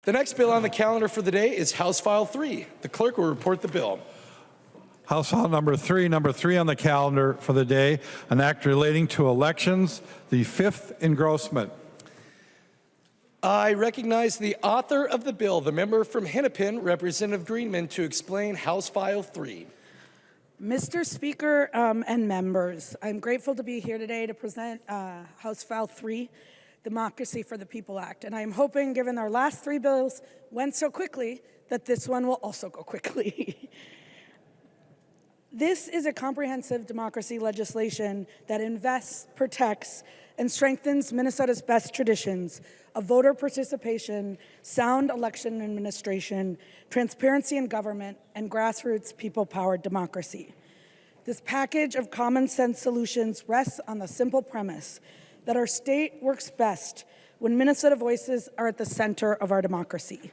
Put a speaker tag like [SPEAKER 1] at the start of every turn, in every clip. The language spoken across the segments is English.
[SPEAKER 1] The next bill on the calendar for the day is House File 3. The clerk will report the bill.
[SPEAKER 2] House File number three on the calendar for the day, an act relating to elections, the fifth engrossment.
[SPEAKER 1] I recognize the author of the bill, the member from Hennepin, Representative Greenman, to explain House File 3.
[SPEAKER 3] Mr. Speaker and members, I'm grateful to be here today to present House File 3, Democracy for the People Act. And I'm hoping, given our last three bills went so quickly, that this one will also go quickly. This is a comprehensive democracy legislation that invests, protects, and strengthens Minnesota's best traditions of voter participation, sound election administration, transparency in government, and grassroots people-powered democracy. This package of common sense solutions rests on the simple premise that our state works best when Minnesota voices are at the center of our democracy.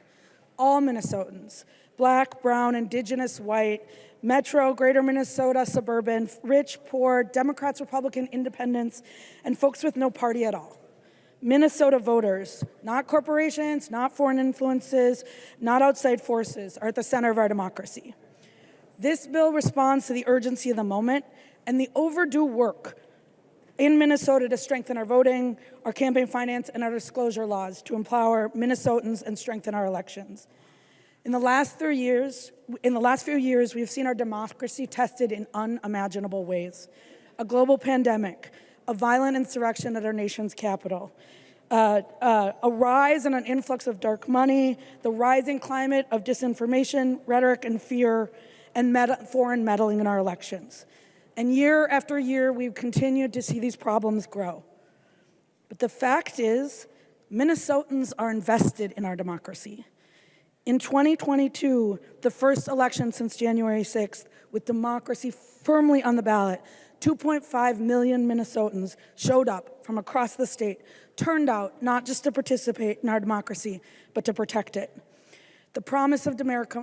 [SPEAKER 3] All Minnesotans, Black, Brown, Indigenous, White, Metro, Greater Minnesota, suburban, rich, poor, Democrats, Republican, Independents, and folks with no party at all. Minnesota voters, not corporations, not foreign influences, not outside forces, are at the center of our democracy. This bill responds to the urgency of the moment and the overdue work in Minnesota to strengthen our voting, our campaign finance, and our disclosure laws to empower Minnesotans and strengthen our elections. In the last few years, we've seen our democracy tested in unimaginable ways. A global pandemic, a violent insurrection at our nation's capital, a rise and an influx of dark money, the rising climate of disinformation, rhetoric, and fear, and foreign meddling in our elections. And year after year, we've continued to see these problems grow. But the fact is, Minnesotans are invested in our democracy. In 2022, the first election since January 6th, with democracy firmly on the ballot, 2.5 million Minnesotans showed up from across the state, turned out not just to participate in our democracy, but to protect it. The promise of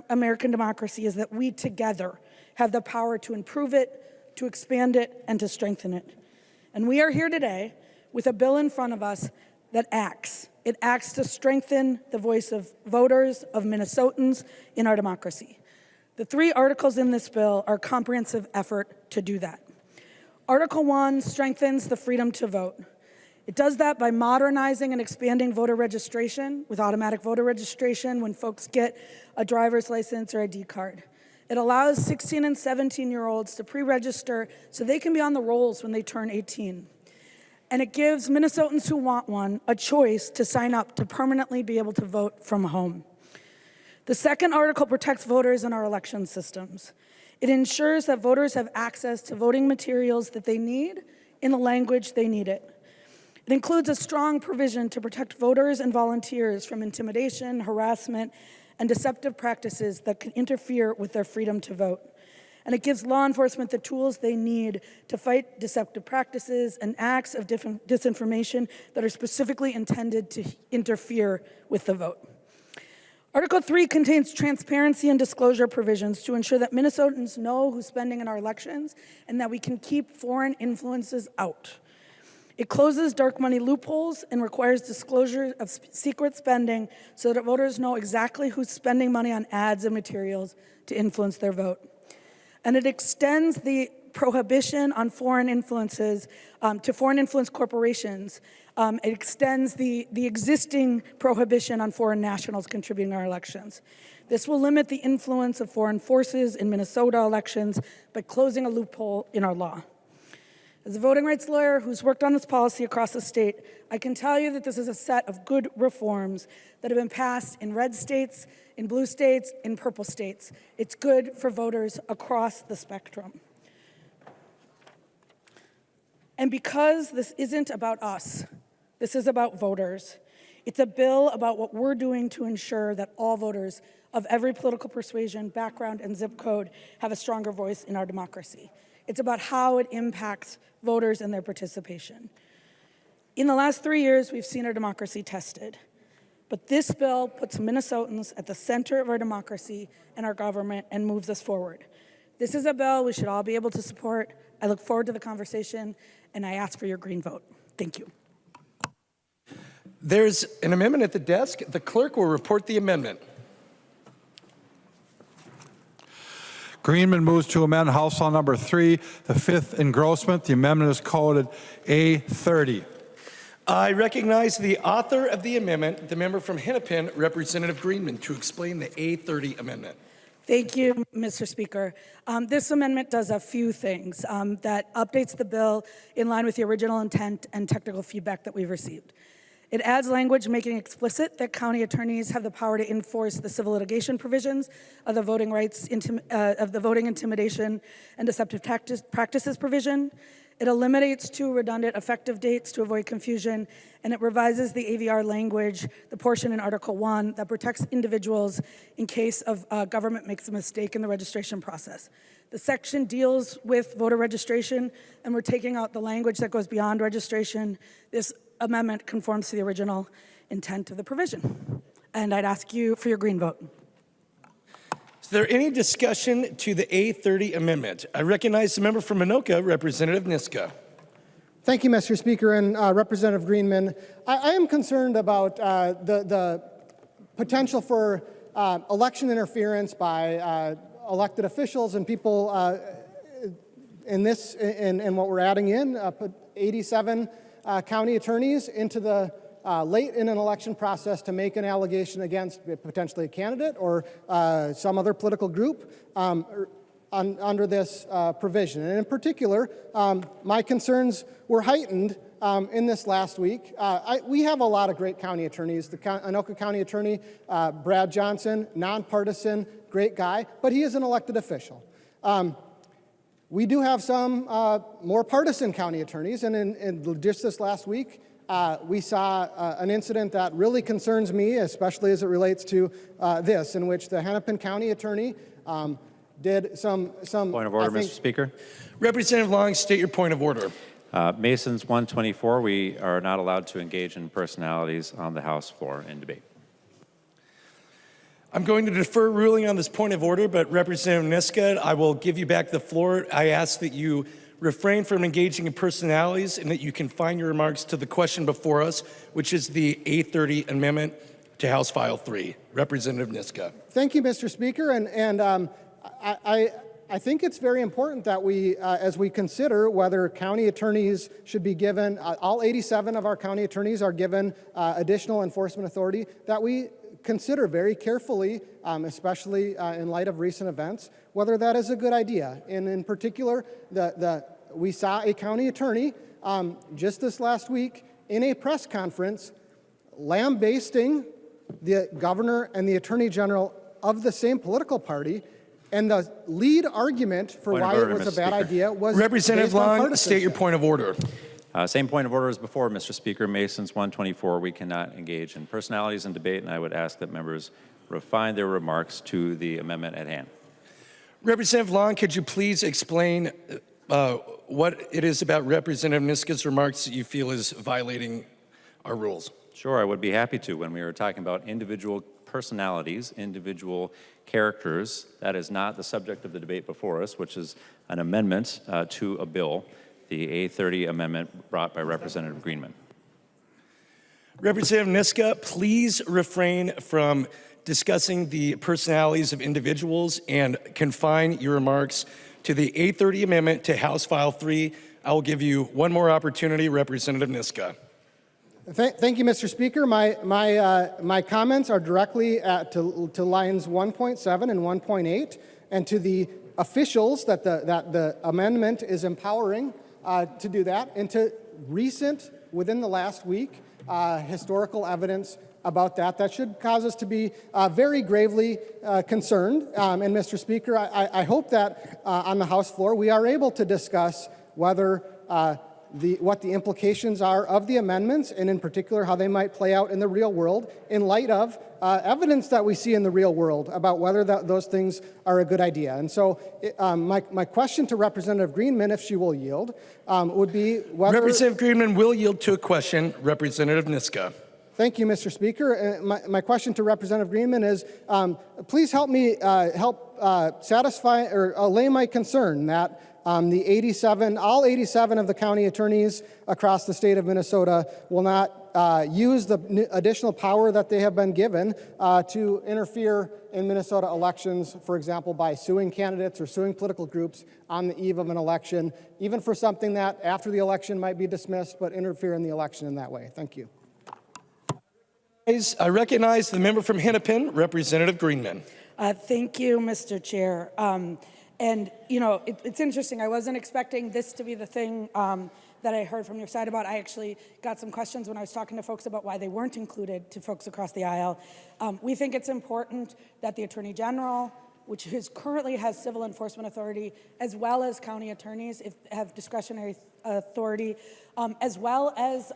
[SPEAKER 3] American democracy is that we together have the power to improve it, to expand it, and to strengthen it. And we are here today with a bill in front of us that acts. It acts to strengthen the voice of voters, of Minnesotans in our democracy. The three articles in this bill are a comprehensive effort to do that. Article 1 strengthens the freedom to vote. It does that by modernizing and expanding voter registration with automatic voter registration when folks get a driver's license or ID card. It allows 16 and 17-year-olds to pre-register so they can be on the rolls when they turn 18. And it gives Minnesotans who want one a choice to sign up to permanently be able to vote from home. The second article protects voters in our election systems. It ensures that voters have access to voting materials that they need in the language they need it. It includes a strong provision to protect voters and volunteers from intimidation, harassment, and deceptive practices that can interfere with their freedom to vote. And it gives law enforcement the tools they need to fight deceptive practices and acts of disinformation that are specifically intended to interfere with the vote. Article 3 contains transparency and disclosure provisions to ensure that Minnesotans know who's spending in our elections and that we can keep foreign influences out. It closes dark money loopholes and requires disclosure of secret spending so that voters know exactly who's spending money on ads and materials to influence their vote. And it extends the prohibition on foreign influences to foreign influence corporations. It extends the existing prohibition on foreign nationals contributing to our elections. This will limit the influence of foreign forces in Minnesota elections by closing a loophole in our law. As a voting rights lawyer who's worked on this policy across the state, I can tell you that this is a set of good reforms that have been passed in red states, in blue states, in purple states. It's good for voters across the spectrum. And because this isn't about us, this is about voters. It's a bill about what we're doing to ensure that all voters of every political persuasion, background, and zip code have a stronger voice in our democracy. It's about how it impacts voters and their participation. In the last 3 years, we've seen our democracy tested. But this bill puts Minnesotans at the center of our democracy and our government and moves us forward. This is a bill we should all be able to support. I look forward to the conversation, and I ask for your green vote. Thank you.
[SPEAKER 1] There's an amendment at the desk. The clerk will report the amendment.
[SPEAKER 2] Greenman moves to amend House File Number 3, the fifth engrossment. The amendment is coded A30.
[SPEAKER 1] I recognize the author of the amendment, the member from Hennepin, Representative Greenman, to explain the A30 amendment.
[SPEAKER 3] Thank you, Mr. Speaker. This amendment does a few things that updates the bill in line with the original intent and technical feedback that we've received. It adds language making explicit that county attorneys have the power to enforce the civil litigation provisions of the voting rights of the voting intimidation and deceptive practices provision. It eliminates 2 redundant effective dates to avoid confusion, and it revises the AVR language, the portion in Article 1 that protects individuals in case of government makes a mistake in the registration process. The section deals with voter registration, and we're taking out the language that goes beyond registration. This amendment conforms to the original intent of the provision. And I'd ask you for your green vote.
[SPEAKER 1] Is there any discussion to the A30 amendment? I recognize the member from Anoka, Representative Niska.
[SPEAKER 4] Thank you, Mr. Speaker, and Representative Greenman. I am concerned about the potential for election interference by elected officials and people in this, in what we're adding in, put 87 county attorneys into the late in an election process to make an allegation against potentially a candidate or some other political group under this provision. And in particular, my concerns were heightened in this last week. We have a lot of great county attorneys. The Anoka County Attorney, Brad Johnson, nonpartisan, great guy, but he is an elected official. We do have some more partisan county attorneys, and in just this last week, we saw an incident that really concerns me, especially as it relates to this, in which the Hennepin County Attorney did some
[SPEAKER 5] Point of order, Mr. Speaker.
[SPEAKER 1] Representative Long, state your point of order.
[SPEAKER 5] Masons 124, we are not allowed to engage in personalities on the House floor in debate.
[SPEAKER 1] I'm going to defer ruling on this point of order, but Representative Niska, I will give you back the floor. I ask that you refrain from engaging in personalities and that you confine your remarks to the question before us, which is the A30 amendment to House File 3. Representative Niska.
[SPEAKER 4] Thank you, Mr. Speaker, and I think it's very important that we, as we consider whether county attorneys should be given, all 87 of our county attorneys are given additional enforcement authority, that we consider very carefully, especially in light of recent events, whether that is a good idea. And in particular, we saw a county attorney just this last week in a press conference lambasting the governor and the attorney general of the same political party, and the lead argument for why it was a bad idea was
[SPEAKER 1] Representative Long, state your point of order.
[SPEAKER 5] Same point of order as before, Mr. Speaker. Masons 124, we cannot engage in personalities in debate, and I would ask that members refine their remarks to the amendment at hand.
[SPEAKER 1] Representative Long, could you please explain what it is about Representative Niska's remarks that you feel is violating our rules?
[SPEAKER 5] Sure, I would be happy to. When we were talking about individual personalities, individual characters, that is not the subject of the debate before us, which is an amendment to a bill, the A30 amendment brought by Representative Greenman.
[SPEAKER 1] Representative Niska, please refrain from discussing the personalities of individuals and confine your remarks to the A30 amendment to House File 3. I will give you one more opportunity, Representative Niska.
[SPEAKER 4] Thank you, Mr. Speaker. My comments are directly to lines 1.7 and 1.8, and to the officials that the amendment is empowering to do that, and to recent, within the last week, historical evidence about that should cause us to be very gravely concerned. And Mr. Speaker, I hope that on the House floor we are able to discuss whether what the implications are of the amendments, and in particular how they might play out in the real world in light of evidence that we see in the real world about whether those things are a good idea. And so my question to Representative Greenman, if she will yield, would be whether—
[SPEAKER 1] Representative Greenman will yield to a question. Representative Niska.
[SPEAKER 4] Thank you, Mr. Speaker. My question to Representative Greenman is, please help me satisfy or allay my concern that all 87 of the county attorneys across the state of Minnesota will not use the additional power that they have been given to interfere in Minnesota elections, for example, by suing candidates or suing political groups on the eve of an election, even for something that after the election might be dismissed, but interfere in the election in that way. Thank you.
[SPEAKER 1] I recognize the member from Hennepin, Representative Greenman.
[SPEAKER 3] Thank you, Mr. Chair. And, you know, it's interesting. I wasn't expecting this to be the thing that I heard from your side about. I actually got some questions when I was talking to folks about why they weren't included to folks across the aisle. We think it's important that the Attorney General, which currently has civil enforcement authority, as well as county attorneys have discretionary authority, as well as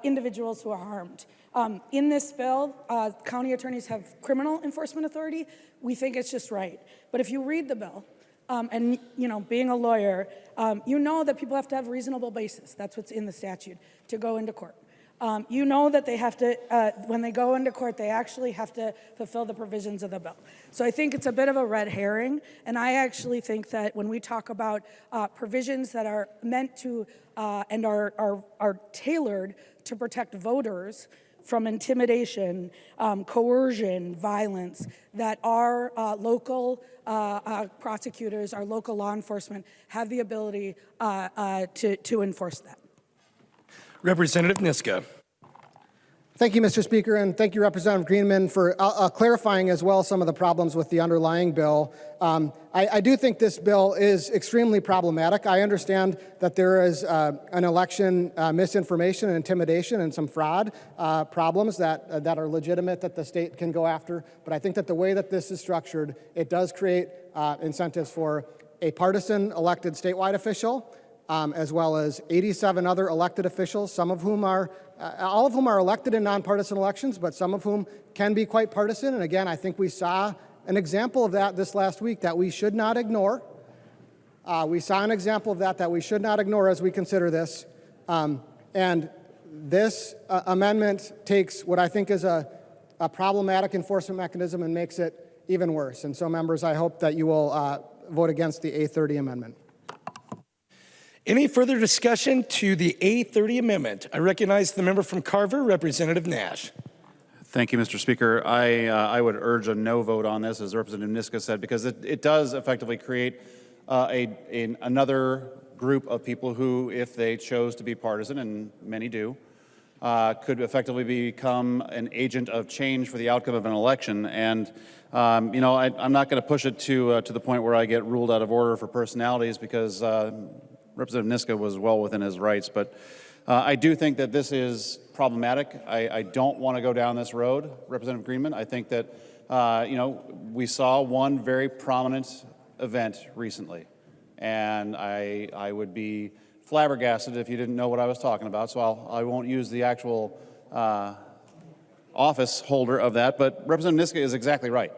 [SPEAKER 3] individuals who are harmed. In this bill, county attorneys have criminal enforcement authority. We think it's just right. But if you read the bill, and, you know, being a lawyer, you know that people have to have reasonable basis. That's what's in the statute to go into court. You know that they have to, when they go into court, they actually have to fulfill the provisions of the bill. So I think it's a bit of a red herring, and I actually think that when we talk about provisions that are meant to and are tailored to protect voters from intimidation, coercion, violence, that our local prosecutors, our local law enforcement have the ability to enforce that.
[SPEAKER 1] Representative Niska.
[SPEAKER 4] Thank you, Mr. Speaker, and thank you, Representative Greenman, for clarifying as well some of the problems with the underlying bill. I do think this bill is extremely problematic. I understand that there is an election misinformation and intimidation and some fraud problems that are legitimate that the state can go after, but I think that the way that this is structured, it does create incentives for a partisan elected statewide official, as well as 87 other elected officials, some of whom are, all of whom are elected in nonpartisan elections, but some of whom can be quite partisan. And again, I think we saw an example of that this last week that we should not ignore. We saw an example of that we should not ignore as we consider this. And this amendment takes what I think is a problematic enforcement mechanism and makes it even worse. And so, members, I hope that you will vote against the A30 amendment.
[SPEAKER 1] Any further discussion to the A30 amendment? I recognize the member from Carver, Representative Nash.
[SPEAKER 6] Thank you, Mr. Speaker. I would urge a no vote on this, as Representative Niska said, because it does effectively create another group of people who, if they chose to be partisan, and many do, could effectively become an agent of change for the outcome of an election. And you know, I'm not going to push it to the point where I get ruled out of order for personalities, because Representative Niska was well within his rights, but I do think that this is problematic. I don't want to go down this road, Representative Greenman. I think that, you know, we saw one very prominent event recently, and I would be flabbergasted if you didn't know what I was talking about, so I won't use the actual office holder of that, but Representative Niska is exactly right.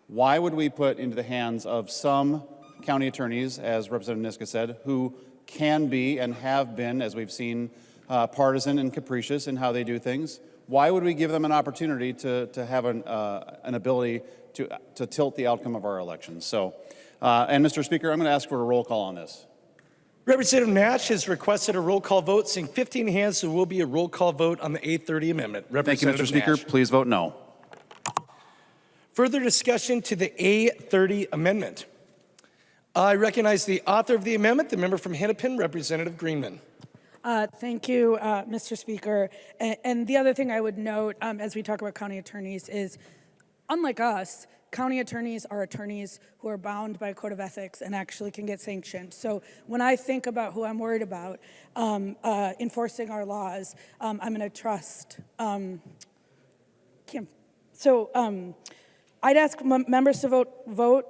[SPEAKER 6] Why would we put into the hands of some county attorneys, as Representative Niska said, who can be and have been, as we've seen, partisan and capricious in how they do things? Why would we give them an opportunity to have an ability to tilt the outcome of our elections? So, and Mr. Speaker, I'm going to ask for a roll call on this.
[SPEAKER 1] Representative Nash has requested a roll call vote. Seeing 15 hands, there will be a roll call vote on the A30 amendment.
[SPEAKER 6] Thank you, Mr. Speaker.
[SPEAKER 1] Nash.
[SPEAKER 6] Please vote no.
[SPEAKER 1] Further discussion to the A30 amendment. I recognize the author of the amendment, the member from Hennepin, Representative Greenman.
[SPEAKER 3] Thank you, Mr. Speaker. And the other thing I would note as we talk about county attorneys is, unlike us, county attorneys are attorneys who are bound by a code of ethics and actually can get sanctioned. So when I think about who I'm worried about enforcing our laws, I'm going to trust Kim. So I'd ask members to vote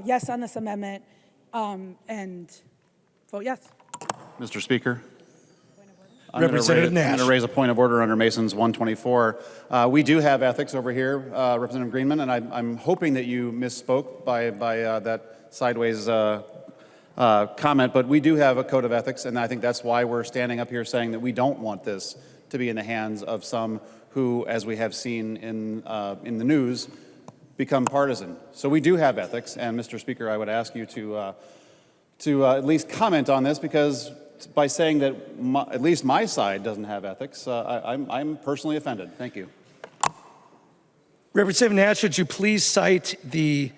[SPEAKER 3] yes on this amendment and vote yes.
[SPEAKER 6] Mr. Speaker.
[SPEAKER 1] Representative Nash.
[SPEAKER 6] I'm going to raise a point of order under Mason's 124. We do have ethics over here, Representative Greenman, and I'm hoping that you misspoke by that sideways comment, but we do have a code of ethics, and I think that's why we're standing up here saying that we don't want this to be in the hands of some who, as we have seen in the news, become partisan. So we do have ethics, and Mr. Speaker, I would ask you to at least comment on this, because by saying that at least my side doesn't have ethics, I'm personally offended. Thank you.
[SPEAKER 1] Representative Nash, would you please cite the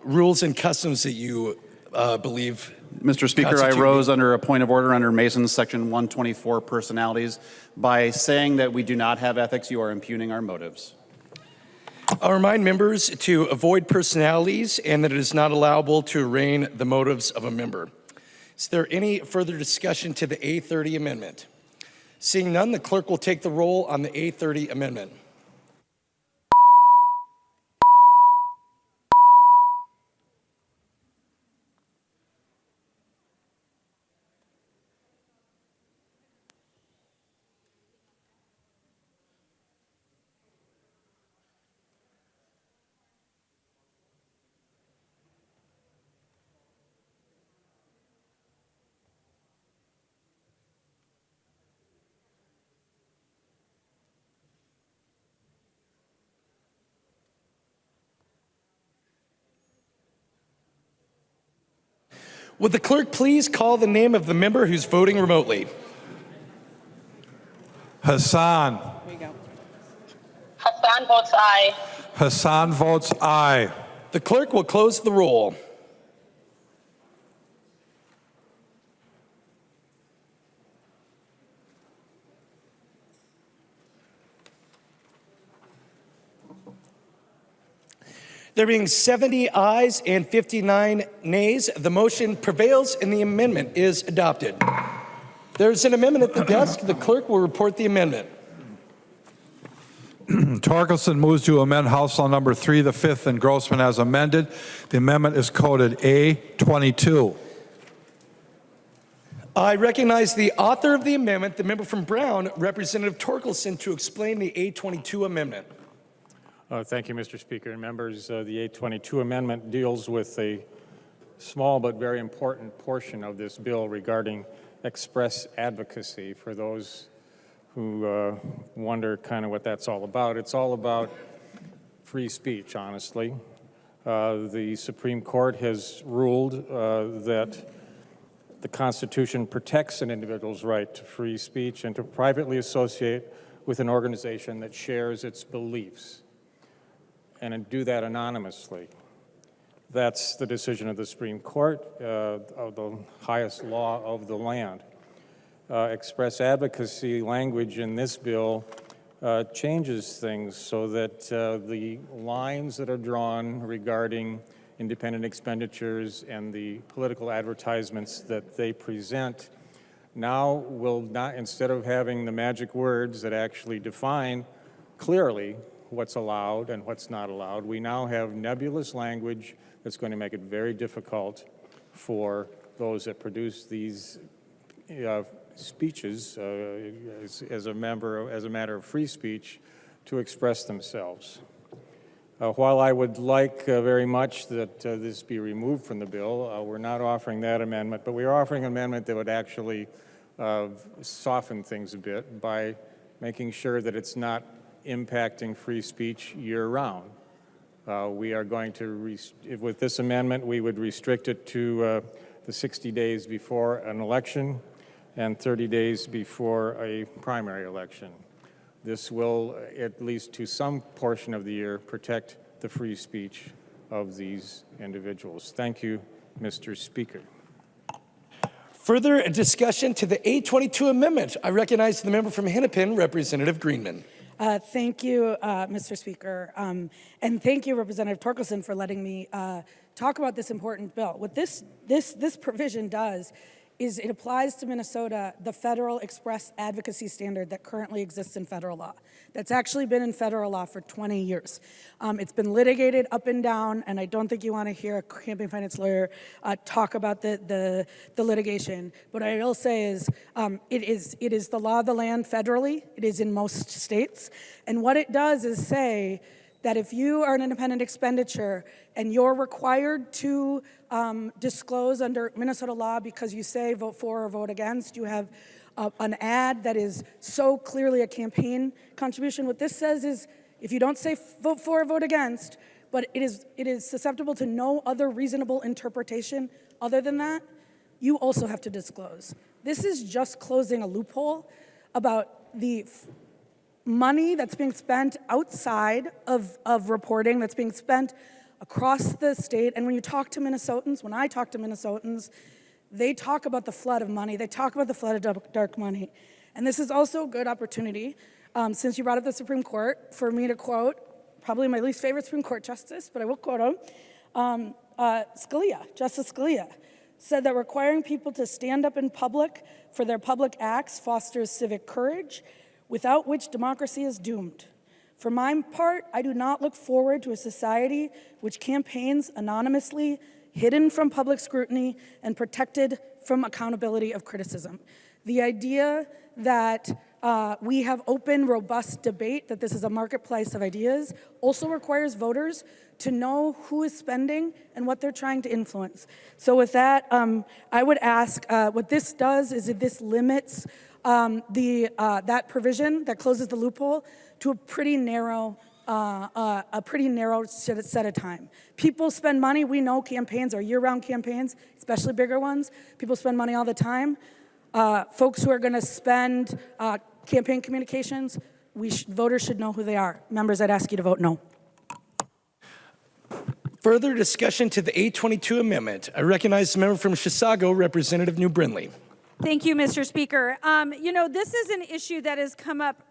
[SPEAKER 1] rules and customs that you believe?
[SPEAKER 6] Mr. Speaker, I rose under a point of order under Mason's Section 124 personalities. By saying that we do not have ethics, you are impugning our motives.
[SPEAKER 1] I'll remind members to avoid personalities and that it is not allowable to arraign the motives of a member. Is there any further discussion to the A30 amendment? Seeing none, the clerk will take the roll on the A30 amendment. Would the clerk please call the name of the member who's voting remotely?
[SPEAKER 2] Hassan.
[SPEAKER 7] Here we go. Hassan votes aye.
[SPEAKER 2] Hassan votes aye.
[SPEAKER 1] The clerk will close the roll. There being 70 ayes and 59 nays, the motion prevails and the amendment is adopted. There's an amendment at the desk. The clerk will report the amendment.
[SPEAKER 2] Torkelson moves to amend House Law Number 3, the 5th, and Grossman as amended. The amendment is coded A22.
[SPEAKER 1] I recognize the author of the amendment, the member from Brown, Representative Torkelson, to explain the A22 amendment.
[SPEAKER 8] Thank you, Mr. Speaker and members. The A22 amendment deals with a small but very important portion of this bill regarding express advocacy. For those who wonder kind of what that's all about, it's all about free speech, honestly. The Supreme Court has ruled that the Constitution protects an individual's right to free speech and to privately associate with an organization that shares its beliefs, and do that anonymously. That's the decision of the Supreme Court, of the highest law of the land. Express advocacy language in this bill changes things so that the lines that are drawn regarding independent expenditures and the political advertisements that they present now will not, instead of having the magic words that actually define clearly what's allowed and what's not allowed, we now have nebulous language that's going to make it very difficult for those that produce these speeches as a matter of free speech to express themselves. While I would like very much that this be removed from the bill, we're not offering that amendment, but we are offering an amendment that would actually soften things a bit by making sure that it's not impacting free speech year-round. We are going to, with this amendment, we would restrict it to the 60 days before an election and 30 days before a primary election. This will, at least to some portion of the year, protect the free speech of these individuals. Thank you, Mr. Speaker.
[SPEAKER 1] Further discussion to the A22 amendment. I recognize the member from Hennepin, Representative Greenman.
[SPEAKER 3] Thank you, Mr. Speaker. And thank you, Representative Torkelson, for letting me talk about this important bill. What this provision does is it applies to Minnesota the federal express advocacy standard that currently exists in federal law. That's actually been in federal law for 20 years. It's been litigated up and down, and I don't think you want to hear a campaign finance lawyer talk about the litigation. What I will say is it is the law of the land federally. It is in most states. And what it does is say that if you are an independent expenditure and you're required to disclose under Minnesota law because you say vote for or vote against, you have an ad that is so clearly a campaign contribution. What this says is if you don't say vote for or vote against, but it is susceptible to no other reasonable interpretation other than that, you also have to disclose. This is just closing a loophole about the money that's being spent outside of reporting, that's being spent across the state. And when you talk to Minnesotans, when I talk to Minnesotans, they talk about the flood of money. They talk about the flood of dark money. And this is also a good opportunity, since you brought up the Supreme Court, for me to quote probably my least favorite Supreme Court justice, but I will quote him. Justice Scalia said that requiring people to stand up in public for their public acts fosters civic courage, without which democracy is doomed. For my part, I do not look forward to a society which campaigns anonymously, hidden from public scrutiny, and protected from accountability of criticism. The idea that we have open, robust debate, that this is a marketplace of ideas, also requires voters to know who is spending and what they're trying to influence. So with that, I would ask, what this does is this limits that provision that closes the loophole to a pretty narrow set of time. People spend money. We know campaigns are year-round campaigns, especially bigger ones. People spend money all the time. Folks who are going to spend campaign communications, voters should know who they are. Members, I'd ask you to vote no.
[SPEAKER 1] Further discussion to the A22 amendment. I recognize the member from Chisago, Representative New Brindley.
[SPEAKER 9] Thank you, Mr. Speaker. This is an issue that has come up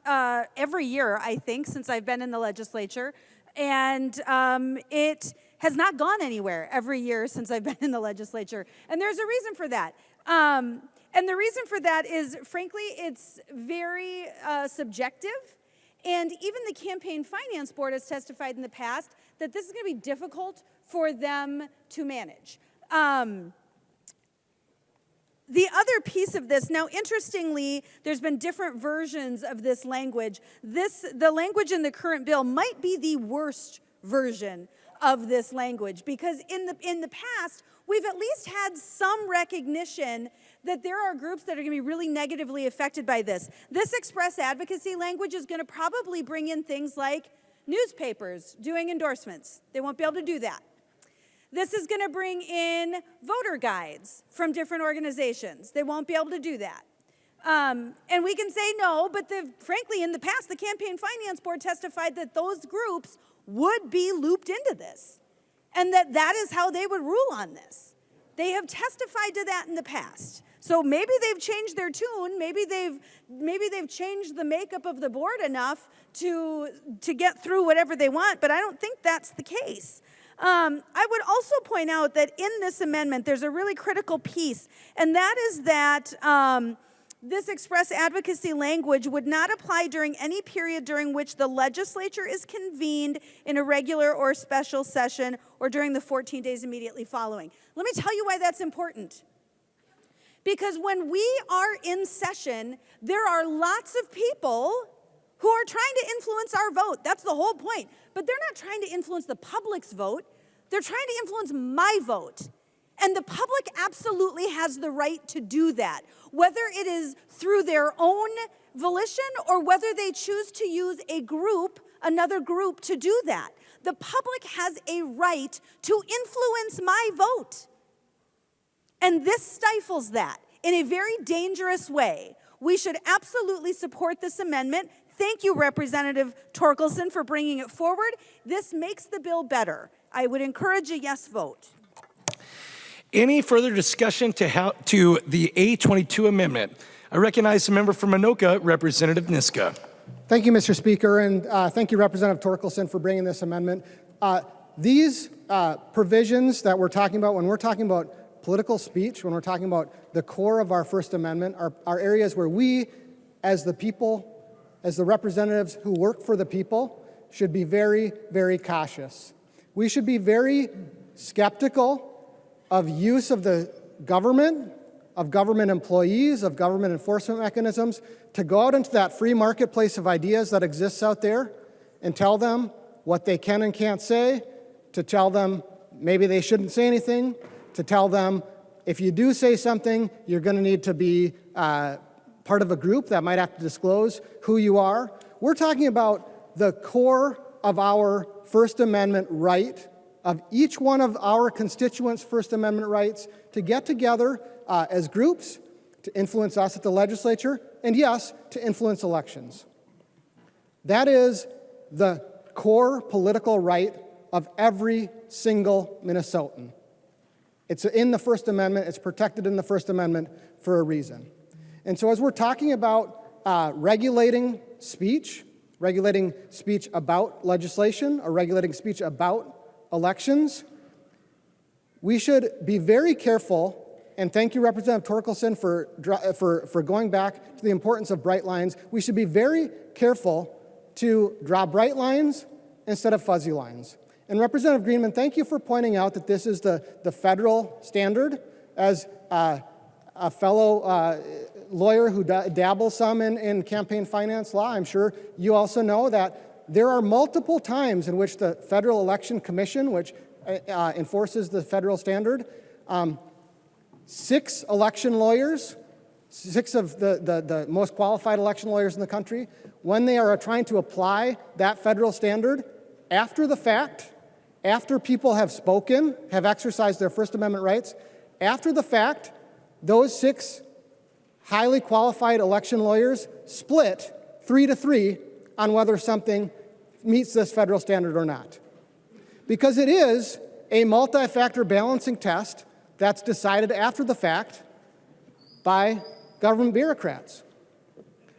[SPEAKER 9] every year, I think, since I've been in the legislature. And it has not gone anywhere every year since I've been in the legislature. And there's a reason for that. And the reason for that is, frankly, it's very subjective. And even the Campaign Finance Board has testified in the past that this is going to be difficult for them to manage. The other piece of this, now interestingly, there's been different versions of this language. The language in the current bill might be the worst version of this language, because in the past, we've at least had some recognition that there are groups that are going to be really negatively affected by this. This express advocacy language is going to probably bring in things like newspapers doing endorsements. They won't be able to do that. This is going to bring in voter guides from different organizations. They won't be able to do that. And we can say no, but frankly, in the past, the Campaign Finance Board testified that those groups would be looped into this, and that is how they would rule on this. They have testified to that in the past. So maybe they've changed their tune. Maybe they've changed the makeup of the board enough to get through whatever they want, but I don't think that's the case. I would also point out that in this amendment, there's a really critical piece, and that is that this express advocacy language would not apply during any period during which the legislature is convened in a regular or special session or during the 14 days immediately following. Let me tell you why that's important. Because when we are in session, there are lots of people who are trying to influence our vote. That's the whole point. But they're not trying to influence the public's vote. They're trying to influence my vote. And the public absolutely has the right to do that, whether it is through their own volition or whether they choose to use another group to do that. The public has a right to influence my vote. And this stifles that in a very dangerous way. We should absolutely support this amendment. Thank you, Representative Torkelson, for bringing it forward. This makes the bill better. I would encourage a yes vote.
[SPEAKER 1] Any further discussion to the A22 amendment? I recognize the member from Anoka, Representative Niska.
[SPEAKER 4] Thank you, Mr. Speaker, and thank you, Representative Torkelson, for bringing this amendment. These provisions that we're talking about, when we're talking about political speech, when we're talking about the core of our First Amendment, are areas where we, as the people, as the representatives who work for the people, should be very, very cautious. We should be very skeptical of use of the government, of government employees, of government enforcement mechanisms to go out into that free marketplace of ideas that exists out there and tell them what they can and can't say, to tell them maybe they shouldn't say anything, to tell them if you do say something, you're going to need to be part of a group that might have to disclose who you are. We're talking about the core of our First Amendment right, of each one of our constituents' First Amendment rights to get together as groups, to influence us at the legislature, and yes, to influence elections. That is the core political right of every single Minnesotan. It's in the First Amendment, it's protected in the First Amendment for a reason. And so as we're talking about regulating speech about legislation, or regulating speech about elections, we should be very careful, and thank you, Representative Torkelson, for going back to the importance of bright lines. We should be very careful to draw bright lines instead of fuzzy lines. And Representative Greenman, thank you for pointing out that this is the federal standard. As a fellow lawyer who dabbles some in campaign finance law, I'm sure you also know that there are multiple times in which the Federal Election Commission, which enforces the federal standard, 6 election lawyers, 6 of the most qualified election lawyers in the country, when they are trying to apply that federal standard after the fact, after people have spoken, have exercised their First Amendment rights, after the fact, those 6 highly qualified election lawyers split 3-3 on whether something meets this federal standard or not. Because it is a multi-factor balancing test that's decided after the fact by government bureaucrats.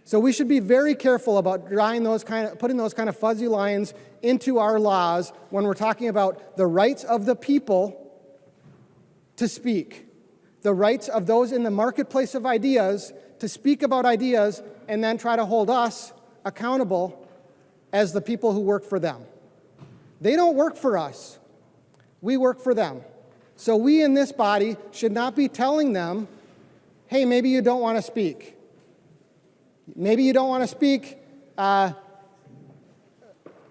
[SPEAKER 4] So we should be very careful about putting those kind of fuzzy lines into our laws when we're talking about the rights of the people to speak, the rights of those in the marketplace of ideas to speak about ideas and then try to hold us accountable as the people who work for them. They don't work for us. We work for them. So we in this body should not be telling them, hey, maybe you don't want to speak. Maybe you don't want to speak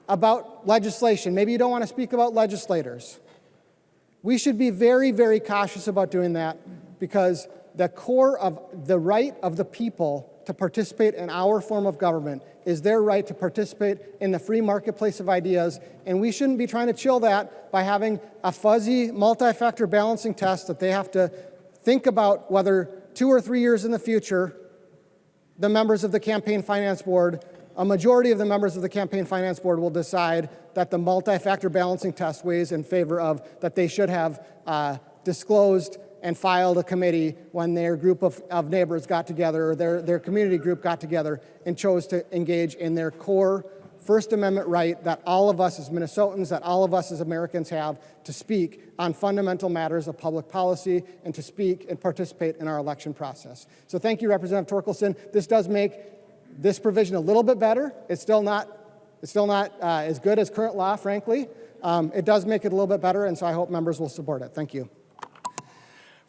[SPEAKER 4] about legislation. Maybe you don't want to speak about legislators. We should be very, very cautious about doing that, because the core of the right of the people to participate in our form of government is their right to participate in the free marketplace of ideas, and we shouldn't be trying to chill that by having a fuzzy multi-factor balancing test that they have to think about whether 2 or 3 years in the future the members of the Campaign Finance Board, a majority of the members of the Campaign Finance Board will decide that the multi-factor balancing test weighs in favor of that they should have disclosed and filed a committee when their group of neighbors got together, or their community group got together and chose to engage in their core First Amendment right that all of us as Minnesotans, that all of us as Americans have to speak on fundamental matters of public policy and to speak and participate in our election process. So thank you, Representative Torkelson. This does make this provision a little bit better. It's still not as good as current law, frankly. It does make it a little bit better, and so I hope members will support it. Thank you.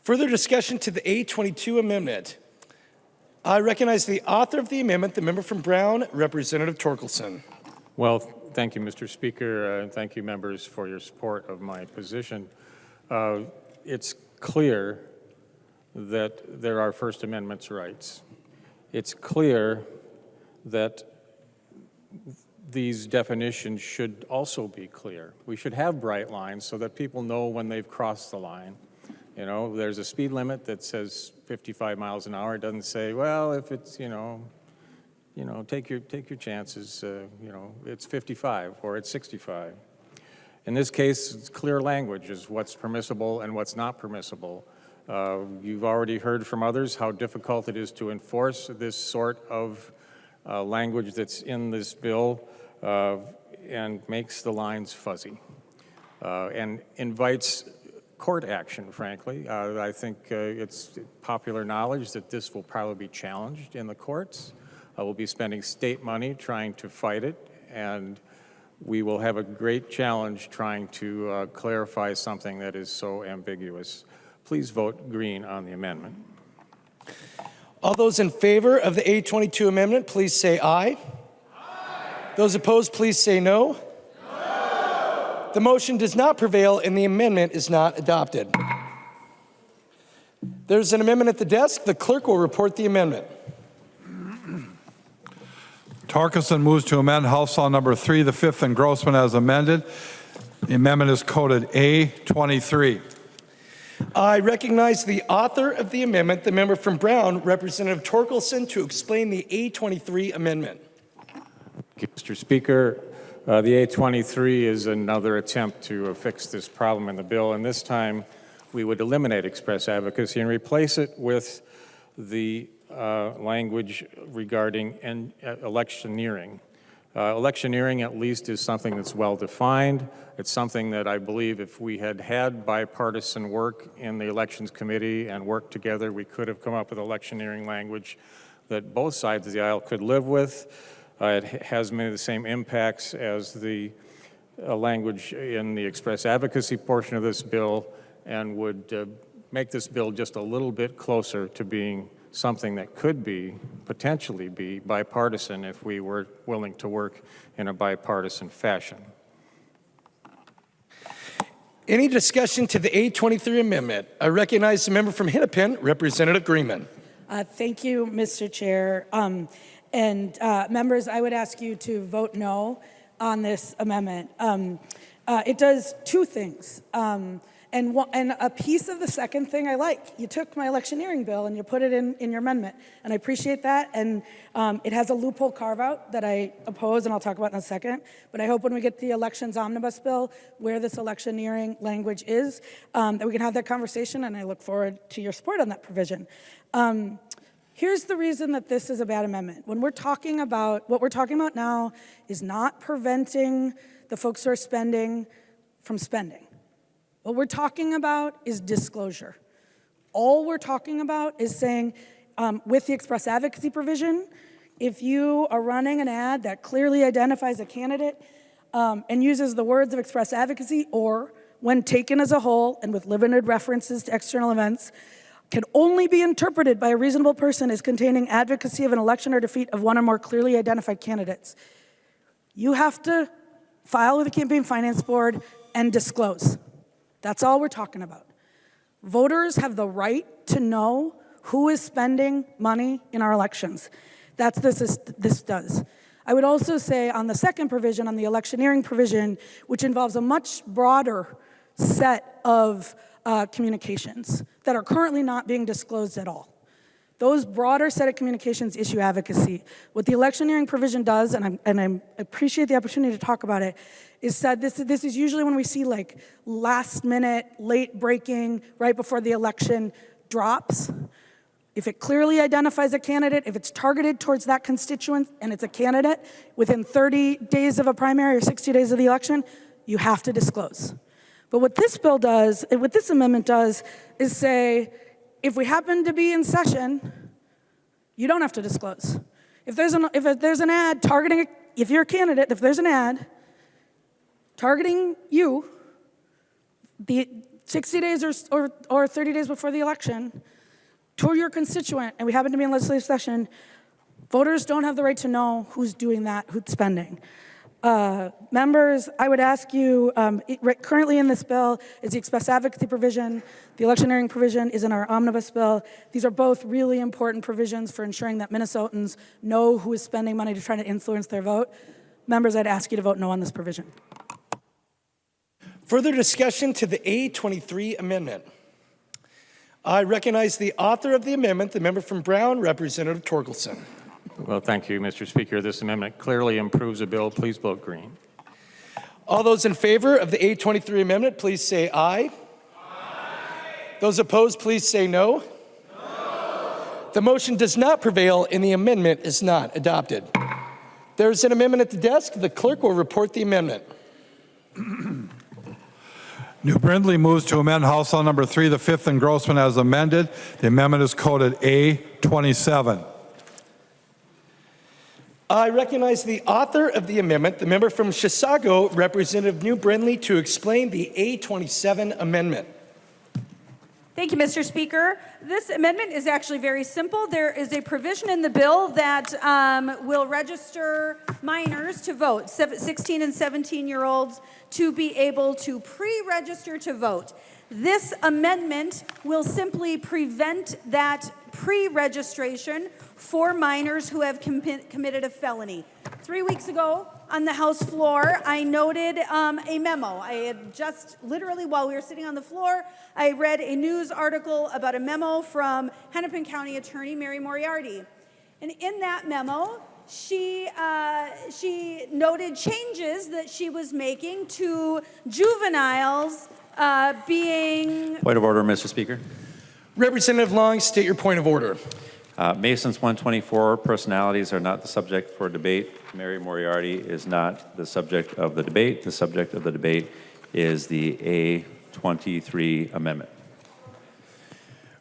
[SPEAKER 1] Further discussion to the A22 amendment. I recognize the author of the amendment, the member from Brown, Representative Torkelson.
[SPEAKER 8] Well, thank you, Mr. Speaker, and thank you, members, for your support of my position. It's clear that there are First Amendment rights. It's clear that these definitions should also be clear. We should have bright lines so that people know when they've crossed the line. You know, there's a speed limit that says 55 miles an hour. It doesn't say, well, if it's, take your chances, it's 55 or it's 65. In this case, it's clear language is what's permissible and what's not permissible. You've already heard from others how difficult it is to enforce this sort of language that's in this bill and makes the lines fuzzy and invites court action, frankly. I think it's popular knowledge that this will probably be challenged in the courts. We'll be spending state money trying to fight it, and we will have a great challenge trying to clarify something that is so ambiguous. Please vote green on the amendment.
[SPEAKER 1] All those in favor of the A22 amendment, please say aye.
[SPEAKER 10] Aye.
[SPEAKER 1] Those opposed, please say no.
[SPEAKER 10] No.
[SPEAKER 1] The motion does not prevail and the amendment is not adopted. There's an amendment at the desk. The clerk will report the amendment.
[SPEAKER 2] Torkelson moves to amend House Law Number 3, the 5th engrossment as amended. The amendment is coded A23.
[SPEAKER 1] I recognize the author of the amendment, the member from Brown, Representative Torkelson, to explain the A23 amendment.
[SPEAKER 8] Mr. Speaker, the A23 is another attempt to fix this problem in the bill, and this time we would eliminate express advocacy and replace it with the language regarding electioneering. Electioneering, at least, is something that's well defined. It's something that I believe if we had had bipartisan work in the Elections Committee and worked together, we could have come up with electioneering language that both sides of the aisle could live with. It has many of the same impacts as the language in the express advocacy portion of this bill and would make this bill just a little bit closer to being something that could be, potentially be, bipartisan if we were willing to work in a bipartisan fashion.
[SPEAKER 1] Any discussion to the A23 amendment? I recognize the member from Hennepin, Representative Greenman.
[SPEAKER 3] Thank you, Mr. Chair. Members, I would ask you to vote no on this amendment. It does two things. And a piece of the second thing I like. You took my electioneering bill and you put it in your amendment, and I appreciate that. And it has a loophole carve-out that I oppose, and I'll talk about in a second. But I hope when we get the elections omnibus bill, where this electioneering language is, that we can have that conversation, and I look forward to your support on that provision. Here's the reason that this is a bad amendment. When we're talking about, what we're talking about now is not preventing the folks who are spending from spending. What we're talking about is disclosure. All we're talking about is saying, with the express advocacy provision, if you are running an ad that clearly identifies a candidate and uses the words of express advocacy, or when taken as a whole and with limited references to external events, can only be interpreted by a reasonable person as containing advocacy of an election or defeat of one or more clearly identified candidates, you have to file with the Campaign Finance Board and disclose. That's all we're talking about. Voters have the right to know who is spending money in our elections. That's what this does. I would also say on the second provision, on the electioneering provision, which involves a much broader set of communications that are currently not being disclosed at all. Those broader set of communications issue advocacy. What the electioneering provision does, and I appreciate the opportunity to talk about it, is that this is usually when we see like last minute, late breaking, right before the election drops. If it clearly identifies a candidate, if it's targeted towards that constituent and it's a candidate within 30 days of a primary or 60 days of the election, you have to disclose. But what this bill does, and what this amendment does, is say, if we happen to be in session, you don't have to disclose. If there's an ad targeting, if you're a candidate, if there's an ad targeting you, the 60 days or 30 days before the election, to your constituent, and we happen to be in legislative session, voters don't have the right to know who's doing that, who's spending. Members, I would ask you, currently in this bill is the express advocacy provision. The electioneering provision is in our omnibus bill. These are both really important provisions for ensuring that Minnesotans know who is spending money to try to influence their vote. Members, I'd ask you to vote no on this provision.
[SPEAKER 1] Further discussion to the A23 amendment. I recognize the author of the amendment, the member from Brown, Representative Torkelson.
[SPEAKER 8] Well, thank you, Mr. Speaker. This amendment clearly improves the bill. Please vote green.
[SPEAKER 1] All those in favor of the A23 amendment, please say aye.
[SPEAKER 10] Aye.
[SPEAKER 1] Those opposed, please say no.
[SPEAKER 10] No.
[SPEAKER 1] The motion does not prevail and the amendment is not adopted. There's an amendment at the desk. The clerk will report the amendment.
[SPEAKER 2] New Brindley moves to amend House Law Number 3, the fifth engrossment as amended. The amendment is coded A27.
[SPEAKER 1] I recognize the author of the amendment, the member from Chisago, Representative New Brindley, to explain the A27 amendment.
[SPEAKER 9] Thank you, Mr. Speaker. This amendment is actually very simple. There is a provision in the bill that will register minors to vote, 16 and 17-year-olds, to be able to pre-register to vote. This amendment will simply prevent that pre-registration for minors who have committed a felony. 3 weeks ago, on the House floor, I noted a memo. I had just literally, while we were sitting on the floor, I read a news article about a memo from Hennepin County Attorney Mary Moriarty. And in that memo, she noted changes that she was making to juveniles being...
[SPEAKER 5] Point of order, Mr. Speaker.
[SPEAKER 1] Representative Long, state your point of order.
[SPEAKER 5] Mason's 124 personalities are not the subject for debate. Mary Moriarty is not the subject of the debate. The subject of the debate is the A23 amendment.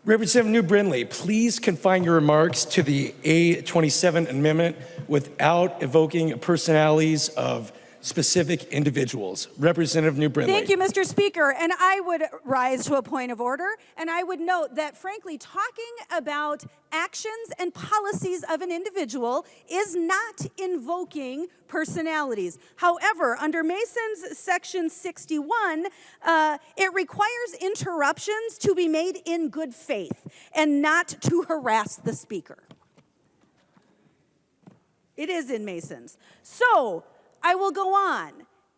[SPEAKER 1] Representative New Brindley, please confine your remarks to the A27 amendment without evoking personalities of specific individuals. Representative New Brindley.
[SPEAKER 9] Thank you, Mr. Speaker. And I would rise to a point of order, and I would note that, frankly, talking about actions and policies of an individual is not invoking personalities. However, under Mason's Section 61, it requires interruptions to be made in good faith and not to harass the speaker. It is in Mason's. So, I will go on.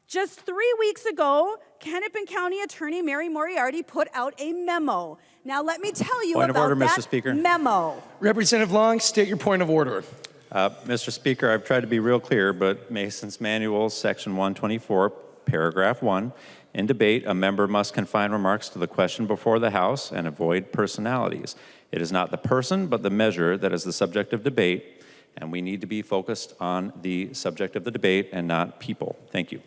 [SPEAKER 9] Just 3 weeks ago, Hennepin County Attorney Mary Moriarty put out a memo. Now, let me tell you
[SPEAKER 5] Point of
[SPEAKER 9] about
[SPEAKER 5] order,
[SPEAKER 9] that
[SPEAKER 5] Mr. Speaker.
[SPEAKER 9] memo.
[SPEAKER 1] Representative Long, state your point of order.
[SPEAKER 5] Mr. Speaker, I've tried to be real clear, but Mason's Manual, Section 124, Paragraph 1, in debate, a member must confine remarks to the question before the House and avoid personalities. It is not the person, but the measure that is the subject of debate, and we need to be focused on the subject of the debate and not people. Thank you.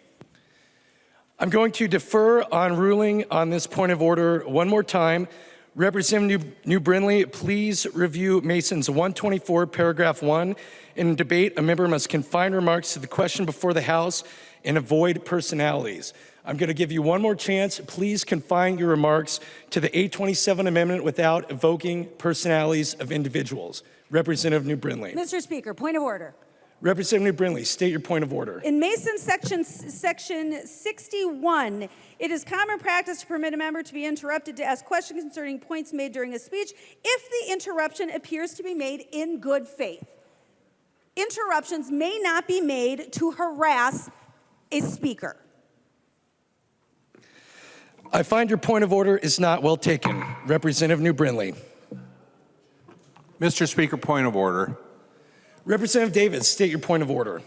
[SPEAKER 1] I'm going to defer on ruling on this point of order one more time. Representative New Brindley, please review Mason's 124, paragraph 1. In debate, a member must confine remarks to the question before the House and avoid personalities. I'm going to give you one more chance. Please confine your remarks to the 827 amendment without evoking personalities of individuals. Representative New Brindley.
[SPEAKER 9] Mr. Speaker, point of order.
[SPEAKER 1] Representative New Brindley, state your point of order.
[SPEAKER 9] In Mason's section 61, it is common practice to permit a member to be interrupted to ask questions concerning points made during a speech if the interruption appears to be made in good faith. Interruptions may not be made to harass a speaker.
[SPEAKER 1] I find your point of order is not well taken. Representative New Brindley.
[SPEAKER 11] Mr. Speaker, point of order.
[SPEAKER 1] Representative Davis, state your point of order.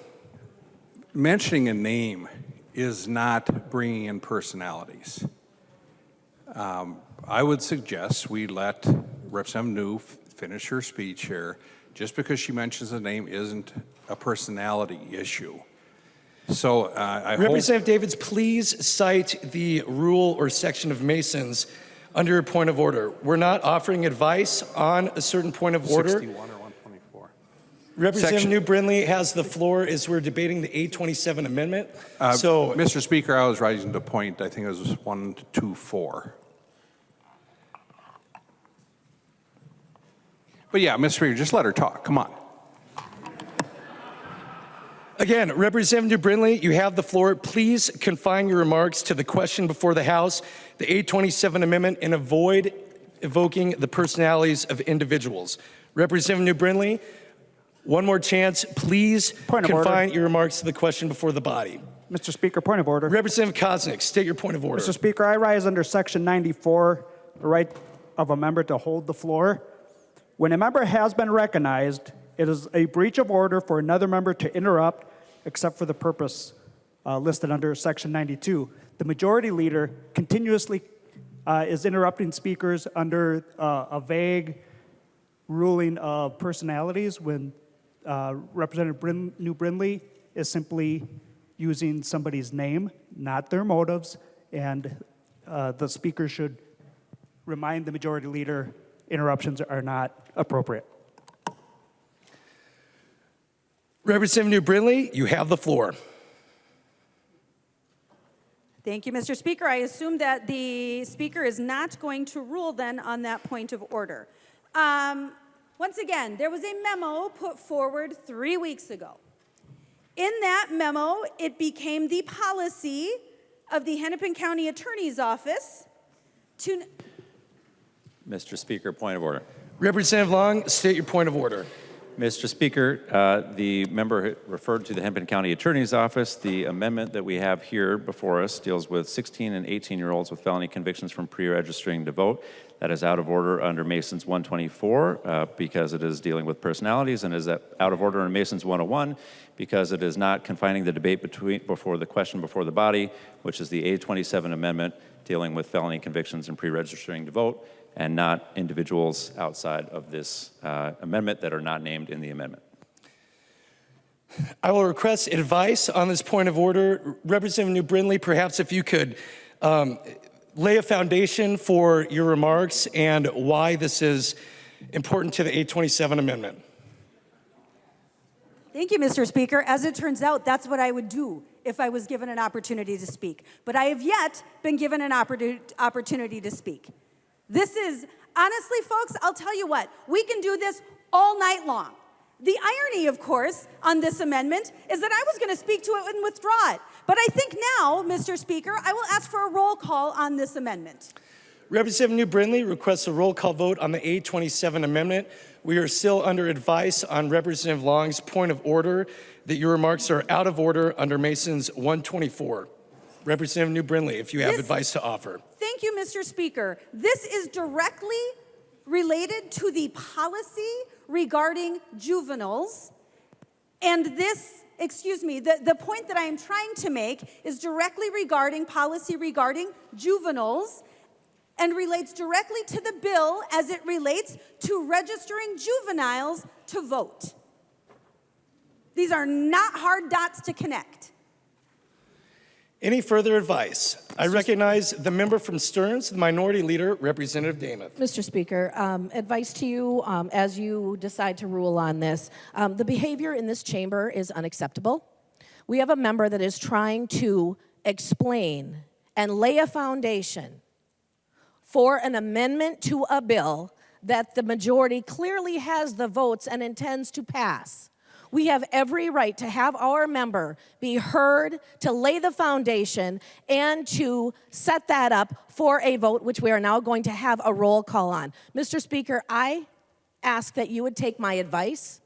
[SPEAKER 11] Mentioning a name is not bringing in personalities. I would suggest we let Representative New finish her speech here. Just because she mentions a name isn't a personality issue. So I
[SPEAKER 1] Representative Davids, please cite the rule or section of Mason's under a point of order. We're not offering advice on a certain point of order.
[SPEAKER 11] 61 or 124.
[SPEAKER 1] Representative New Brindley has the floor as we're debating the 827 amendment.
[SPEAKER 11] Mr. Speaker, I was rising to point, I think it was 124. But yeah, Mr. Speaker, just let her talk. Come on.
[SPEAKER 1] Again, Representative New Brindley, you have the floor. Please confine your remarks to the question before the House, the 827 amendment, and avoid evoking the personalities of individuals. Representative New Brindley, one more chance. Please confine your remarks to the question before the body.
[SPEAKER 12] Mr. Speaker, point of order.
[SPEAKER 1] Representative Koznick, state your point of order.
[SPEAKER 12] Mr. Speaker, I rise under Section 94, the right of a member to hold the floor. When a member has been recognized, it is a breach of order for another member to interrupt, except for the purpose listed under Section 92. The majority leader continuously is interrupting speakers under a vague ruling of personalities when Representative New Brindley is simply using somebody's name, not their motives, and the speaker should remind the majority leader interruptions are not appropriate.
[SPEAKER 1] Representative New Brindley, you have the floor.
[SPEAKER 9] Thank you, Mr. Speaker. I assume that the speaker is not going to rule then on that point of order. Once again, there was a memo put forward 3 weeks ago. In that memo, it became the policy of the Hennepin County Attorney's Office to...
[SPEAKER 5] Mr. Speaker, point of order.
[SPEAKER 1] Representative Long, state your point of order.
[SPEAKER 5] Mr. Speaker, the member referred to the Hennepin County Attorney's Office. The amendment that we have here before us deals with 16 and 18-year-olds with felony convictions from pre-registering to vote. That is out of order under Mason's 124 because it is dealing with personalities, and is out of order under Mason's 101 because it is not confining the debate before the question before the body, which is the A27 amendment dealing with felony convictions and pre-registering to vote, and not individuals outside of this amendment that are not named in the amendment.
[SPEAKER 1] I will request advice on this point of order. Representative New Brindley, perhaps if you could lay a foundation for your remarks and why this is important to the 827 amendment.
[SPEAKER 9] Thank you, Mr. Speaker. As it turns out, that's what I would do if I was given an opportunity to speak. But I have yet been given an opportunity to speak. This is, honestly, folks, I'll tell you what, we can do this all night long. The irony, of course, on this amendment is that I was going to speak to it and withdraw it. But I think now, Mr. Speaker, I will ask for a roll call on this amendment.
[SPEAKER 1] Representative New Brindley requests a roll call vote on the 827 amendment. We are still under advice on Representative Long's point of order that your remarks are out of order under Mason's 124. Representative New Brindley, if you have advice to offer.
[SPEAKER 9] Thank you, Mr. Speaker. This is directly related to the policy regarding juveniles. And this, the point that I am trying to make is directly regarding policy regarding juveniles and relates directly to the bill as it relates to registering juveniles to vote. These are not hard dots to connect.
[SPEAKER 1] Any further advice? I recognize the member from Stearns, the Minority Leader, Representative Damuth.
[SPEAKER 13] Mr. Speaker, advice to you as you decide to rule on this. The behavior in this chamber is unacceptable. We have a member that is trying to explain and lay a foundation for an amendment to a bill that the majority clearly has the votes and intends to pass. We have every right to have our member be heard, to lay the foundation, and to set that up for a vote, which we are now going to have a roll call on. Mr. Speaker, I ask that you would take my advice.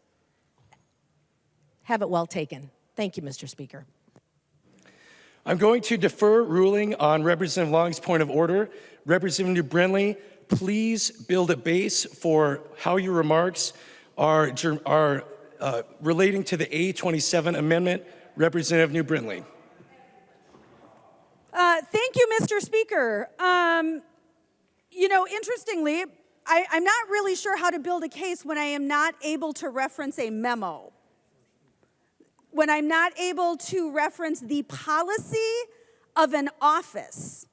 [SPEAKER 13] Have it well taken. Thank you, Mr. Speaker.
[SPEAKER 1] I'm going to defer ruling on Representative Long's point of order. Representative New Brindley, please build a base for how your remarks are relating to the A27 amendment. Representative New Brindley.
[SPEAKER 9] Thank you, Mr. Speaker. Interestingly, I'm not really sure how to build a case when I am not able to reference a memo, when I'm not able to reference the policy of an office.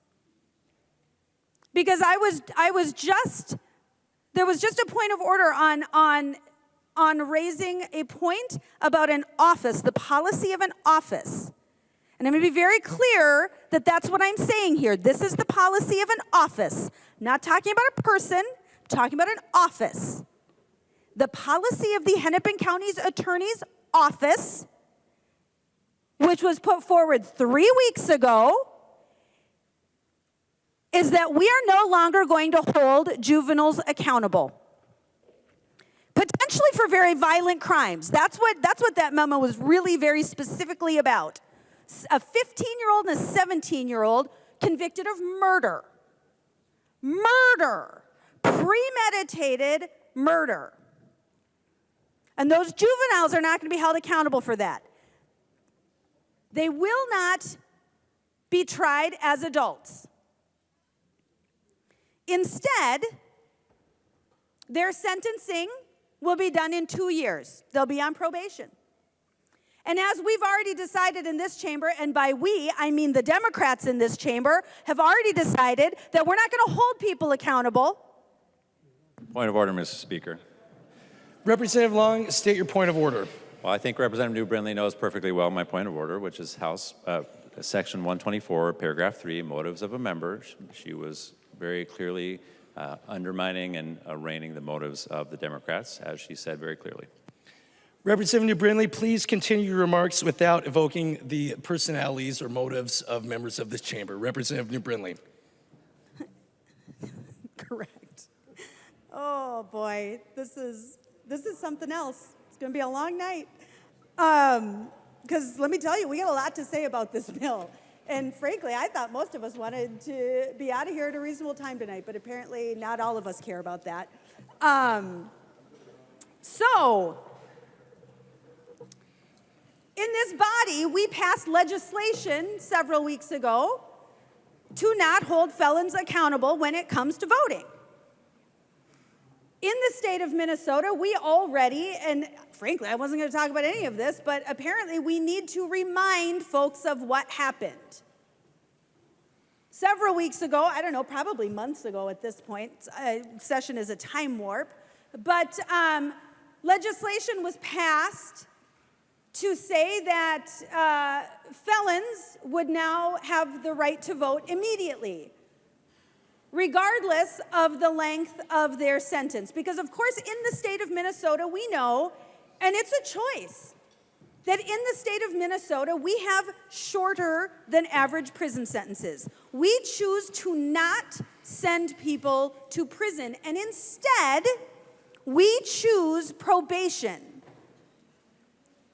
[SPEAKER 9] Because there was just a point of order on raising a point about an office, the policy of an office. And I'm going to be very clear that that's what I'm saying here. This is the policy of an office. Not talking about a person, I'm talking about an office. The policy of the Hennepin County's Attorney's Office, which was put forward 3 weeks ago, is that we are no longer going to hold juveniles accountable. Potentially for very violent crimes. That's what that memo was really very specifically about. A 15-year-old and a 17-year-old convicted of murder. Murder. Premeditated murder. And those juveniles are not going to be held accountable for that. They will not be tried as adults. Instead, their sentencing will be done in 2 years. They'll be on probation. And as we've already decided in this chamber, and by we, I mean the Democrats in this chamber, have already decided that we're not going to hold people accountable.
[SPEAKER 5] Point of order, Mr. Speaker.
[SPEAKER 1] Representative Long, state your point of order.
[SPEAKER 5] Well, I think Representative New Brindley knows perfectly well my point of order, which is House Section 124, Paragraph 3, motives of a member. She was very clearly undermining and arraigning the motives of the Democrats, as she said very clearly.
[SPEAKER 1] Representative New Brindley, please continue your remarks without evoking the personalities or motives of members of this chamber. Representative New Brindley.
[SPEAKER 9] Correct. Oh boy, this is something else. It's going to be a long night. Because let me tell you, we got a lot to say about this bill. And frankly, I thought most of us wanted to be out of here at a reasonable time tonight, but apparently not all of us care about that. So, in this body, we passed legislation several weeks ago to not hold felons accountable when it comes to voting. In the state of Minnesota, we already, and frankly, I wasn't going to talk about any of this, but apparently we need to remind folks of what happened. Several weeks ago, I don't know, probably months ago at this point, session is a time warp, but legislation was passed to say that felons would now have the right to vote immediately, regardless of the length of their sentence. Because, of course, in the state of Minnesota, we know, and it's a choice, that in the state of Minnesota, we have shorter than average prison sentences. We choose to not send people to prison, and instead, we choose probation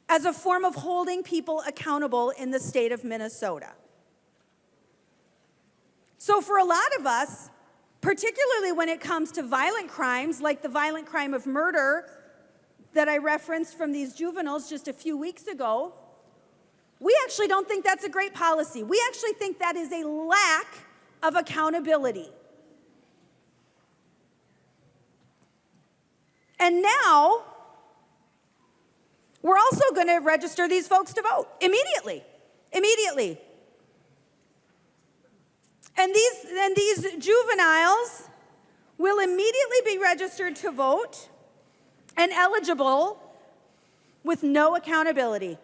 [SPEAKER 9] as a form of holding people accountable in the state of Minnesota. So for a lot of us, particularly when it comes to violent crimes, like the violent crime of murder that I referenced from these juveniles just a few weeks ago, we actually don't think that's a great policy. We actually think that is a lack of accountability. And now, we're also going to register these folks to vote immediately. Immediately. And these juveniles will immediately be registered to vote and eligible with no accountability.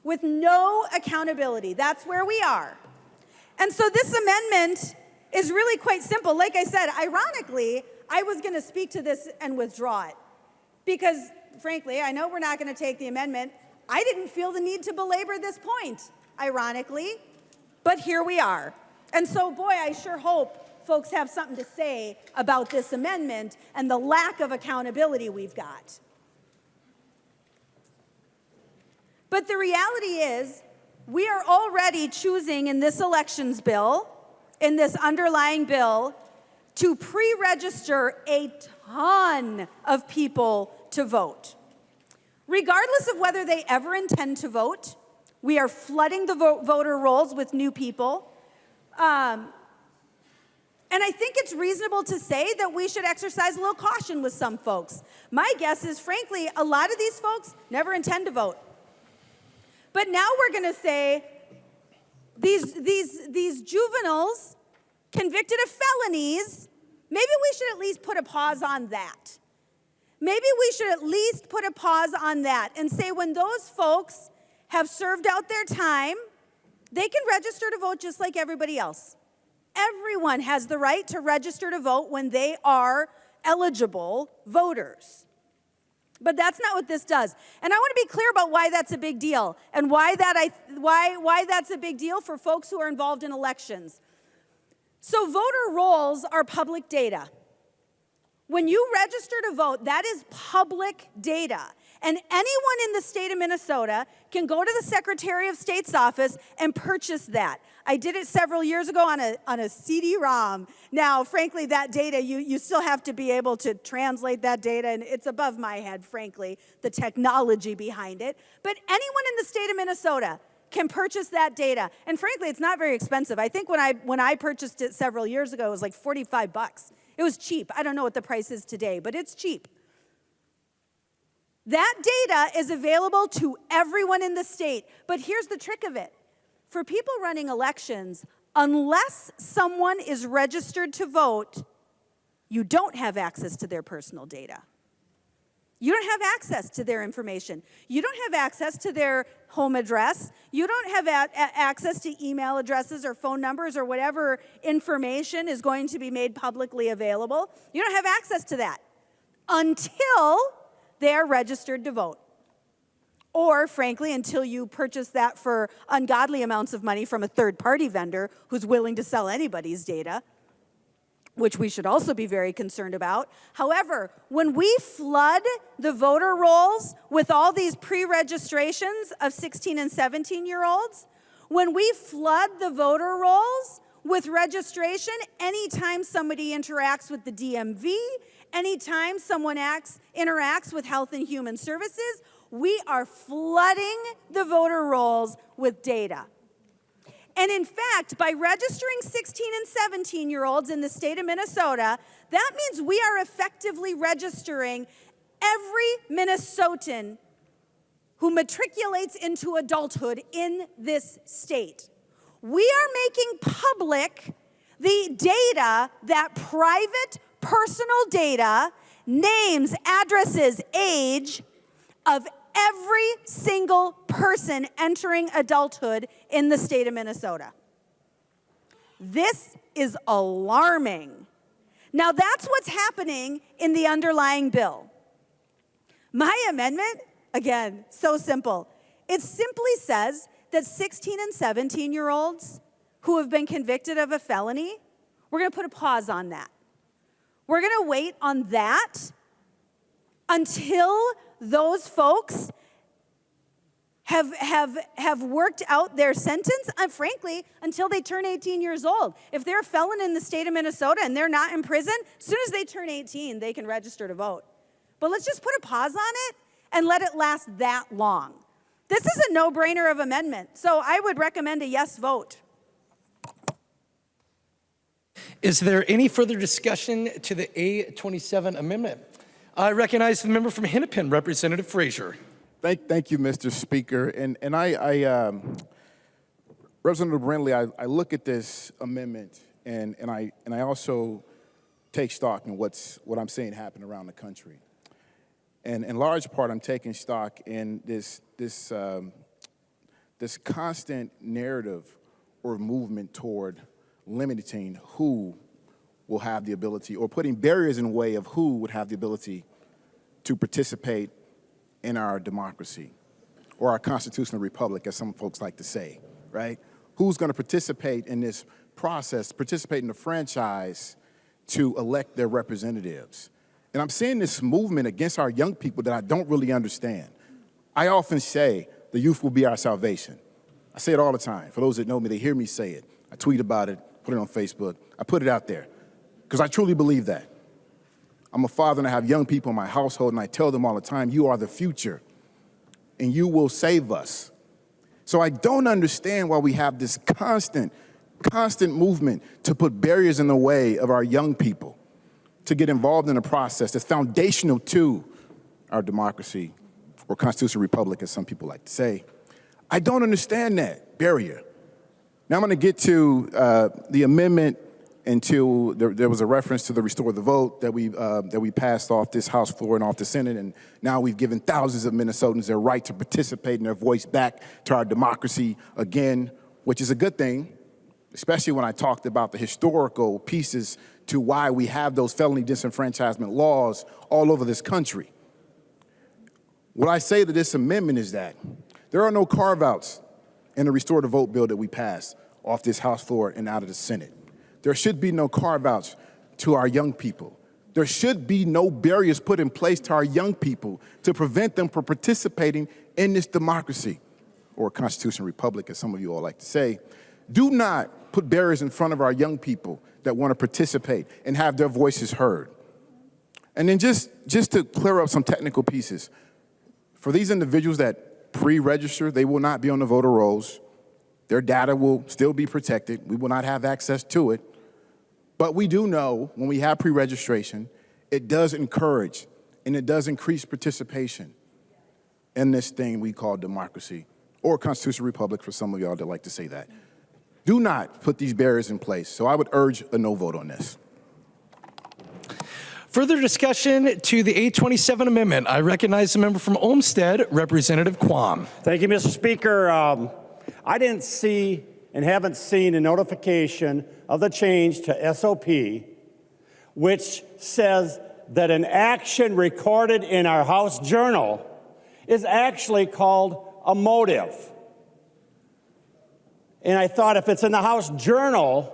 [SPEAKER 9] With no accountability. That's where we are. And so this amendment is really quite simple. Like I said, ironically, I was going to speak to this and withdraw it. Because, frankly, I know we're not going to take the amendment. I didn't feel the need to belabor this point, ironically. But here we are. And so, boy, I sure hope folks have something to say about this amendment and the lack of accountability we've got. But the reality is, we are already choosing in this elections bill, in this underlying bill, to pre-register a ton of people to vote. Regardless of whether they ever intend to vote, we are flooding the voter rolls with new people. And I think it's reasonable to say that we should exercise a little caution with some folks. My guess is, frankly, a lot of these folks never intend to vote. But now we're going to say these juveniles convicted of felonies, maybe we should at least put a pause on that. Maybe we should at least put a pause on that and say when those folks have served out their time, they can register to vote just like everybody else. Everyone has the right to register to vote when they are eligible voters. But that's not what this does. And I want to be clear about why that's a big deal and why that's a big deal for folks who are involved in elections. So voter rolls are public data. When you register to vote, that is public data. And anyone in the state of Minnesota can go to the Secretary of State's office and purchase that. I did it several years ago on a CD-ROM. Now, frankly, that data, you still have to be able to translate that data, and it's above my head, frankly, the technology behind it. But anyone in the state of Minnesota can purchase that data. And frankly, it's not very expensive. I think when I purchased it several years ago, it was like $45. It was cheap. I don't know what the price is today, but it's cheap. That data is available to everyone in the state. But here's the trick of it. For people running elections, unless someone is registered to vote, you don't have access to their personal data. You don't have access to their information. You don't have access to their home address. You don't have access to email addresses or phone numbers or whatever information is going to be made publicly available. You don't have access to that until they are registered to vote. Or, frankly, until you purchase that for ungodly amounts of money from a third-party vendor who's willing to sell anybody's data. which we should also be very concerned about. However, when we flood the voter rolls with all these pre-registrations of 16 and 17-year-olds, when we flood the voter rolls with registration anytime somebody interacts with the DMV, anytime someone interacts with Health and Human Services, we are flooding the voter rolls with data. And in fact, by registering 16 and 17-year-olds in the state of Minnesota, that means we are effectively registering every Minnesotan who matriculates into adulthood in this state. We are making public the data, that private personal data, names, addresses, age of every single person entering adulthood in the state of Minnesota. This is alarming. Now that's what's happening in the underlying bill. My amendment, again, so simple. It simply says that 16 and 17-year-olds who have been convicted of a felony, we're going to put a pause on that. We're going to wait on that until those folks have worked out their sentence, and frankly, until they turn 18 years old. If they're a felon in the state of Minnesota and they're not in prison, as soon as they turn 18, they can register to vote. But let's just put a pause on it and let it last that long. This is a no-brainer of amendment, so I would recommend a yes vote.
[SPEAKER 1] Is there any further discussion to the A27 amendment? I recognize the member from Hennepin, Representative Frazier.
[SPEAKER 14] Thank you, Mr. Speaker. And Representative Brindley, I look at this amendment and I also take stock in what I'm seeing happen around the country. And in large part, I'm taking stock in this constant narrative or movement toward limiting who will have the ability, or putting barriers in the way of who would have the ability to participate in our democracy, or our constitutional republic, as some folks like to say, right? Who's going to participate in this process, participate in the franchise to elect their representatives? And I'm seeing this movement against our young people that I don't really understand. I often say the youth will be our salvation. I say it all the time. For those that know me, they hear me say it. I tweet about it, put it on Facebook. I put it out there because I truly believe that. I'm a father and I have young people in my household, and I tell them all the time, you are the future and you will save us. So I don't understand why we have this constant movement to put barriers in the way of our young people to get involved in a process that's foundational to our democracy, or constitutional republic, as some people like to say. I don't understand that barrier. Now I'm going to get to the amendment until there was a reference to the Restore the Vote that we passed off this House floor and off the Senate, and now we've given thousands of Minnesotans their right to participate and their voice back to our democracy again, which is a good thing, especially when I talked about the historical pieces to why we have those felony disenfranchisement laws all over this country. What I say to this amendment is that there are no carve-outs in the Restore the Vote bill that we passed off this House floor and out of the Senate. There should be no carve-outs to our young people. There should be no barriers put in place to our young people to prevent them from participating in this democracy, or constitutional republic, as some of you all like to say. Do not put barriers in front of our young people that want to participate and have their voices heard. And then just to clear up some technical pieces, for these individuals that pre-register, they will not be on the voter rolls. Their data will still be protected. We will not have access to it. But we do know when we have pre-registration, it does encourage and it does increase participation in this thing we call democracy, or constitutional republic for some of y'all that like to say that. Do not put these barriers in place. So I would urge a no vote on this.
[SPEAKER 1] Further discussion to the 827 amendment. I recognize the member from Olmsted, Representative Quam.
[SPEAKER 15] Thank you, Mr. Speaker. I didn't see and haven't seen a notification of the change to SOP, which says that an action recorded in our House Journal is actually called a motive. And I thought if it's in the House Journal,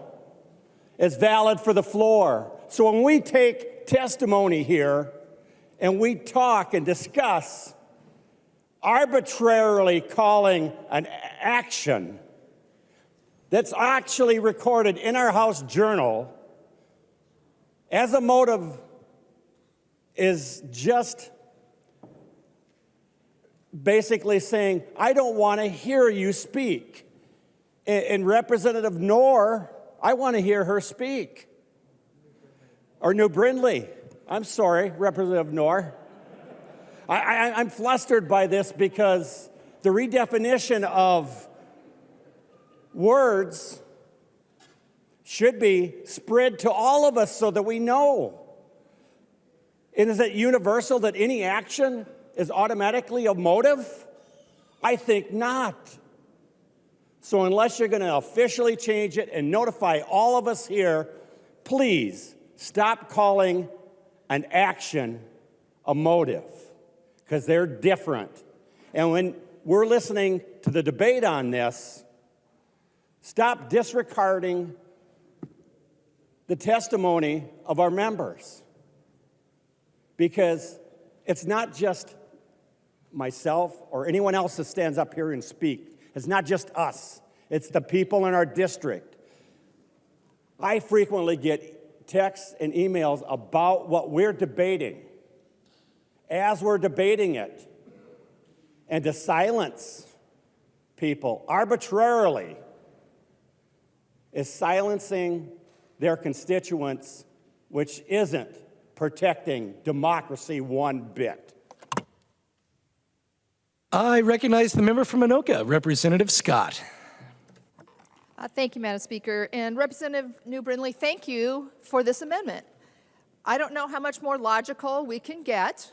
[SPEAKER 15] is valid for the floor. So when we take testimony here and we talk and discuss arbitrarily calling an action that's actually recorded in our House Journal as a motive is just basically saying, I don't want to hear you speak. And Representative Knorr, I want to hear her speak. Or New Brindley. I'm sorry, Representative Knorr. I'm flustered by this because the redefinition of words should be spread to all of us so that we know. And is it universal that any action is automatically a motive? I think not. So unless you're going to officially change it and notify all of us here, please stop calling an action a motive, because they're different. And when we're listening to the debate on this, stop disregarding the testimony of our members, because it's not just myself or anyone else that stands up here and speaks. It's not just us. It's the people in our district. I frequently get texts and emails about what we're debating as we're debating it. And to silence people arbitrarily is silencing their constituents, which isn't protecting democracy one bit.
[SPEAKER 1] I recognize the member from Anoka, Representative Scott.
[SPEAKER 16] Thank you, Madam Speaker. And Representative New Brindley, thank you for this amendment. I don't know how much more logical we can get.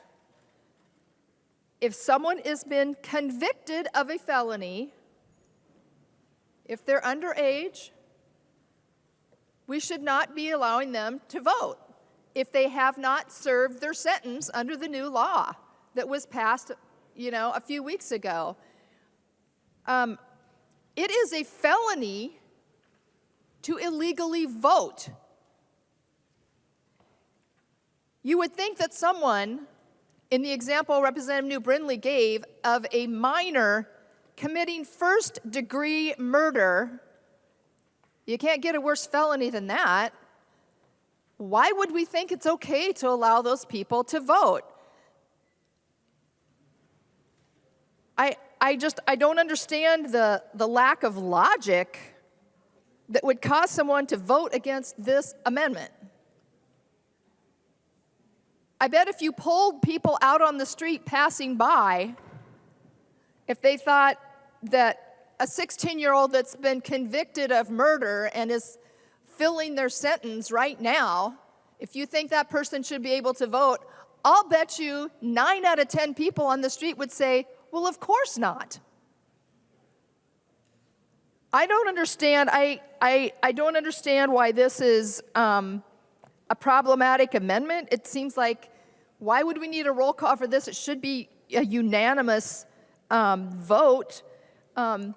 [SPEAKER 16] If someone has been convicted of a felony, if they're underage, we should not be allowing them to vote if they have not served their sentence under the new law that was passed, a few weeks ago. It is a felony to illegally vote. You would think that someone, in the example Representative New Brindley gave of a minor committing first-degree murder, you can't get a worse felony than that. Why would we think it's okay to allow those people to vote? I don't understand the lack of logic that would cause someone to vote against this amendment. I bet if you polled people out on the street passing by, if they thought that a 16-year-old that's been convicted of murder and is filling their sentence right now, if you think that person should be able to vote, I'll bet you 9 out of 10 people on the street would say, well, of course not. I don't understand. I don't understand why this is a problematic amendment. It seems like, why would we need a roll call for this? It should be a unanimous vote. But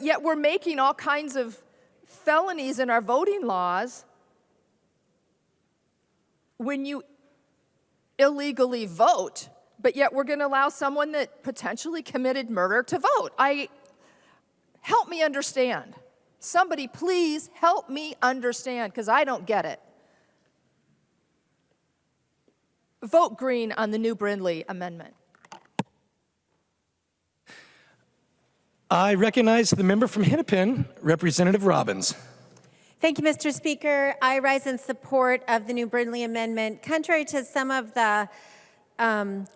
[SPEAKER 16] yet we're making all kinds of felonies in our voting laws when you illegally vote, but yet we're going to allow someone that potentially committed murder to vote. Help me understand. Somebody please help me understand, because I don't get it. Vote green on the New Brindley amendment.
[SPEAKER 1] I recognize the member from Hennepin, Representative Robbins.
[SPEAKER 17] Thank you, Mr. Speaker. I rise in support of the New Brindley amendment. Contrary to some of the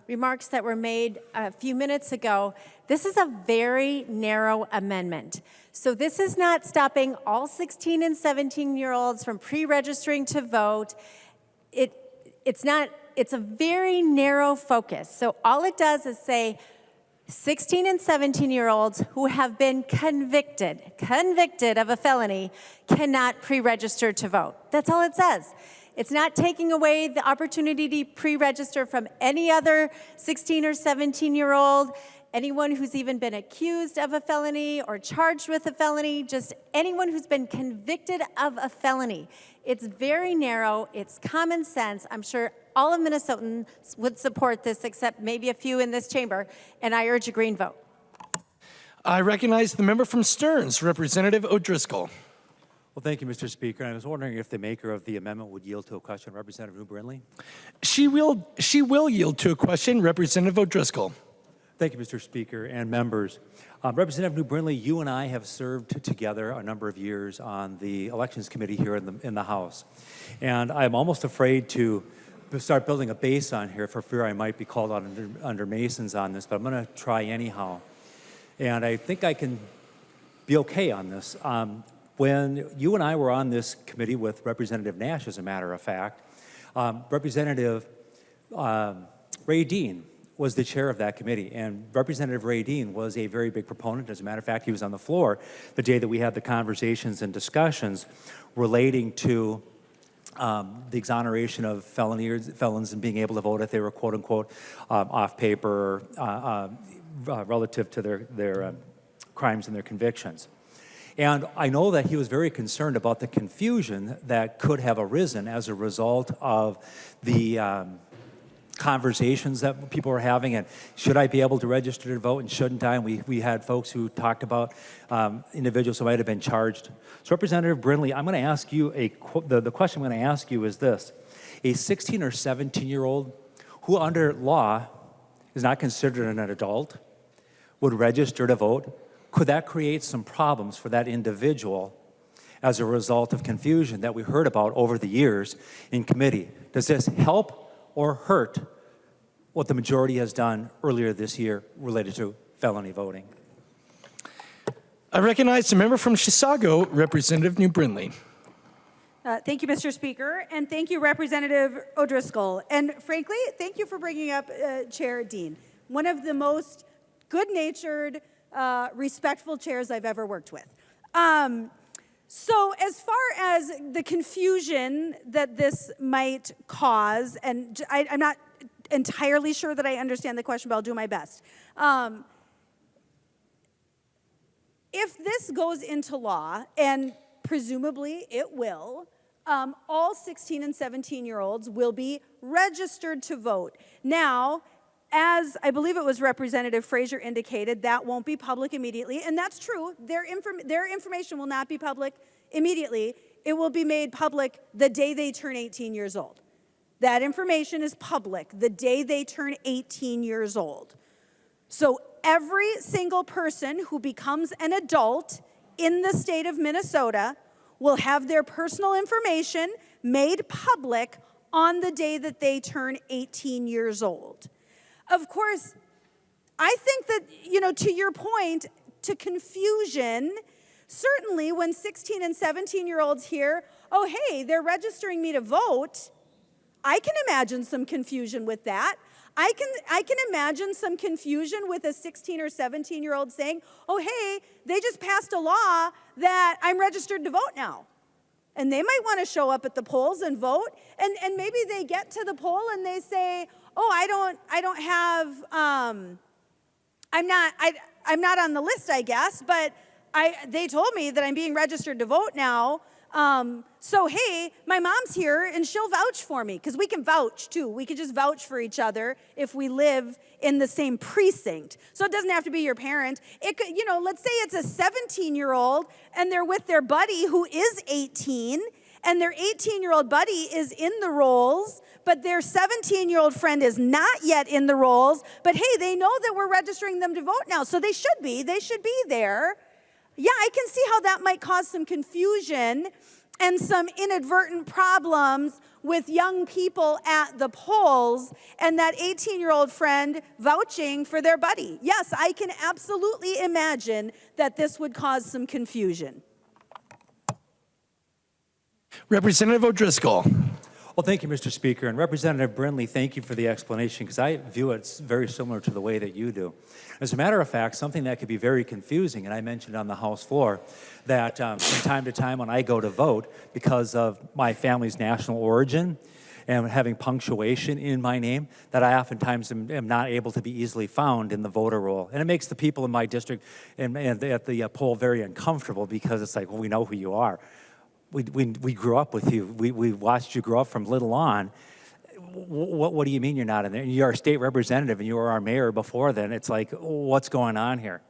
[SPEAKER 17] remarks that were made a few minutes ago, this is a very narrow amendment. So this is not stopping all 16 and 17-year-olds from pre-registering to vote. It's a very narrow focus. So all it does is say 16 and 17-year-olds who have been convicted of a felony cannot pre-register to vote. That's all it says. It's not taking away the opportunity to pre-register from any other 16 or 17-year-old. anyone who's even been accused of a felony or charged with a felony, just anyone who's been convicted of a felony. It's very narrow, it's common sense. I'm sure all of Minnesotans would support this, except maybe a few in this chamber, and I urge a green vote.
[SPEAKER 1] I recognize the member from Stearns, Representative O'Driscoll.
[SPEAKER 18] Well, thank you, Mr. Speaker. I was wondering if the maker of the amendment would yield to a question. Representative New Brindley.
[SPEAKER 1] She will yield to a question. Representative O'Driscoll.
[SPEAKER 18] Thank you, Mr. Speaker and members. Representative New Brindley, you and I have served together a number of years on the Elections Committee here in the House. And I'm almost afraid to start building a base on here for fear I might be called out under Masons on this, but I'm going to try anyhow. And I think I can be okay on this. When you and I were on this committee with Representative Nash, as a matter of fact, Representative Ray Dean was the chair of that committee, and Representative Ray Dean was a very big proponent. As a matter of fact, he was on the floor the day that we had the conversations and discussions relating to the exoneration of felons and being able to vote if they were quote-unquote off paper relative to their crimes and their convictions. And I know that he was very concerned about the confusion that could have arisen as a result of the conversations that people were having, and should I be able to register to vote and shouldn't I? And we had folks who talked about individuals who might have been charged. So Representative Brindley, I'm going to ask you the question I'm going to ask you is this. A 16 or 17-year-old who under law is not considered an adult would register to vote, could that create some problems for that individual as a result of confusion that we heard about over the years in committee? Does this help or hurt what the majority has done earlier this year related to felony voting?
[SPEAKER 1] I recognize the member from Chisago, Representative New Brindley.
[SPEAKER 9] Thank you, Mr. Speaker, and thank you, Representative O'Driscoll. And frankly, thank you for bringing up Chair Dean, one of the most good-natured, respectful chairs I've ever worked with. So as far as the confusion that this might cause, and I'm not entirely sure that I understand the question, but I'll do my best. If this goes into law, and presumably it will, all 16 and 17-year-olds will be registered to vote. Now, as I believe it was Representative Frazier indicated, that won't be public immediately, and that's true. Their information will not be public immediately. It will be made public the day they turn 18 years old. That information is public the day they turn 18 years old. So every single person who becomes an adult in the state of Minnesota will have their personal information made public on the day that they turn 18 years old. Of course, I think that, to your point, to confusion, certainly when 16 and 17-year-olds hear, oh, hey, they're registering me to vote, I can imagine some confusion with that. I can imagine some confusion with a 16 or 17-year-old saying, oh, hey, they just passed a law that I'm registered to vote now. And they might want to show up at the polls and vote, and maybe they get to the poll and they say, oh, I'm not on the list, I guess, but they told me that I'm being registered to vote now. So, hey, my mom's here and she'll vouch for me, because we can vouch too. We can just vouch for each other if we live in the same precinct. So it doesn't have to be your parent. It could, let's say it's a 17-year-old and they're with their buddy who is 18, and their 18-year-old buddy is in the rolls, but their 17-year-old friend is not yet in the rolls, but hey, they know that we're registering them to vote now, so they should be there. Yeah, I can see how that might cause some confusion and some inadvertent problems with young people at the polls and that 18-year-old friend vouching for their buddy. Yes, I can absolutely imagine that this would cause some confusion.
[SPEAKER 1] Representative O'Driscoll.
[SPEAKER 18] Well, thank you, Mr. Speaker. And Representative Brindley, thank you for the explanation, because I view it very similar to the way that you do. As a matter of fact, something that could be very confusing, and I mentioned on the House floor, that from time to time when I go to vote, because of my family's national origin, and having punctuation in my name that I oftentimes am not able to be easily found in the voter roll. And it makes the people in my district and at the poll very uncomfortable because it's like, well, we know who you are. We grew up with you. We watched you grow up from little on. What do you mean you're not in there? You're our state representative and you were our mayor before then. It's like, what's going on here?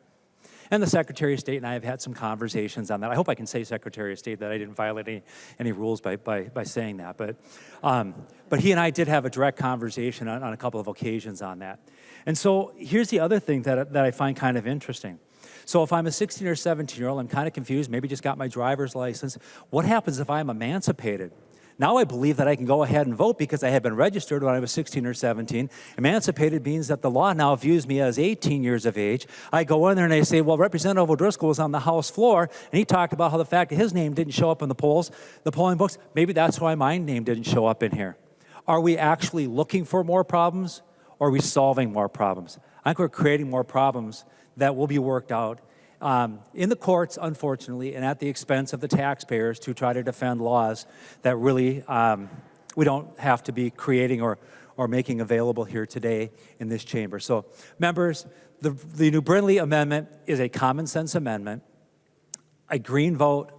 [SPEAKER 18] And the Secretary of State and I have had some conversations on that. I hope I can say Secretary of State that I didn't violate any rules by saying that. But he and I did have a direct conversation on a couple of occasions on that. And so here's the other thing that I find kind of interesting. So if I'm a 16 or 17-year-old, I'm kind of confused, maybe just got my driver's license. What happens if I'm emancipated? Now I believe that I can go ahead and vote because I had been registered when I was 16 or 17. Emancipated means that the law now views me as 18 years of age. I go in there and I say, well, Representative O'Driscoll was on the House floor, and he talked about how the fact that his name didn't show up in the polling books, maybe that's why my name didn't show up in here. Are we actually looking for more problems, or are we solving more problems? I think we're creating more problems that will be worked out in the courts, unfortunately, and at the expense of the taxpayers to try to defend laws that really we don't have to be creating or making available here today in this chamber. So, members, the New Brindley Amendment is a common sense amendment, a green vote,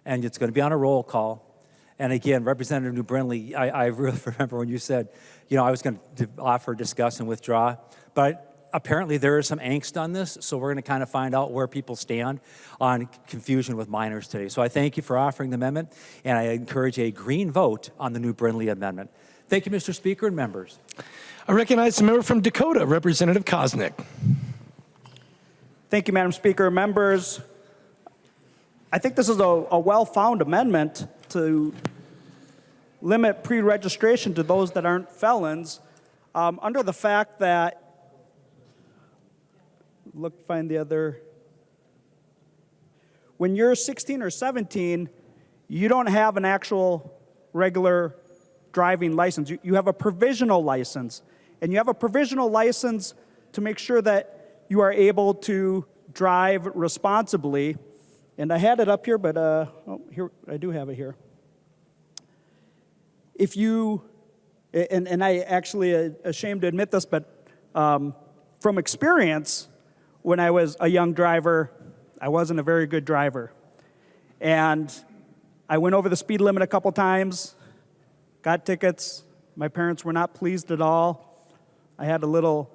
[SPEAKER 18] and it's going to be on a roll call. And again, Representative New Brindley, I really remember when you said, you know, I was going to offer, discuss, and withdraw, but apparently there is some angst on this, so we're going to kind of find out where people stand on confusion with minors today. So I thank you for offering the amendment, and I encourage a green vote on the New Brindley Amendment. Thank you, Mr. Speaker and members.
[SPEAKER 1] I recognize the member from Dakota, Representative Koznick.
[SPEAKER 12] Thank you, Madam Speaker. Members, I think this is a well-found amendment to limit pre-registration to those that aren't felons under the fact that find the other. When you're 16 or 17, you don't have an actual regular driving license. You have a provisional license. And you have a provisional license to make sure that you are able to drive responsibly. And I had it up here, but here I do have it here. If you, and I actually ashamed to admit this, but from experience, when I was a young driver, I wasn't a very good driver. And I went over the speed limit a couple times, got tickets. My parents were not pleased at all. I had a little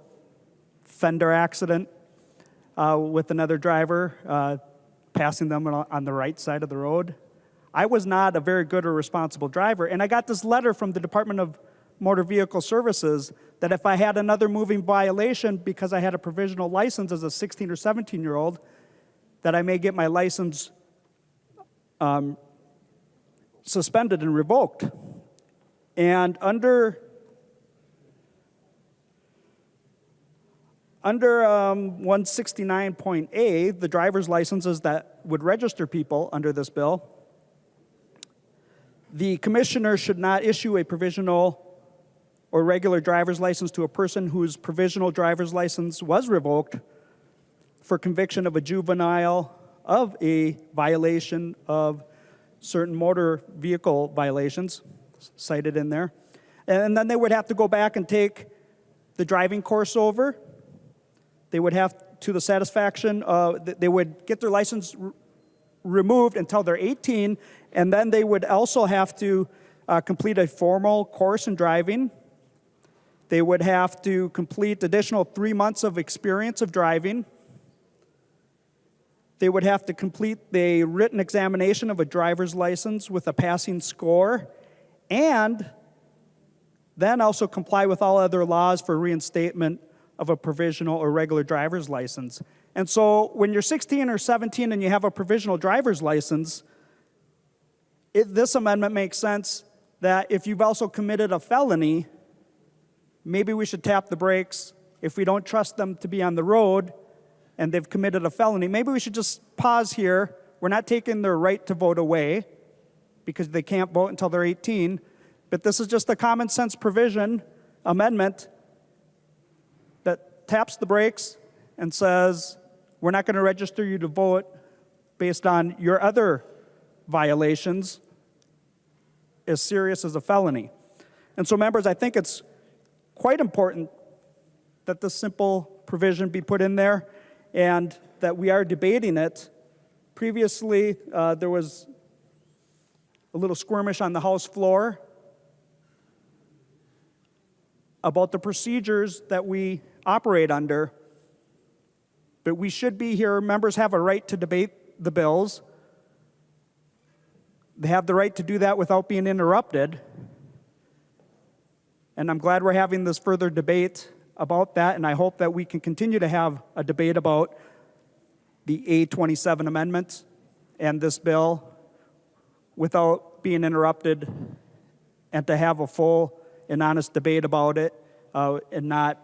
[SPEAKER 12] fender accident with another driver, passing them on the right side of the road. I was not a very good or responsible driver. And I got this letter from the Department of Motor Vehicle Services that if I had another moving violation because I had a provisional license as a 16 or 17-year-old, that I may get my license suspended and revoked. And under 169.A, the driver's licenses that would register people under this bill, the commissioner should not issue a provisional or regular driver's license to a person whose provisional driver's license was revoked for conviction of a juvenile of a violation of certain motor vehicle violations cited in there. And then they would have to go back and take the driving course over. They would have, to the satisfaction, they would get their license removed until they're 18, and then they would also have to complete a formal course in driving. They would have to complete additional 3 months of experience of driving. They would have to complete the written examination of a driver's license with a passing score, and then also comply with all other laws for reinstatement of a provisional or regular driver's license. And so when you're 16 or 17 and you have a provisional driver's license, this amendment makes sense that if you've also committed a felony, maybe we should tap the brakes. If we don't trust them to be on the road and they've committed a felony, maybe we should just pause here. We're not taking their right to vote away because they can't vote until they're 18, but this is just a common sense provision amendment that taps the brakes and says, we're not going to register you to vote based on your other violations as serious as a felony. And so, members, I think it's quite important that this simple provision be put in there and that we are debating it. Previously, there was a little skirmish on the House floor about the procedures that we operate under, but we should be here. Members have a right to debate the bills. They have the right to do that without being interrupted. And I'm glad we're having this further debate about that, and I hope that we can continue to have a debate about the A27 amendment and this bill without being interrupted, and to have a full and honest debate about it and not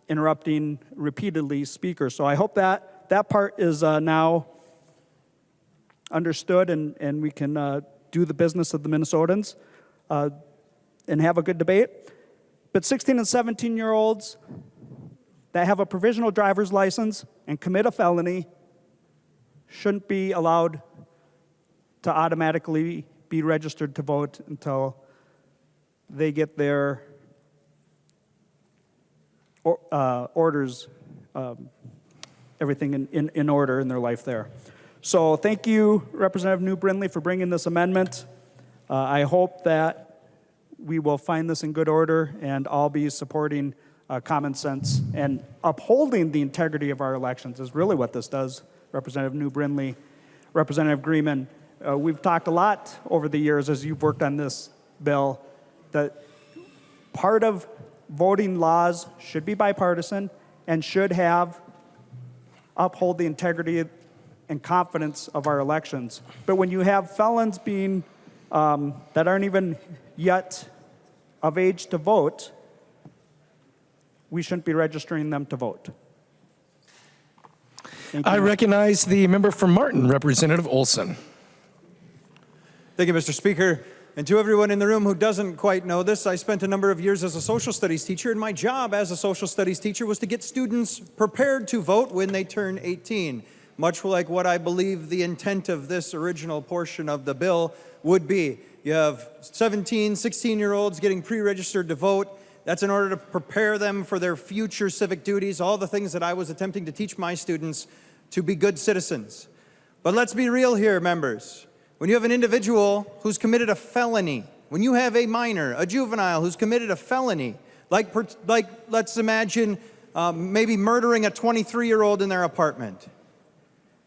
[SPEAKER 12] interrupting repeatedly speakers. So I hope that that part is now understood, and we can do the business of the Minnesotans and have a good debate. But 16 and 17-year-olds that have a provisional driver's license and commit a felony shouldn't be allowed to automatically be registered to vote until they get their orders, everything in order in their life there. So thank you, Representative New Brindley, for bringing this amendment. I hope that we will find this in good order and all be supporting common sense and upholding the integrity of our elections is really what this does. Representative New Brindley, Representative Greenman, we've talked a lot over the years as you've worked on this bill that part of voting laws should be bipartisan and should uphold the integrity and confidence of our elections. But when you have felons being that aren't even yet of age to vote, we shouldn't be registering them to vote.
[SPEAKER 1] I recognize the member from Martin, Representative Olson.
[SPEAKER 19] Thank you, Mr. Speaker. And to everyone in the room who doesn't quite know this, I spent a number of years as a social studies teacher, and my job as a social studies teacher was to get students prepared to vote when they turn 18, much like what I believe the intent of this original portion of the bill would be. You have 17, 16-year-olds getting pre-registered to vote. That's in order to prepare them for their future civic duties, all the things that I was attempting to teach my students to be good citizens. But let's be real here, members. When you have an individual who's committed a felony, when you have a minor, a juvenile who's committed a felony, like let's imagine maybe murdering a 23-year-old in their apartment,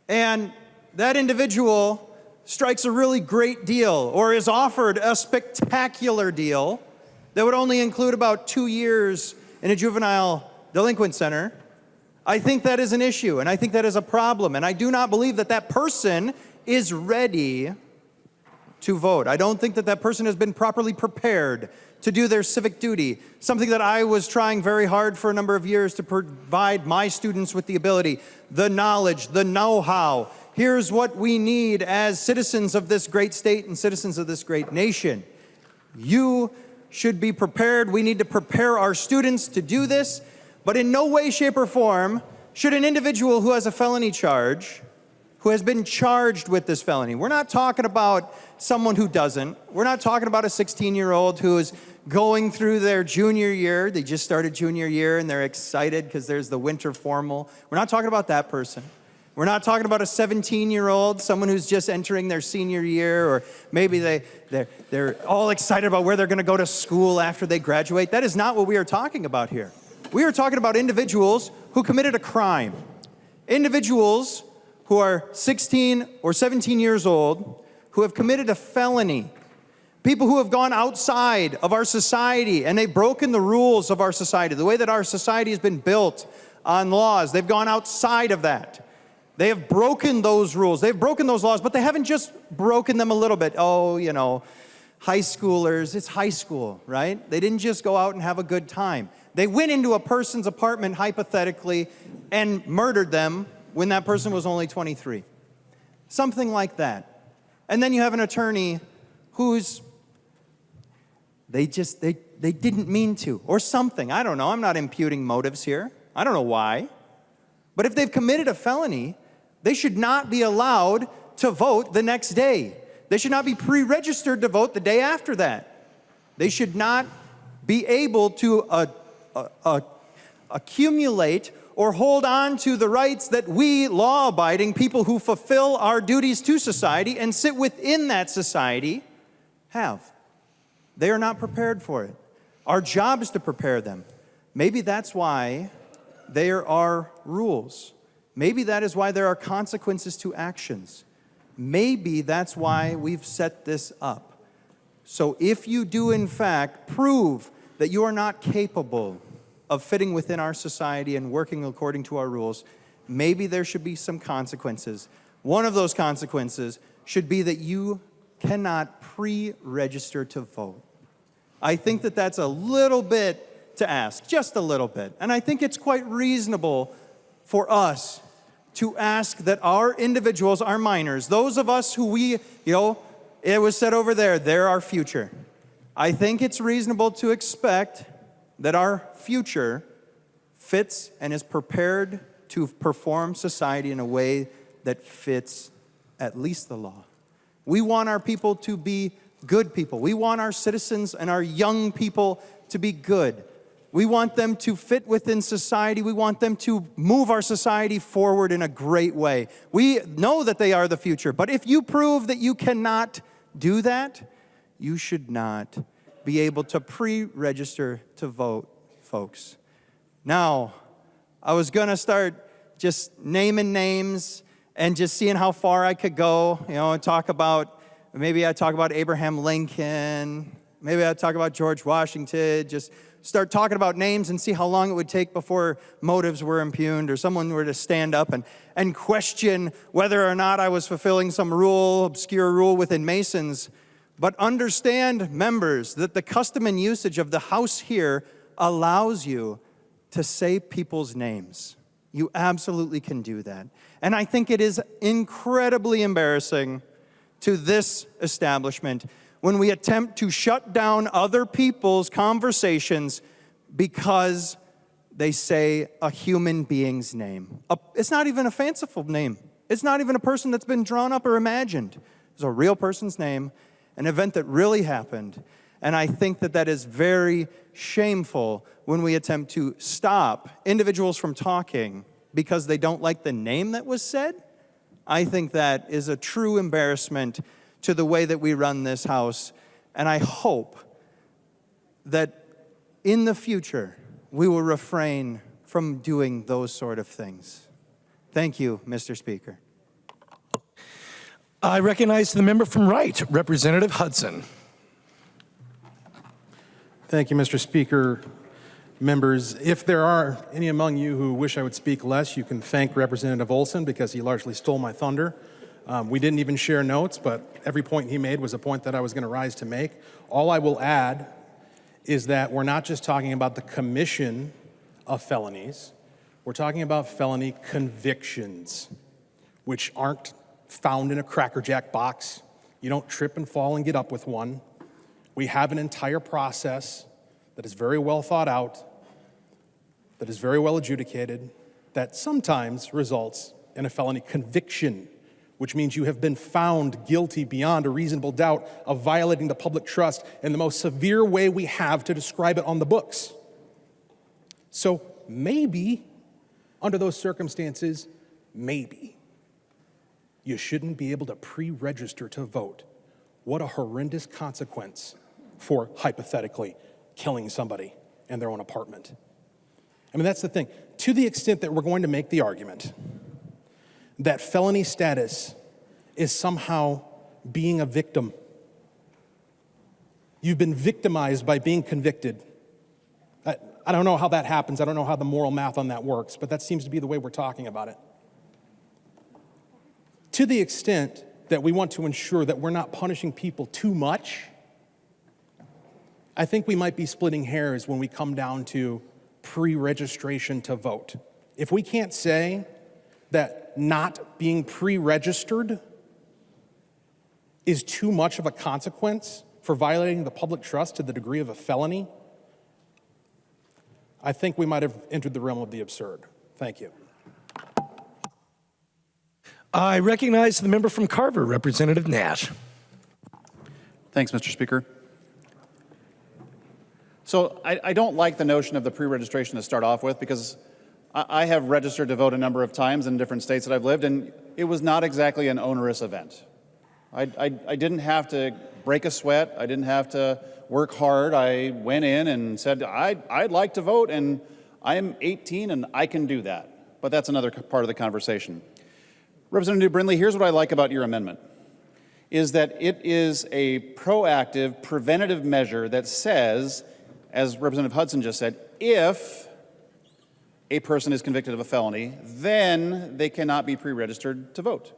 [SPEAKER 19] and that individual strikes a really great deal or is offered a spectacular deal that would only include about 2 years in a juvenile delinquent center, I think that is an issue, and I think that is a problem, and I do not believe that that person is ready to vote. I don't think that that person has been properly prepared to do their civic duty, something that I was trying very hard for a number of years to provide my students with the ability, the knowledge, the know-how. Here's what we need as citizens of this great state and citizens of this great nation. You should be prepared. We need to prepare our students to do this, but in no way, shape, or form should an individual who has a felony charge, who has been charged with this felony. We're not talking about someone who doesn't. We're not talking about a 16-year-old who is going through their junior year. They just started junior year and they're excited because there's the winter formal. We're not talking about that person. We're not talking about a 17-year-old, someone who's just entering their senior year, or maybe they're all excited about where they're going to go to school after they graduate. That is not what we are talking about here. We are talking about individuals who committed a crime. Individuals who are 16 or 17 years old, who have committed a felony. People who have gone outside of our society and they've broken the rules of our society, the way that our society has been built on laws. They've gone outside of that. They have broken those rules. They've broken those laws, but they haven't just broken them a little bit. Oh, you know, high schoolers, it's high school, right? They didn't just go out and have a good time. They went into a person's apartment, hypothetically, and murdered them when that person was only 23. Something like that. And then you have an attorney who's, they didn't mean to, or something. I don't know. I'm not imputing motives here. I don't know why. But if they've committed a felony, they should not be allowed to vote the next day. They should not be pre-registered to vote the day after that. They should not be able to accumulate or hold on to the rights that we, law-abiding people who fulfill our duties to society and sit within that society, have. They are not prepared for it. Our job is to prepare them. Maybe that's why there are rules. Maybe that is why there are consequences to actions. Maybe that's why we've set this up. So if you do, in fact, prove that you are not capable of fitting within our society and working according to our rules, maybe there should be some consequences. One of those consequences should be that you cannot pre-register to vote. I think that that's a little bit to ask, just a little bit. And I think it's quite reasonable for us to ask that our individuals, our minors, those of us who we, it was said over there, they're our future. I think it's reasonable to expect that our future fits and is prepared to perform society in a way that fits at least the law. We want our people to be good people. We want our citizens and our young people to be good. We want them to fit within society. We want them to move our society forward in a great way. We know that they are the future, but if you prove that you cannot do that, you should not be able to pre-register to vote, folks. Now, I was going to start just naming names and just seeing how far I could go, and talk about, maybe I'd talk about Abraham Lincoln, maybe I'd talk about George Washington, just start talking about names and see how long it would take before motives were impugned or someone were to stand up and question whether or not I was fulfilling some obscure rule within Masons. But understand, members, that the custom and usage of the House here allows you to say people's names. You absolutely can do that. And I think it is incredibly embarrassing to this establishment when we attempt to shut down other people's conversations because they say a human being's name. It's not even a fanciful name. It's not even a person that's been drawn up or imagined. It's a real person's name, an event that really happened. And I think that that is very shameful when we attempt to stop individuals from talking because they don't like the name that was said. I think that is a true embarrassment to the way that we run this House. And I hope that in the future, we will refrain from doing those sort of things. Thank you, Mr. Speaker.
[SPEAKER 1] I recognize the member from Wright, Representative Hudson.
[SPEAKER 20] Thank you, Mr. Speaker. Members, if there are any among you who wish I would speak less, you can thank Representative Olson because he largely stole my thunder. We didn't even share notes, but every point he made was a point that I was going to rise to make. All I will add is that we're not just talking about the commission of felonies. We're talking about felony convictions, which aren't found in a Cracker Jack box. You don't trip and fall and get up with one. We have an entire process that is very well thought out, that is very well adjudicated, that sometimes results in a felony conviction, which means you have been found guilty beyond a reasonable doubt of violating the public trust in the most severe way we have to describe it on the books. So maybe, under those circumstances, maybe you shouldn't be able to pre-register to vote. What a horrendous consequence for, hypothetically, killing somebody in their own apartment. I mean, that's the thing. To the extent that we're going to make the argument that felony status is somehow being a victim, you've been victimized by being convicted. I don't know how that happens. I don't know how the moral math on that works, but that seems to be the way we're talking about it. To the extent that we want to ensure that we're not punishing people too much, I think we might be splitting hairs when we come down to pre-registration to vote. If we can't say that not being pre-registered is too much of a consequence for violating the public trust to the degree of a felony, I think we might have entered the realm of the absurd. Thank you.
[SPEAKER 1] I recognize the member from Carver, Representative Nash.
[SPEAKER 6] Thanks, Mr. Speaker. So I don't like the notion of the pre-registration to start off with, because I have registered to vote a number of times in different states that I've lived, and it was not exactly an onerous event. I didn't have to break a sweat. I didn't have to work hard. I went in and said, I'd like to vote, and I'm 18 and I can do that. But that's another part of the conversation. Representative Brindley, here's what I like about your amendment, is that it is a proactive, preventative measure that says, as Representative Hudson just said, if a person is convicted of a felony, then they cannot be pre-registered to vote.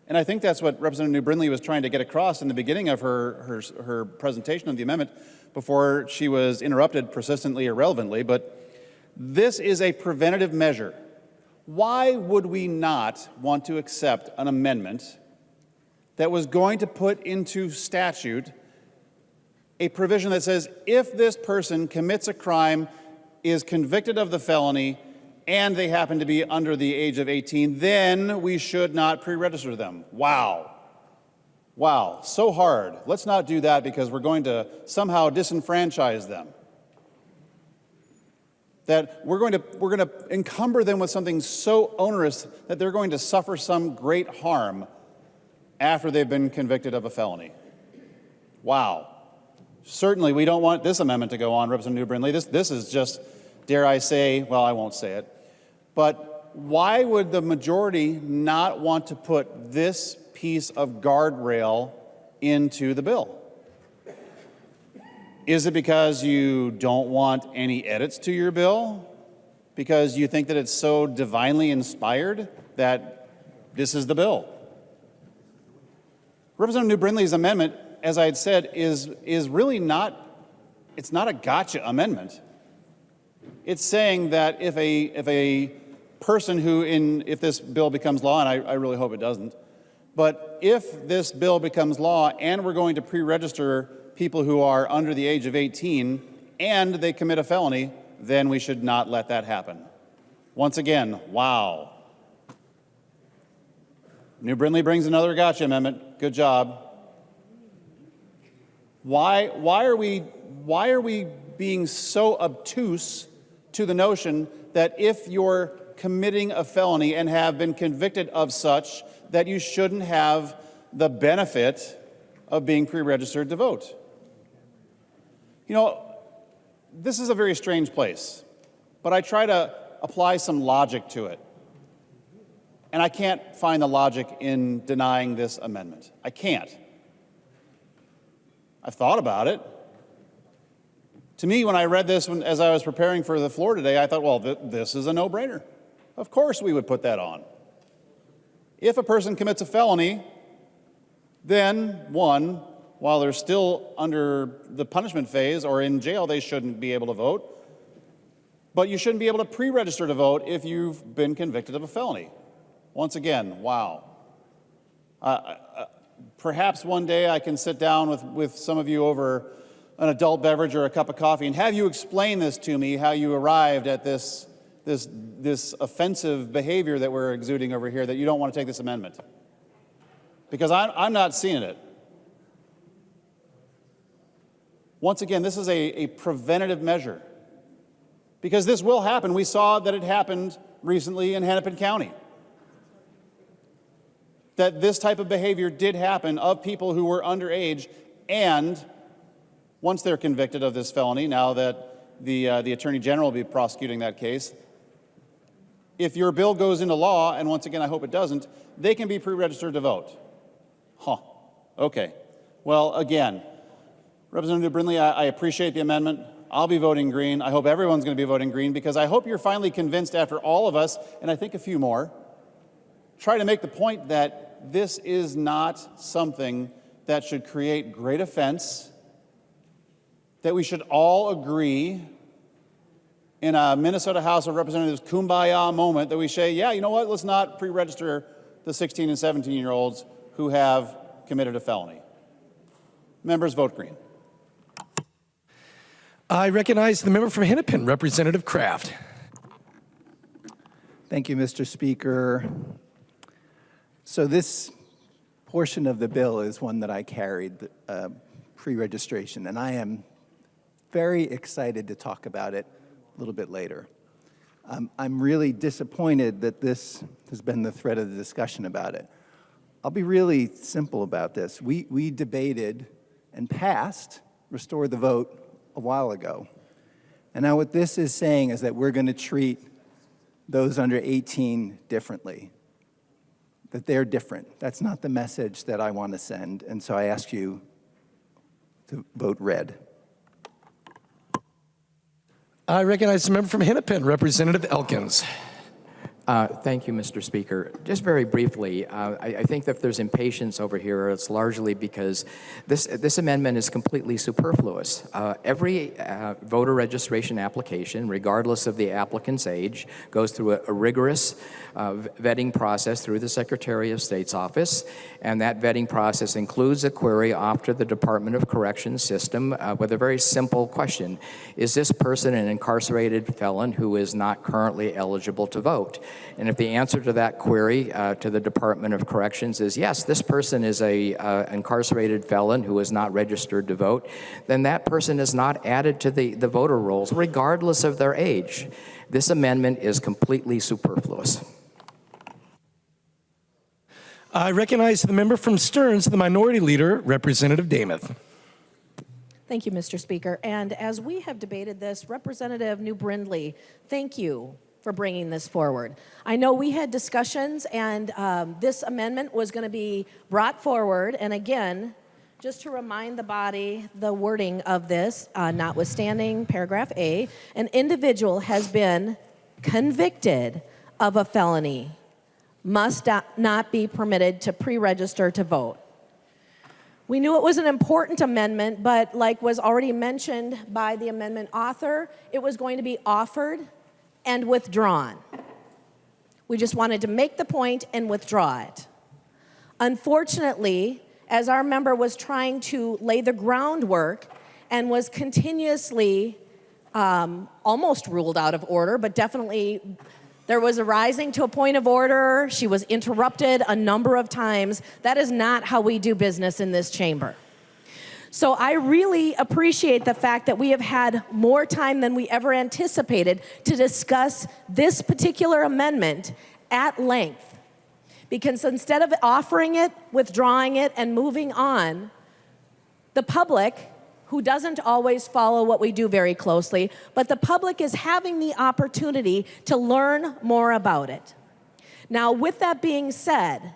[SPEAKER 6] And I think that's what Representative Brindley was trying to get across in the beginning of her presentation of the amendment before she was interrupted persistently, irrelevantly. But this is a preventative measure. Why would we not want to accept an amendment that was going to put into statute a provision that says if this person commits a crime, is convicted of the felony, and they happen to be under the age of 18, then we should not pre-register them? Wow. Wow, so hard. Let's not do that because we're going to somehow disenfranchise them. That we're going to encumber them with something so onerous that they're going to suffer some great harm after they've been convicted of a felony. Wow. Certainly, we don't want this amendment to go on, Representative Brindley. This is just, dare I say, well, I won't say it, but why would the majority not want to put this piece of guardrail into the bill? Is it because you don't want any edits to your bill? Because you think that it's so divinely inspired that this is the bill? Representative Brindley's amendment, as I had said, is really not, it's not a gotcha amendment. It's saying that if a person who, if this bill becomes law, and I really hope it doesn't, but if this bill becomes law and we're going to pre-register people who are under the age of 18 and they commit a felony, then we should not let that happen. Once again, wow. New Brindley brings another gotcha amendment. Good job. Why are we being so obtuse to the notion that if you're committing a felony and have been convicted of such, that you shouldn't have the benefit of being pre-registered to vote? You know, this is a very strange place, but I try to apply some logic to it. And I can't find the logic in denying this amendment. I can't. I've thought about it. To me, when I read this, as I was preparing for the floor today, I thought, well, this is a no-brainer. Of course we would put that on. If a person commits a felony, then, one, while they're still under the punishment phase or in jail, they shouldn't be able to vote. But you shouldn't be able to pre-register to vote if you've been convicted of a felony. Once again, wow. Perhaps one day I can sit down with some of you over an adult beverage or a cup of coffee and have you explain this to me, how you arrived at this offensive behavior that we're exuding over here, that you don't want to take this amendment. Because I'm not seeing it. Once again, this is a preventative measure. Because this will happen. We saw that it happened recently in Hennepin County. That this type of behavior did happen of people who were underage, and once they're convicted of this felony, now that the Attorney General will be prosecuting that case, if your bill goes into law, and once again I hope it doesn't, they can be pre-registered to vote. Huh, okay. Well, again, Representative Brindley, I appreciate the amendment. I'll be voting green. I hope everyone's going to be voting green, because I hope you're finally convinced after all of us, and I think a few more, try to make the point that this is not something that should create great offense, that we should all agree in a Minnesota House of Representatives kumbaya moment that we say, yeah, you know what, let's not pre-register the 16 and 17-year-olds who have committed a felony. Members, vote green.
[SPEAKER 1] I recognize the member from Hennepin, Representative Kraft.
[SPEAKER 21] Thank you, Mr. Speaker. So this portion of the bill is one that I carried, pre-registration, and I am very excited to talk about it a little bit later. I'm really disappointed that this has been the thread of the discussion about it. I'll be really simple about this. We debated and passed Restore the Vote a while ago. And now what this is saying is that we're going to treat those under 18 differently, that they're different. That's not the message that I want to send, and so I ask you to vote red.
[SPEAKER 1] I recognize the member from Hennepin, Representative Elkins.
[SPEAKER 7] Thank you, Mr. Speaker. Just very briefly, I think that if there's impatience over here, it's largely because this amendment is completely superfluous. Every voter registration application, regardless of the applicant's age, goes through a rigorous vetting process through the Secretary of State's office, and that vetting process includes a query after the Department of Corrections system with a very simple question. Is this person an incarcerated felon who is not currently eligible to vote? And if the answer to that query to the Department of Corrections is yes, this person is a incarcerated felon who is not registered to vote, then that person is not added to the voter rolls, regardless of their age. This amendment is completely superfluous.
[SPEAKER 1] I recognize the member from Stearns, the Minority Leader, Representative Damath.
[SPEAKER 13] Thank you, Mr. Speaker. And as we have debated this, Representative New Brindley, thank you for bringing this forward. I know we had discussions, and this amendment was going to be brought forward. And again, just to remind the body, the wording of this, notwithstanding paragraph A, an individual has been convicted of a felony, must not be permitted to pre-register to vote. We knew it was an important amendment, but like was already mentioned by the amendment author, it was going to be offered and withdrawn. We just wanted to make the point and withdraw it. Unfortunately, as our member was trying to lay the groundwork and was continuously almost ruled out of order, but definitely there was a rising to a point of order. She was interrupted a number of times. That is not how we do business in this chamber. So I really appreciate the fact that we have had more time than we ever anticipated to discuss this particular amendment at length. Because instead of offering it, withdrawing it, and moving on, the public, who doesn't always follow what we do very closely, but the public is having the opportunity to learn more about it. Now, with that being said,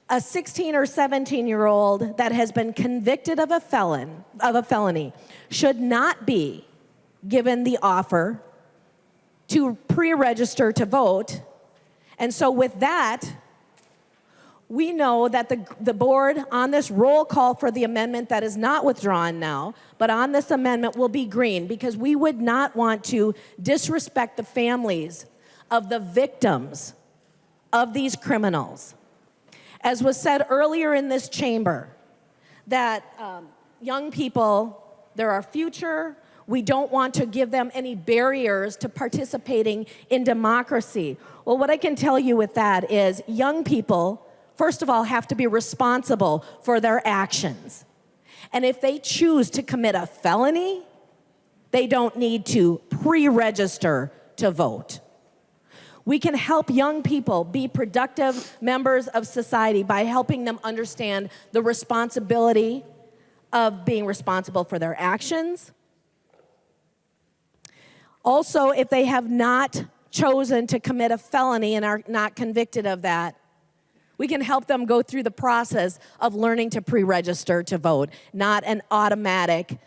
[SPEAKER 13] a 16 or 17-year-old that has been convicted of a felony should not be given the offer to pre-register to vote. And so with that, we know that the board on this roll call for the amendment that is not withdrawn now, but on this amendment will be green, because we would not want to disrespect the families of the victims of these criminals. As was said earlier in this chamber, that young people, they're our future. We don't want to give them any barriers to participating in democracy. Well, what I can tell you with that is young people, first of all, have to be responsible for their actions. And if they choose to commit a felony, they don't need to pre-register to vote. We can help young people be productive members of society by helping them understand the responsibility of being responsible for their actions. Also, if they have not chosen to commit a felony and are not convicted of that, we can help them go through the process of learning to pre-register to vote, not an automatic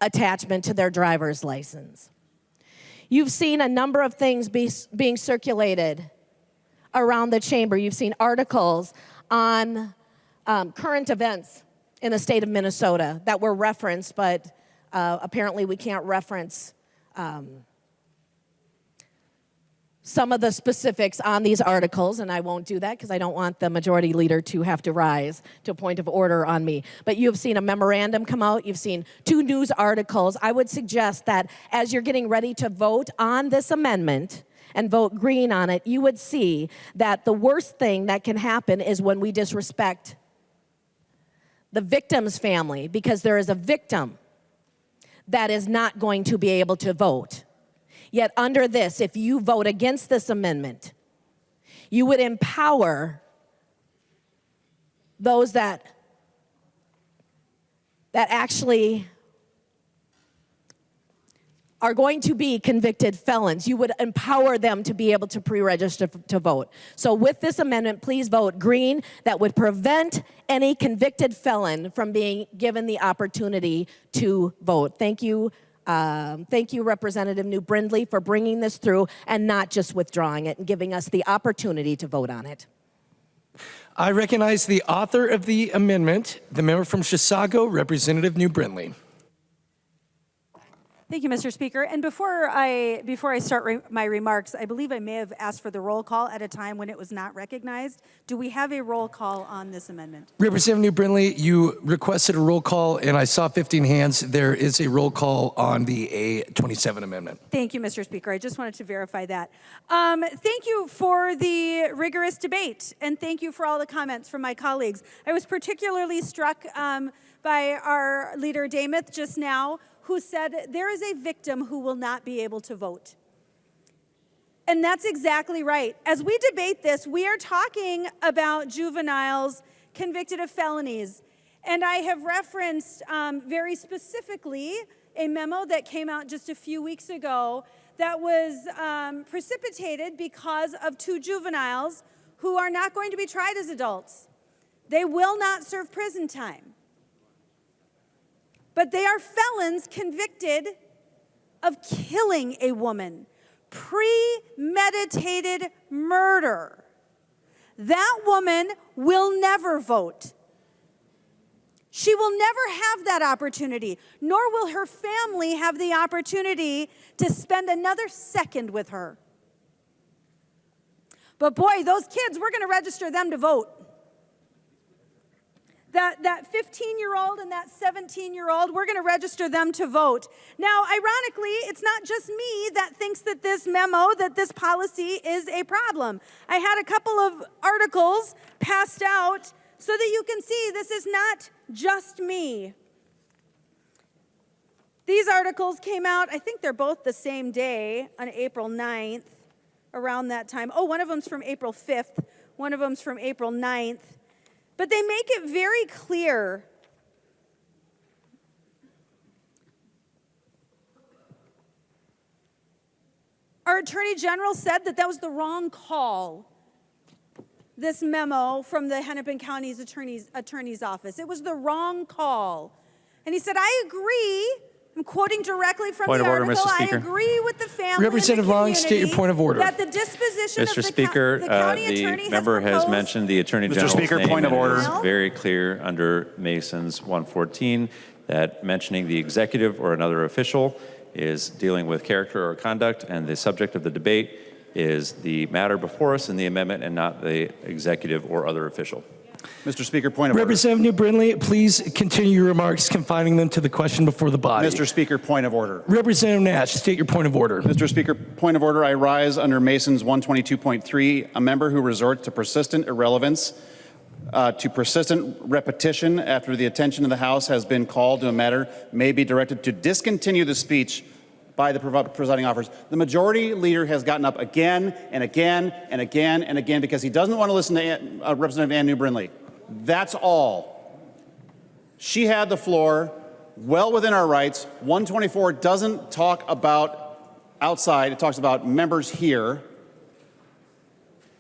[SPEAKER 13] attachment to their driver's license. You've seen a number of things being circulated around the chamber. You've seen articles on current events in the state of Minnesota that were referenced, but apparently we can't reference some of the specifics on these articles, and I won't do that because I don't want the majority leader to have to rise to a point of order on me. But you've seen a memorandum come out. You've seen 2 news articles. I would suggest that as you're getting ready to vote on this amendment and vote green on it, you would see that the worst thing that can happen is when we disrespect the victim's family, because there is a victim that is not going to be able to vote. Yet under this, if you vote against this amendment, you would empower those that actually are going to be convicted felons. You would empower them to be able to pre-register to vote. So with this amendment, please vote green. That would prevent any convicted felon from being given the opportunity to vote. Thank you. Thank you, Representative New Brindley, for bringing this through and not just withdrawing it and giving us the opportunity to vote on it.
[SPEAKER 1] I recognize the author of the amendment, the member from Chisago, Representative New Brindley.
[SPEAKER 9] Thank you, Mr. Speaker. And before I start my remarks, I believe I may have asked for the roll call at a time when it was not recognized. Do we have a roll call on this amendment?
[SPEAKER 1] Representative New Brindley, you requested a roll call, and I saw 15 hands. There is a roll call on the A27 amendment.
[SPEAKER 9] Thank you, Mr. Speaker. I just wanted to verify that. Thank you for the rigorous debate, and thank you for all the comments from my colleagues. I was particularly struck by our leader, Damith, just now, who said there is a victim who will not be able to vote. And that's exactly right. As we debate this, we are talking about juveniles convicted of felonies. And I have referenced very specifically a memo that came out just a few weeks ago that was precipitated because of 2 juveniles who are not going to be tried as adults. They will not serve prison time. But they are felons convicted of killing a woman, premeditated murder. That woman will never vote. She will never have that opportunity, nor will her family have the opportunity to spend another second with her. But boy, those kids, we're going to register them to vote. That 15-year-old and that 17-year-old, we're going to register them to vote. Now, ironically, it's not just me that thinks that this memo, that this policy is a problem. I had a couple of articles passed out so that you can see this is not just me. These articles came out, I think they're both the same day, on April 9th, around that time. Oh, one of them's from April 5th, one of them's from April 9th. But they make it very clear our Attorney General said that that was the wrong call, this memo from the Hennepin County's attorney's office. It was the wrong call. And he said, I agree. I'm quoting directly from the article.
[SPEAKER 5] Mr. Speaker.
[SPEAKER 9] I agree with the family
[SPEAKER 1] Representative Long, state your point of order.
[SPEAKER 9] that the disposition
[SPEAKER 5] Mr.
[SPEAKER 9] of
[SPEAKER 5] Speaker,
[SPEAKER 9] the county attorney
[SPEAKER 5] the member has mentioned the Attorney General's
[SPEAKER 6] Speaker,
[SPEAKER 5] name,
[SPEAKER 6] point of
[SPEAKER 5] and
[SPEAKER 6] order.
[SPEAKER 5] it is very clear under Mason's 114 that mentioning the executive or another official is dealing with character or conduct, and the subject of the debate is the matter before us in the amendment and not the executive or other official.
[SPEAKER 6] Mr. Speaker, point of order.
[SPEAKER 1] Representative New Brindley, please continue your remarks, confining them to the question before the body.
[SPEAKER 6] Mr. Speaker, point of order.
[SPEAKER 1] Representative Nash, state your point of order.
[SPEAKER 6] Mr. Speaker, point of order. I rise under Mason's 122.3, a member who resorts to persistent irrelevance, to persistent repetition after the attention of the House has been called to a matter may be directed to discontinue the speech by the presiding officers. The majority leader has gotten up again and again and again and again because he doesn't want to listen to Representative Ann New Brindley. That's all. She had the floor, well within our rights. 124 doesn't talk about outside, it talks about members here.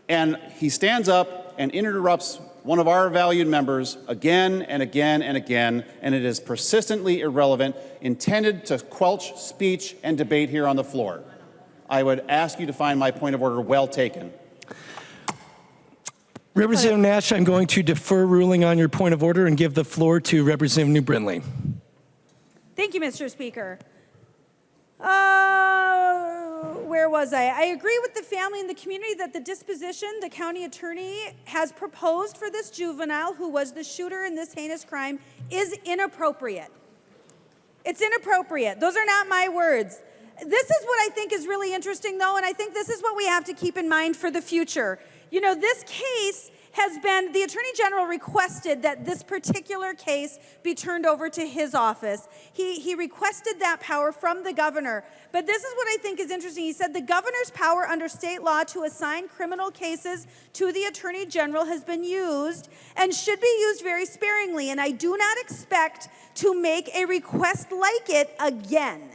[SPEAKER 6] And he stands up and interrupts one of our valued members again and again and again, and it is persistently irrelevant, intended to quelch speech and debate here on the floor. I would ask you to find my point of order well taken.
[SPEAKER 1] Representative Nash, I'm going to defer ruling on your point of order and give the floor to Representative New Brindley.
[SPEAKER 9] Thank you, Mr. Speaker. Where was I? I agree with the family and the community that the disposition the county attorney has proposed for this juvenile who was the shooter in this heinous crime is inappropriate. It's inappropriate. Those are not my words. This is what I think is really interesting, though, and I think this is what we have to keep in mind for the future. You know, this case the Attorney General requested that this particular case be turned over to his office. He requested that power from the governor. But this is what I think is interesting. He said the governor's power under state law to assign criminal cases to the Attorney General has been used and should be used very sparingly. And I do not expect to make a request like it again.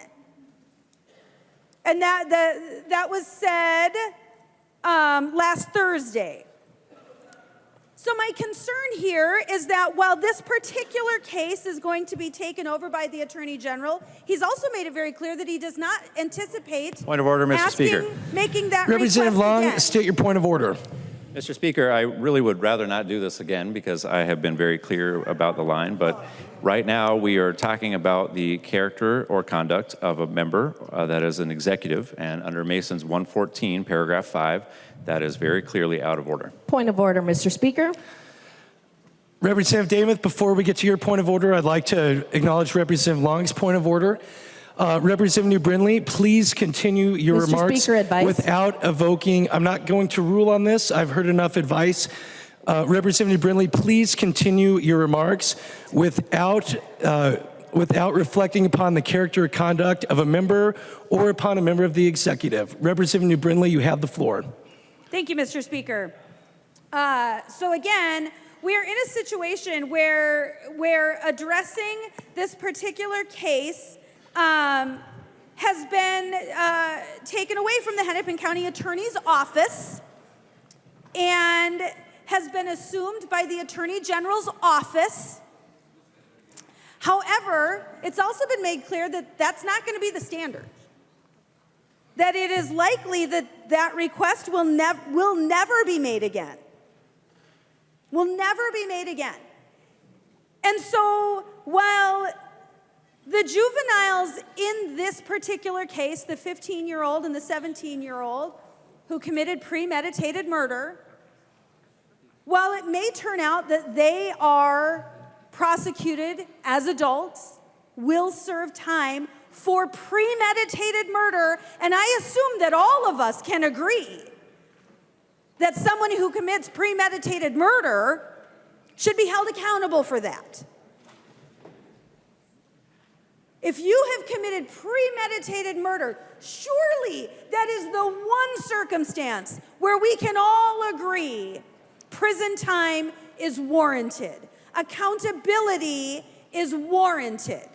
[SPEAKER 9] And that was said last Thursday. So my concern here is that while this particular case is going to be taken over by the Attorney General, he's also made it very clear that he does not anticipate
[SPEAKER 5] Point of order, Mr. Speaker.
[SPEAKER 9] making that
[SPEAKER 1] Representative
[SPEAKER 9] request
[SPEAKER 1] Long,
[SPEAKER 9] again.
[SPEAKER 1] state your point of order.
[SPEAKER 5] Mr. Speaker, I really would rather not do this again because I have been very clear about the line, but right now we are talking about the character or conduct of a member that is an executive, and under Mason's 114, paragraph 5, that is very clearly out of order.
[SPEAKER 13] Point of order, Mr. Speaker.
[SPEAKER 1] Representative Dameth, before we get to your point of order, I'd like to acknowledge Representative Long's point of order. Representative New Brindley, please continue your
[SPEAKER 13] Mr.
[SPEAKER 1] remarks
[SPEAKER 13] Speaker, advice.
[SPEAKER 1] without evoking. I'm not going to rule on this. I've heard enough advice. Representative New Brindley, please continue your remarks without reflecting upon the character or conduct of a member or upon a member of the executive. Representative New Brindley, you have the floor.
[SPEAKER 9] Thank you, Mr. Speaker. So again, we are in a situation where addressing this particular case has been taken away from the Hennepin County Attorney's Office and has been assumed by the Attorney General's office. However, it's also been made clear that that's not going to be the standard. That it is likely that that request will never be made again. Will never be made again. And so while the juveniles in this particular case, the 15-year-old and the 17-year-old who committed premeditated murder, while it may turn out that they are prosecuted as adults, will serve time for premeditated murder, and I assume that all of us can agree that someone who commits premeditated murder should be held accountable for that. If you have committed premeditated murder, surely that is the one circumstance where we can all agree prison time is warranted. Accountability is warranted.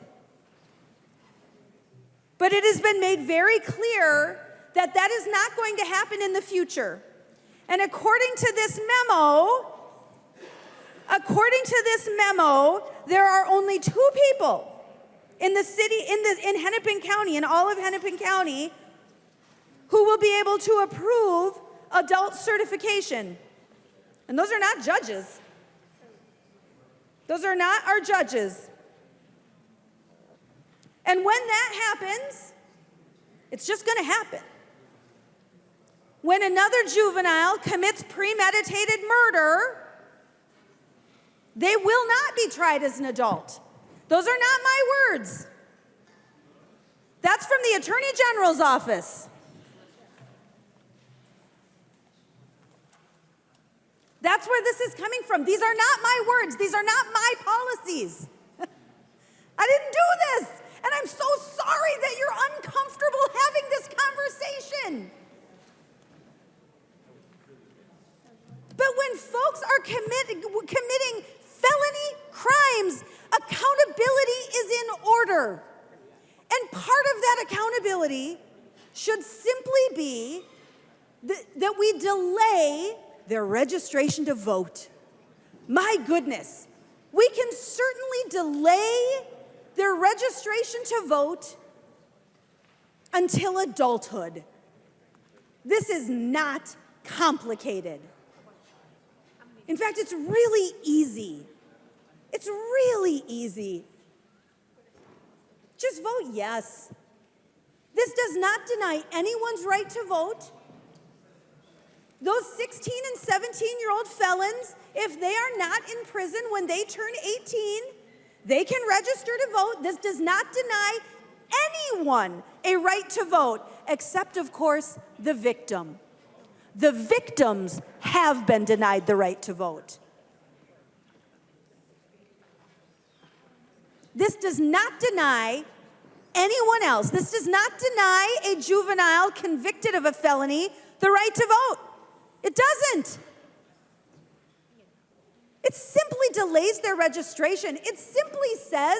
[SPEAKER 9] But it has been made very clear that that is not going to happen in the future. And according to this memo, there are only 2 people in the city, in Hennepin County, in all of Hennepin County, who will be able to approve adult certification. And those are not judges. Those are not our judges. And when that happens, it's just going to happen. When another juvenile commits premeditated murder, they will not be tried as an adult. Those are not my words. That's from the Attorney General's office. That's where this is coming from. These are not my words. These are not my policies. I didn't do this. And I'm so sorry that you're uncomfortable having this conversation. But when folks are committing felony crimes, accountability is in order. And part of that accountability should simply be that we delay their registration to vote. My goodness, we can certainly delay their registration to vote until adulthood. This is not complicated. In fact, it's really easy. It's really easy. Just vote yes. This does not deny anyone's right to vote. Those 16 and 17-year-old felons, if they are not in prison when they turn 18, they can register to vote. This does not deny anyone a right to vote, except, of course, the victim. The victims have been denied the right to vote. This does not deny anyone else. This does not deny a juvenile convicted of a felony the right to vote. It doesn't. It simply delays their registration. It simply says,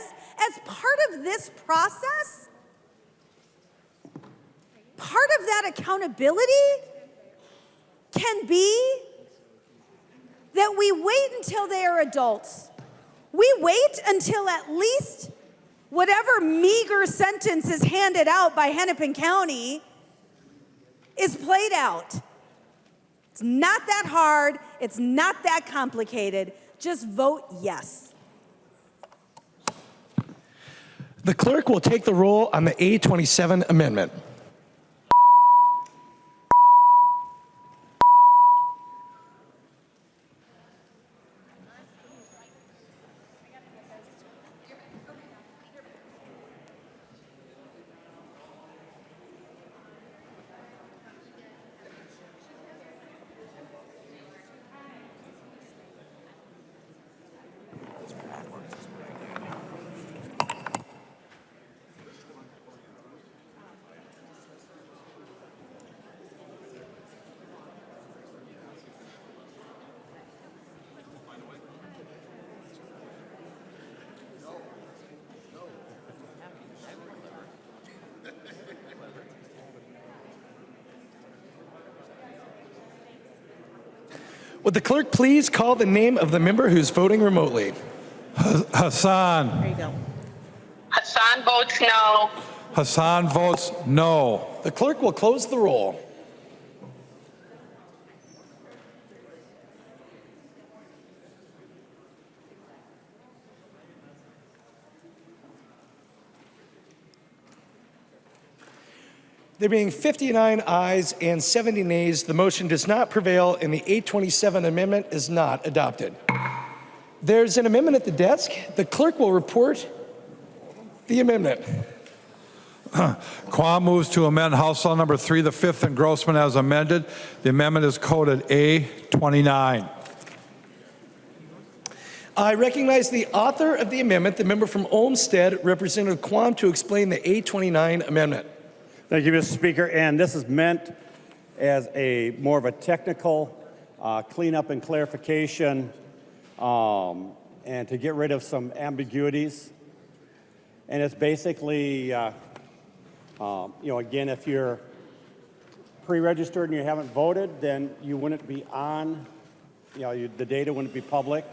[SPEAKER 9] as part of this process, part of that accountability can be that we wait until they are adults. We wait until at least whatever meager sentence is handed out by Hennepin County is played out. It's not that hard. It's not that complicated. Just vote yes.
[SPEAKER 1] The clerk will take the roll on the A27 amendment. Would the clerk please call the name of the member who's voting remotely?
[SPEAKER 2] Hassan.
[SPEAKER 13] There you go.
[SPEAKER 10] Hassan votes no.
[SPEAKER 2] Hassan votes no.
[SPEAKER 1] The clerk will close the roll. There being 59 ayes and 70 nays, the motion does not prevail and the 827 amendment is not adopted. There's an amendment at the desk. The clerk will report the amendment.
[SPEAKER 2] Quam moves to amend House Law Number 3, the fifth engrossment as amended. The amendment is coded A29.
[SPEAKER 1] I recognize the author of the amendment, the member from Olmsted, Representative Quam, to explain the A29 amendment.
[SPEAKER 15] Thank you, Mr. Speaker. And this is meant as a more of a technical cleanup and clarification, and to get rid of some ambiguities. And it's basically, again, if you're pre-registered and you haven't voted, then you wouldn't be on, the data wouldn't be public.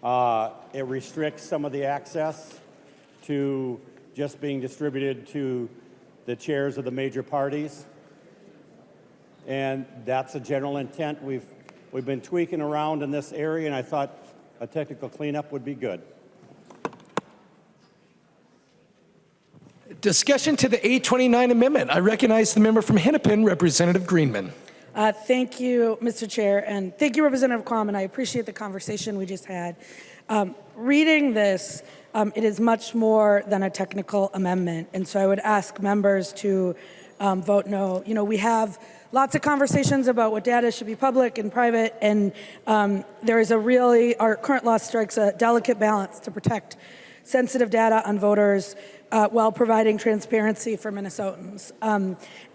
[SPEAKER 15] It restricts some of the access to just being distributed to the chairs of the major parties. And that's a general intent. We've been tweaking around in this area, and I thought a technical cleanup would be good.
[SPEAKER 1] Discussion to the 829 amendment. I recognize the member from Hennepin, Representative Greenman.
[SPEAKER 3] Thank you, Mr. Chair, and thank you, Representative Quam, and I appreciate the conversation we just had. Reading this, it is much more than a technical amendment, and so I would ask members to vote no. We have lots of conversations about what data should be public and private, and there is our current law strikes a delicate balance to protect sensitive data on voters while providing transparency for Minnesotans.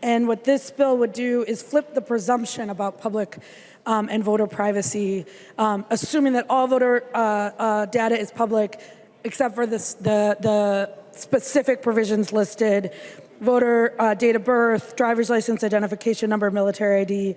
[SPEAKER 3] And what this bill would do is flip the presumption about public and voter privacy, assuming that all voter data is public, except for the specific provisions listed: voter date of birth, driver's license, identification number, military ID,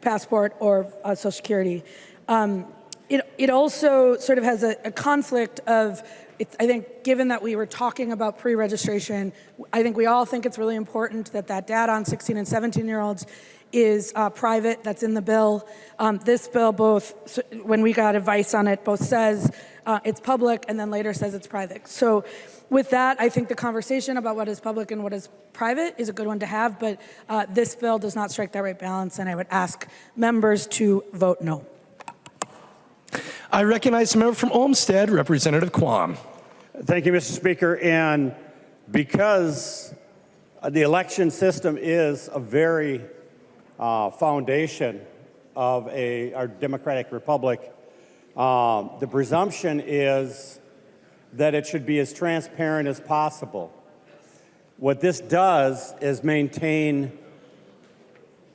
[SPEAKER 3] passport, or Social Security. It also sort of has a conflict of, I think, given that we were talking about pre-registration, I think we all think it's really important that data on 16 and 17-year-olds is private. That's in the bill. This bill, both, when we got advice on it, both says it's public and then later says it's private. So with that, I think the conversation about what is public and what is private is a good one to have, but this bill does not strike that right balance, and I would ask members to vote no.
[SPEAKER 1] I recognize the member from Olmsted, Representative Quam.
[SPEAKER 15] Thank you, Mr. Speaker. And because the election system is a very foundation of our democratic republic, the presumption is that it should be as transparent as possible. What this does is maintain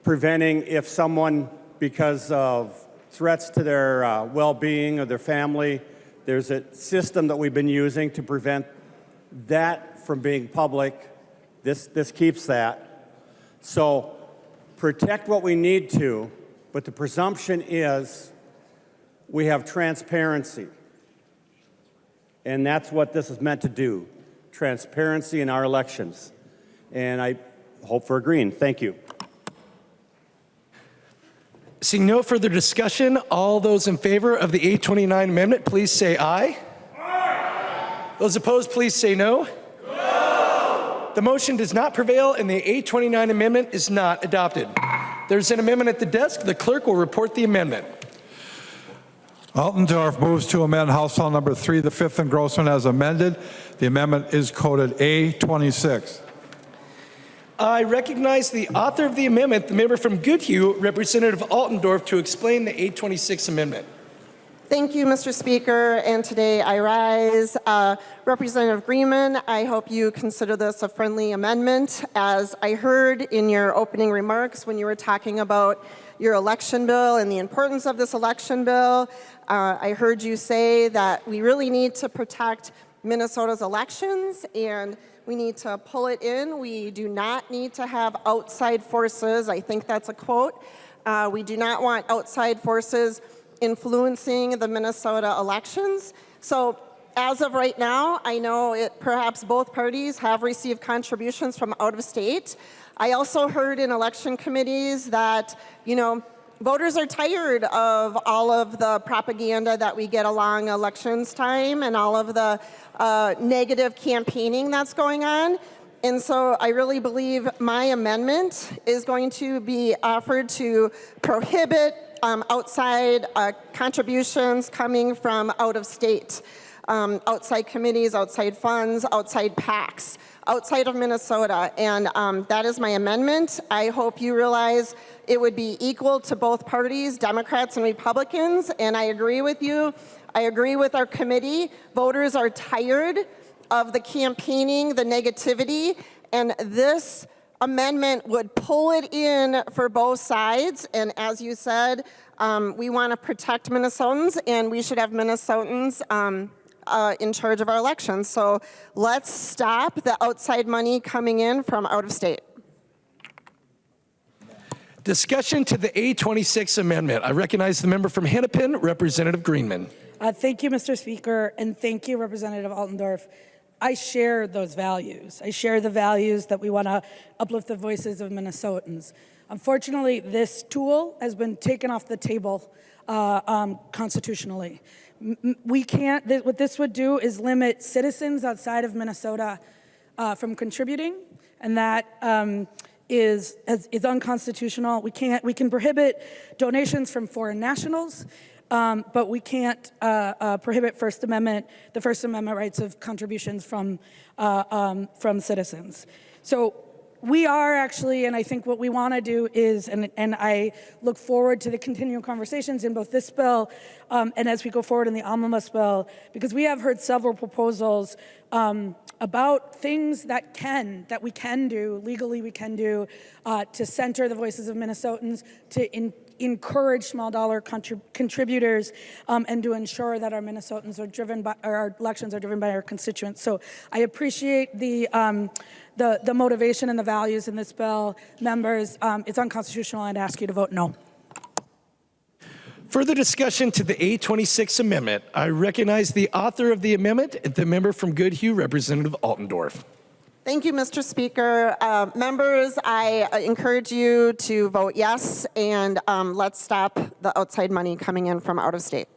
[SPEAKER 15] preventing if someone, because of threats to their well-being or their family, there's a system that we've been using to prevent that from being public. This keeps that. So protect what we need to, but the presumption is we have transparency. And that's what this is meant to do, transparency in our elections. And I hope for agreeing. Thank you.
[SPEAKER 1] Seeing no further discussion, all those in favor of the 829 amendment, please say aye. Aye. Those opposed, please say no. No. The motion does not prevail and the 829 amendment is not adopted. There's an amendment at the desk. The clerk will report the amendment.
[SPEAKER 2] Altendorf moves to amend House File Number 3, the fifth engrossment as amended. The amendment is coded A26.
[SPEAKER 1] I recognize the author of the amendment, the member from Goodhue, Representative Altendorf, to explain the 826 amendment.
[SPEAKER 4] Thank you, Mr. Speaker, and today I rise. Representative Greenman, I hope you consider this a friendly amendment. As I heard in your opening remarks when you were talking about your election bill and the importance of this election bill, I heard you say that we really need to protect Minnesota's elections and we need to pull it in. We do not need to have outside forces. I think that's a quote. We do not want outside forces influencing the Minnesota elections. So as of right now, I know perhaps both parties have received contributions from out of state. I also heard in election committees that, voters are tired of all of the propaganda that we get along elections time and all of the negative campaigning that's going on. And so I really believe my amendment is going to be offered to prohibit outside contributions coming from out of state, outside committees, outside funds, outside PACs, outside of Minnesota. And that is my amendment. I hope you realize it would be equal to both parties, Democrats and Republicans, and I agree with you. I agree with our committee. Voters are tired of the campaigning, the negativity, and this amendment would pull it in for both sides. And as you said, we want to protect Minnesotans, and we should have Minnesotans in charge of our elections. So let's stop the outside money coming in from out of state.
[SPEAKER 1] Discussion to the A26 amendment. I recognize the member from Hennepin, Representative Greenman.
[SPEAKER 3] Thank you, Mr. Speaker, and thank you, Representative Altendorf. I share those values. I share the values that we want to uplift the voices of Minnesotans. Unfortunately, this tool has been taken off the table constitutionally. We can't, what this would do is limit citizens outside of Minnesota from contributing, and that is unconstitutional. We can prohibit donations from foreign nationals, but we can't prohibit the First Amendment rights of contributions from citizens. So we are actually, and I think what we want to do is, and I look forward to the continual conversations in both this bill and as we go forward in the omnibus bill, because we have heard several proposals about things that we can do, legally we can do, to center the voices of Minnesotans, to encourage small dollar contributors, and to ensure that our Minnesotans are driven by, or our elections are driven by our constituents. So I appreciate the motivation and the values in this bill. Members, it's unconstitutional. I'd ask you to vote no.
[SPEAKER 1] Further discussion to the A26 amendment. I recognize the author of the amendment, the member from Goodhue, Representative Altendorf.
[SPEAKER 4] Thank you, Mr. Speaker. Members, I encourage you to vote yes, and let's stop the outside money coming in from out of state.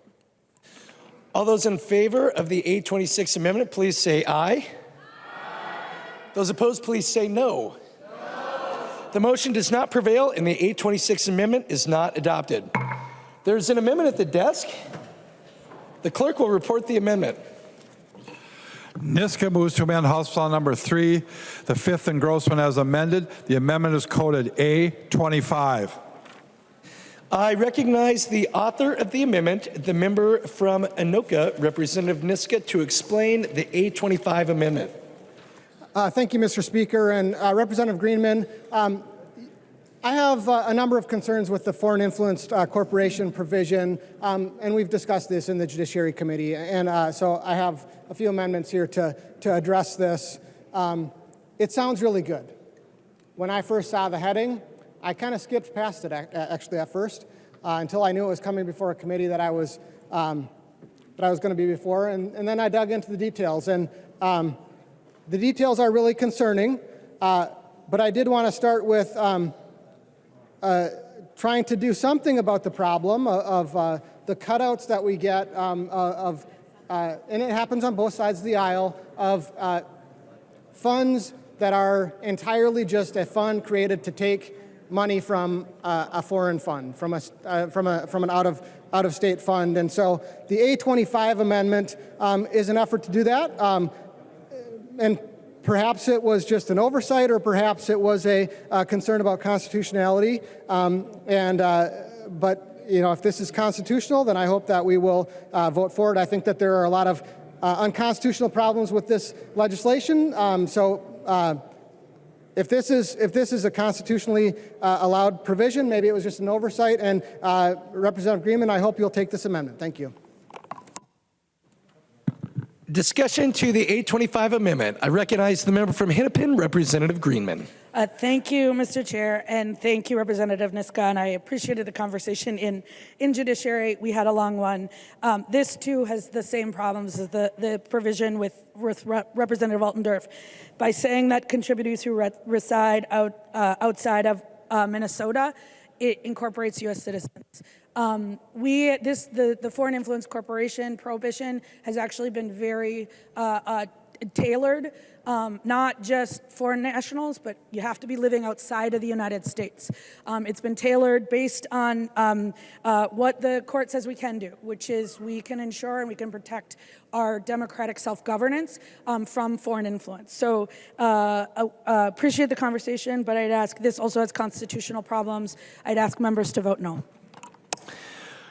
[SPEAKER 1] All those in favor of the A26 amendment, please say aye. Aye. Those opposed, please say no. No. The motion does not prevail, and the A26 amendment is not adopted. There's an amendment at the desk. The clerk will report the amendment.
[SPEAKER 2] Niska moves to amend House File Number 3, the fifth engrossment as amended. The amendment is coded A25.
[SPEAKER 1] I recognize the author of the amendment, the member from Anoka, Representative Niska, to explain the A25 amendment.
[SPEAKER 8] Thank you, Mr. Speaker. And Representative Greenman, I have a number of concerns with the foreign influenced corporation provision, and we've discussed this in the Judiciary Committee. And so I have a few amendments here to address this. It sounds really good. When I first saw the heading, I kind of skipped past it actually at first until I knew it was coming before a committee that I was going to be before, and then I dug into the details. And the details are really concerning, but I did want to start with trying to do something about the problem of the cutouts that we get and it happens on both sides of the aisle, of funds that are entirely just a fund created to take money from a foreign fund, from an out-of-state fund. And so the A25 amendment is an effort to do that. And perhaps it was just an oversight, or perhaps it was a concern about constitutionality. But you know, if this is constitutional, then I hope that we will vote for it. I think that there are a lot of unconstitutional problems with this legislation. If this is a constitutionally allowed provision, maybe it was just an oversight. And Representative Greenman, I hope you'll take this amendment. Thank you.
[SPEAKER 1] Discussion to the 825 amendment. I recognize the member from Hennepin, Representative Greenman.
[SPEAKER 3] Thank you, Mr. Chair, and thank you, Representative Niska, and I appreciated the conversation in Judiciary. We had a long one. This, too, has the same problems as the provision with Representative Altendorf. By saying that contributors who reside outside of Minnesota, it incorporates U.S. citizens. The Foreign Influence Corporation prohibition has actually been very tailored, not just foreign nationals, but you have to be living outside of the United States. It's been tailored based on what the court says we can do, which is we can ensure and we can protect our democratic self-governance from foreign influence. So appreciate the conversation, but I'd ask, this also has constitutional problems. I'd ask members to vote no.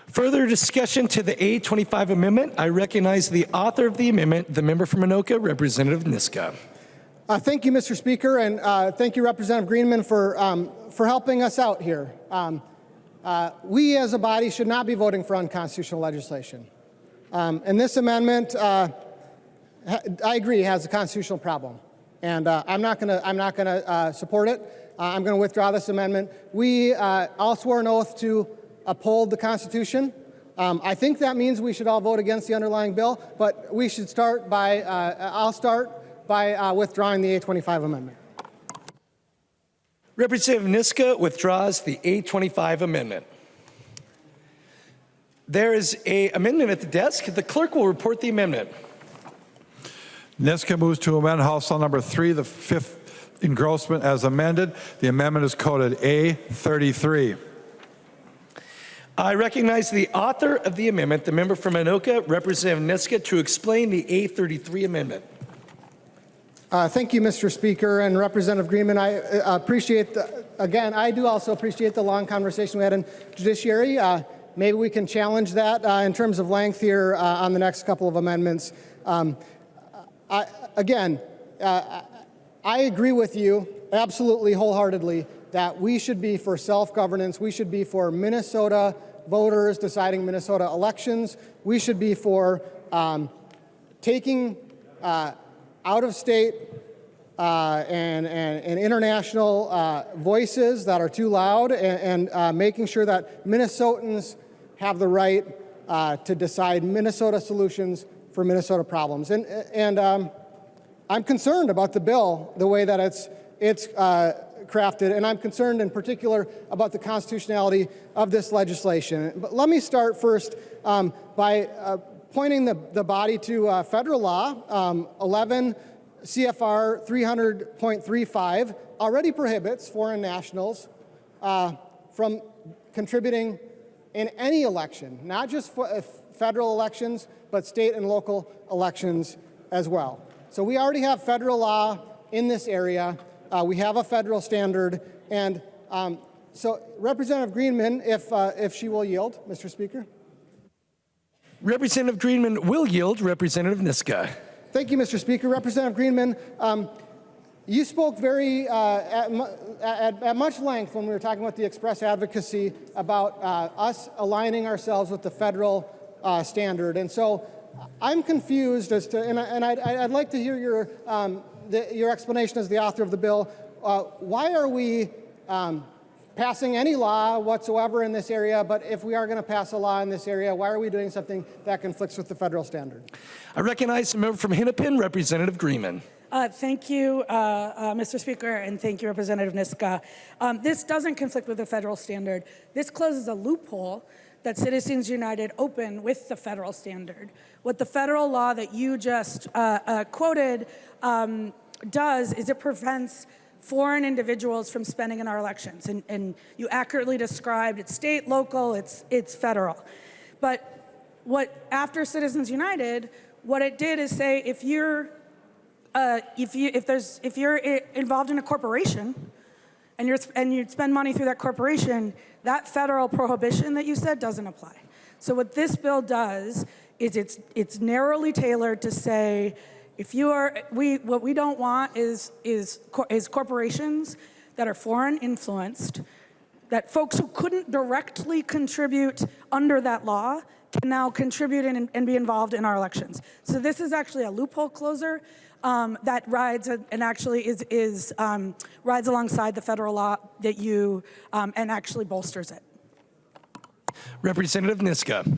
[SPEAKER 1] Further discussion to the A25 amendment. I recognize the author of the amendment, the member from Anoka, Representative Niska.
[SPEAKER 8] Thank you, Mr. Speaker, and thank you, Representative Greenman, for helping us out here. We as a body should not be voting for unconstitutional legislation. And this amendment, I agree, has a constitutional problem. And I'm not gonna support it. I'm gonna withdraw this amendment. We all swore an oath to uphold the Constitution. I think that means we should all vote against the underlying bill, but we should start by, I'll start by withdrawing the A25 amendment.
[SPEAKER 1] Representative Niska withdraws the A25 amendment. There is an amendment at the desk. The clerk will report the amendment.
[SPEAKER 2] Niska moves to amend House File Number 3, the fifth engrossment as amended. The amendment is coded A33.
[SPEAKER 1] I recognize the author of the amendment, the member from Anoka, Representative Niska, to explain the A33 amendment.
[SPEAKER 8] Thank you, Mr. Speaker, and Representative Greenman. I appreciate, again, I do also appreciate the long conversation we had in Judiciary. Maybe we can challenge that in terms of length here on the next couple of amendments. I agree with you absolutely wholeheartedly that we should be for self-governance. We should be for Minnesota voters deciding Minnesota elections. We should be for taking out-of-state and international voices that are too loud and making sure that Minnesotans have the right to decide Minnesota solutions for Minnesota problems. And I'm concerned about the bill, the way that it's crafted, and I'm concerned in particular about the constitutionality of this legislation. But let me start first by pointing the body to federal law. 11 CFR 300.35 already prohibits foreign nationals from contributing in any election, not just federal elections, but state and local elections as well. So we already have federal law in this area. We have a federal standard. And so Representative Greenman, if she will yield, Mr. Speaker.
[SPEAKER 1] Representative Greenman will yield. Representative Niska.
[SPEAKER 8] Thank you, Mr. Speaker. Representative Greenman, you spoke very at much length when we were talking about the express advocacy about us aligning ourselves with the federal standard. And so I'm confused as to, and I'd like to hear your explanation as the author of the bill. Why are we passing any law whatsoever in this area, but if we are going to pass a law in this area, why are we doing something that conflicts with the federal standard?
[SPEAKER 1] I recognize the member from Hennepin, Representative Greenman.
[SPEAKER 3] Thank you, Mr. Speaker, and thank you, Representative Niska. This doesn't conflict with the federal standard. This closes a loophole that Citizens United opened with the federal standard. What the federal law that you just quoted does is it prevents foreign individuals from spending in our elections. And you accurately described it's state, local, it's federal. But after Citizens United, what it did is say if you're involved in a corporation and you spend money through that corporation, that federal prohibition that you said doesn't apply. So what this bill does is it's narrowly tailored to say what we don't want is corporations that are foreign influenced, that folks who couldn't directly contribute under that law can now contribute and be involved in our elections. So this is actually a loophole closer that rides and actually rides alongside the federal law that you and actually bolsters it.
[SPEAKER 1] Representative Niska.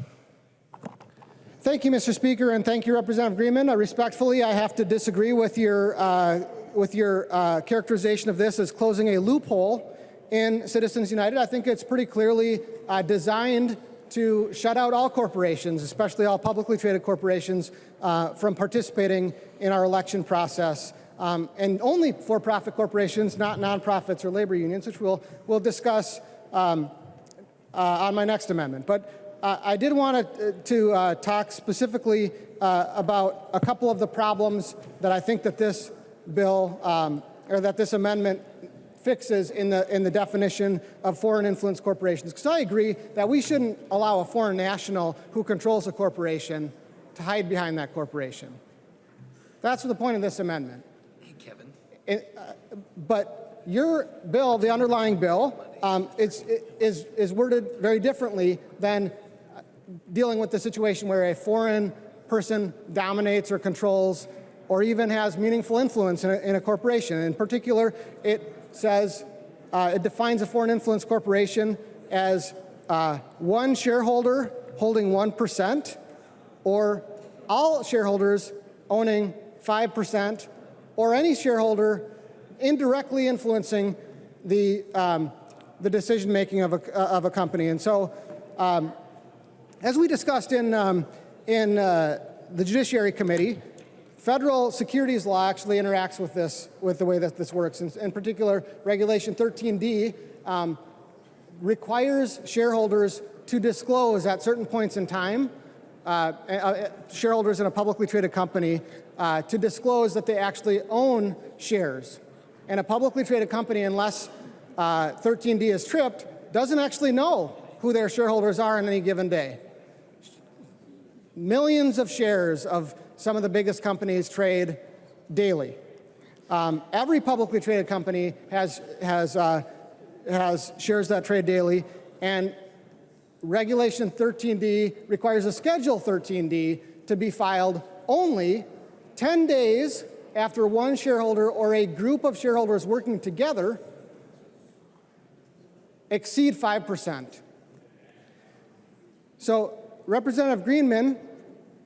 [SPEAKER 8] Thank you, Mr. Speaker, and thank you, Representative Greenman. Respectfully, I have to disagree with your characterization of this as closing a loophole in Citizens United. I think it's pretty clearly designed to shut out all corporations, especially all publicly traded corporations, from participating in our election process, and only for-profit corporations, not nonprofits or labor unions, which we'll discuss on my next amendment. But I did want to talk specifically about a couple of the problems that I think that this bill or that this amendment fixes in the definition of foreign influence corporations. Because I agree that we shouldn't allow a foreign national who controls a corporation to hide behind that corporation. That's the point of this amendment.
[SPEAKER 1] Hey, Kevin.
[SPEAKER 8] But your bill, the underlying bill, is worded very differently than dealing with the situation where a foreign person dominates or controls or even has meaningful influence in a corporation. In particular, it says, it defines a foreign influence corporation as one shareholder holding 1%, or all shareholders owning 5%, or any shareholder indirectly influencing the decision-making of a company. And so, as we discussed in the Judiciary Committee, federal securities law actually interacts with the way that this works. In particular, Regulation 13D requires shareholders to disclose at certain points in time, shareholders in a publicly traded company, to disclose that they actually own shares. And a publicly traded company, unless 13D is tripped, doesn't actually know who their shareholders are on any given day. Millions of shares of some of the biggest companies trade daily. Every publicly traded company has shares that trade daily, and Regulation 13D requires a Schedule 13D to be filed only 10 days after one shareholder or a group of shareholders working together exceed 5%. So, Representative Greenman,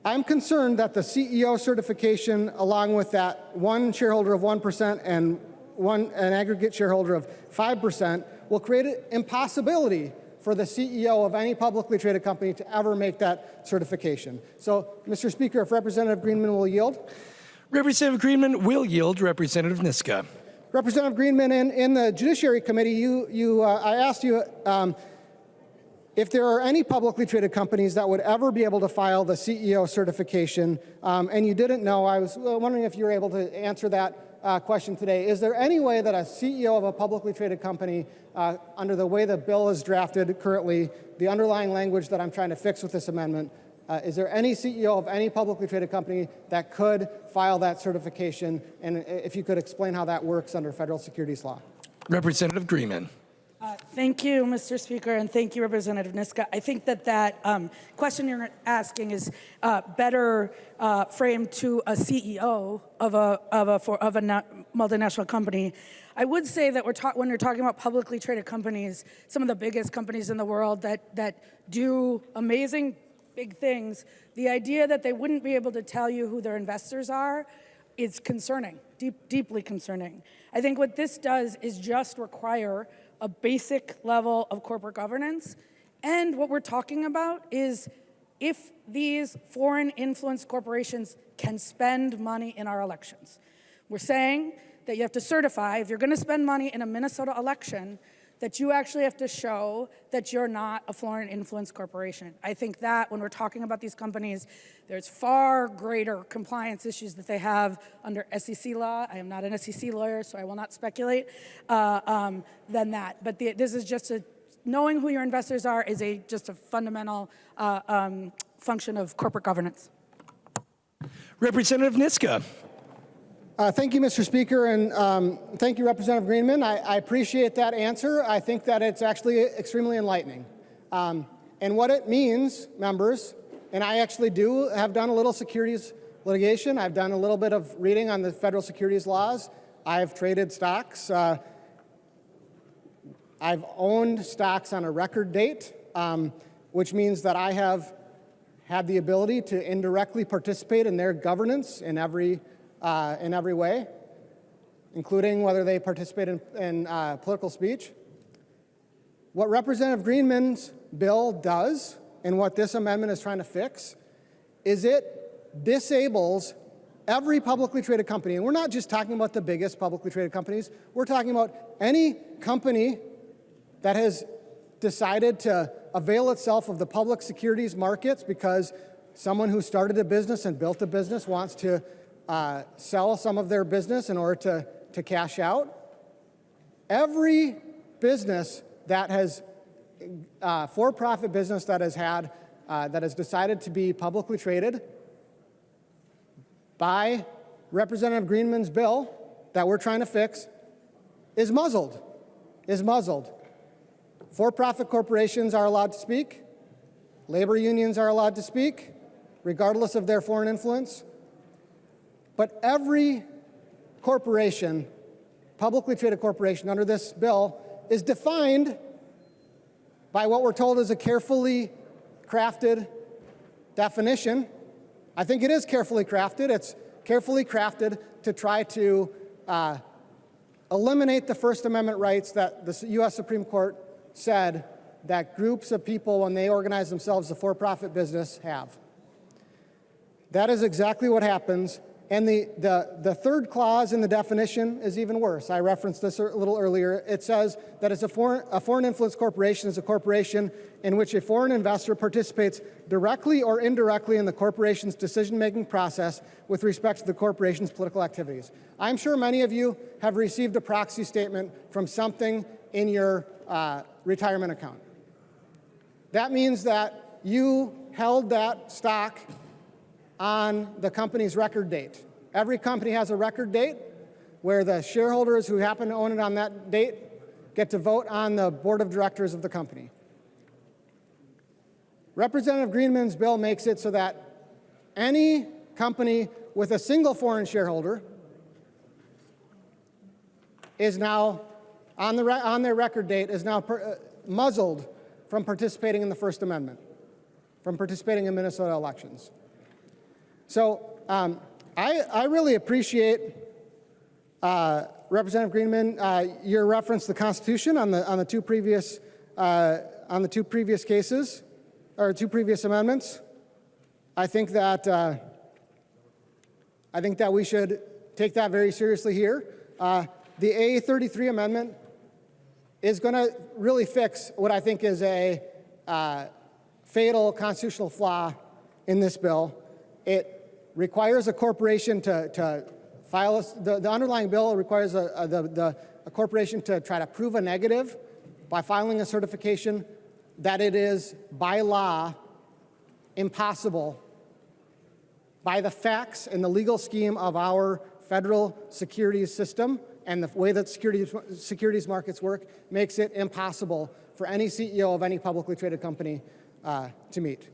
[SPEAKER 8] I'm concerned that the CEO certification, along with that one shareholder of 1% and an aggregate shareholder of 5%, will create an impossibility for the CEO of any publicly traded company to ever make that certification. So, Mr. Speaker, if Representative Greenman will yield.
[SPEAKER 1] Representative Greenman will yield. Representative Niska.
[SPEAKER 8] Representative Greenman, in the Judiciary Committee, I asked you if there are any publicly traded companies that would ever be able to file the CEO certification, and you didn't know, I was wondering if you were able to answer that question today. Is there any way that a CEO of a publicly traded company, under the way the bill is drafted currently, the underlying language that I'm trying to fix with this amendment, is there any CEO of any publicly traded company that could file that certification? And if you could explain how that works under federal securities law.
[SPEAKER 1] Representative Greenman.
[SPEAKER 3] Thank you, Mr. Speaker, and thank you, Representative Niska. I think that question you're asking is better framed to a CEO of a multinational company. I would say that when you're talking about publicly traded companies, some of the biggest companies in the world that do amazing big things, the idea that they wouldn't be able to tell you who their investors are is concerning, deeply concerning. I think what this does is just require a basic level of corporate governance. And what we're talking about is if these foreign influence corporations can spend money in our elections. We're saying that you have to certify, if you're going to spend money in a Minnesota election, that you actually have to show that you're not a foreign influence corporation. I think that when we're talking about these companies, there's far greater compliance issues that they have under SEC law. I am not an SEC lawyer, so I will not speculate than that. But this is just knowing who your investors are is just a fundamental function of corporate governance.
[SPEAKER 1] Representative Niska.
[SPEAKER 8] Thank you, Mr. Speaker, and thank you, Representative Greenman. I appreciate that answer. I think that it's actually extremely enlightening. And what it means, members, and I actually have done a little securities litigation. I've done a little bit of reading on the federal securities laws. I've traded stocks. I've owned stocks on a record date, which means that I have had the ability to indirectly participate in their governance in every way, including whether they participate in political speech. What Representative Greenman's bill does, and what this amendment is trying to fix, is it disables every publicly traded company. And we're not just talking about the biggest publicly traded companies. We're talking about any company that has decided to avail itself of the public securities markets because someone who started a business and built a business wants to sell some of their business in order to cash out. Every business that has, for-profit business that has decided to be publicly traded by Representative Greenman's bill that we're trying to fix is muzzled. For-profit corporations are allowed to speak. Labor unions are allowed to speak, regardless of their foreign influence. But every corporation, publicly traded corporation under this bill, is defined by what we're told is a carefully crafted definition. I think it is carefully crafted. It's carefully crafted to try to eliminate the First Amendment rights that the U.S. Supreme Court said that groups of people, when they organize themselves as a for-profit business, have. That is exactly what happens. And the third clause in the definition is even worse. I referenced this a little earlier. It says that a foreign influence corporation is a corporation in which a foreign investor participates directly or indirectly in the corporation's decision-making process with respect to the corporation's political activities. I'm sure many of you have received a proxy statement from something in your retirement account. That means that you held that stock on the company's record date. Every company has a record date where the shareholders who happen to own it on that date get to vote on the board of directors of the company. Representative Greenman's bill makes it so that any company with a single foreign shareholder is now, on their record date, is now muzzled from participating in the First Amendment, from participating in Minnesota elections. So I really appreciate, Representative Greenman, your reference to the Constitution on the two previous cases, or two previous amendments. I think that we should take that very seriously here. The A33 amendment is going to really fix what I think is a fatal constitutional flaw in this bill. It requires a corporation to file, the underlying bill requires a corporation to try to prove a negative by filing a certification that it is by law impossible by the facts and the legal scheme of our federal securities system and the way that securities markets work makes it impossible for any CEO of any publicly traded company to meet.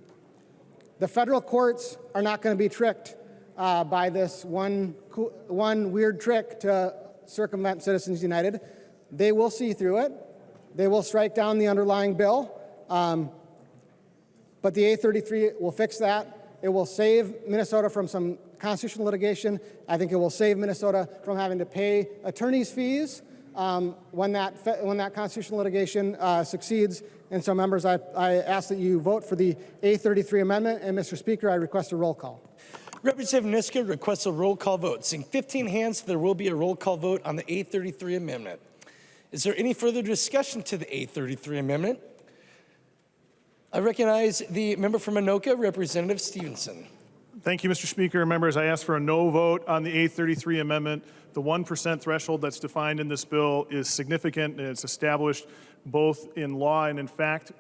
[SPEAKER 8] The federal courts are not going to be tricked by this one weird trick to circumvent Citizens United. They will see through it. They will strike down the underlying bill. But the A33 will fix that. It will save Minnesota from some constitutional litigation. I think it will save Minnesota from having to pay attorney's fees when that constitutional litigation succeeds. And so, members, I ask that you vote for the A33 amendment. And, Mr. Speaker, I request a roll call.
[SPEAKER 1] Representative Niska requests a roll call vote. Seeing 15 hands, there will be a roll call vote on the A33 amendment. Is there any further discussion to the A33 amendment? I recognize the member from Anoka, Representative Stevenson.
[SPEAKER 11] Thank you, Mr. Speaker. Members, I ask for a no vote on the A33 amendment. The 1% threshold that's defined in this bill is significant, and it's established both in law and in fact.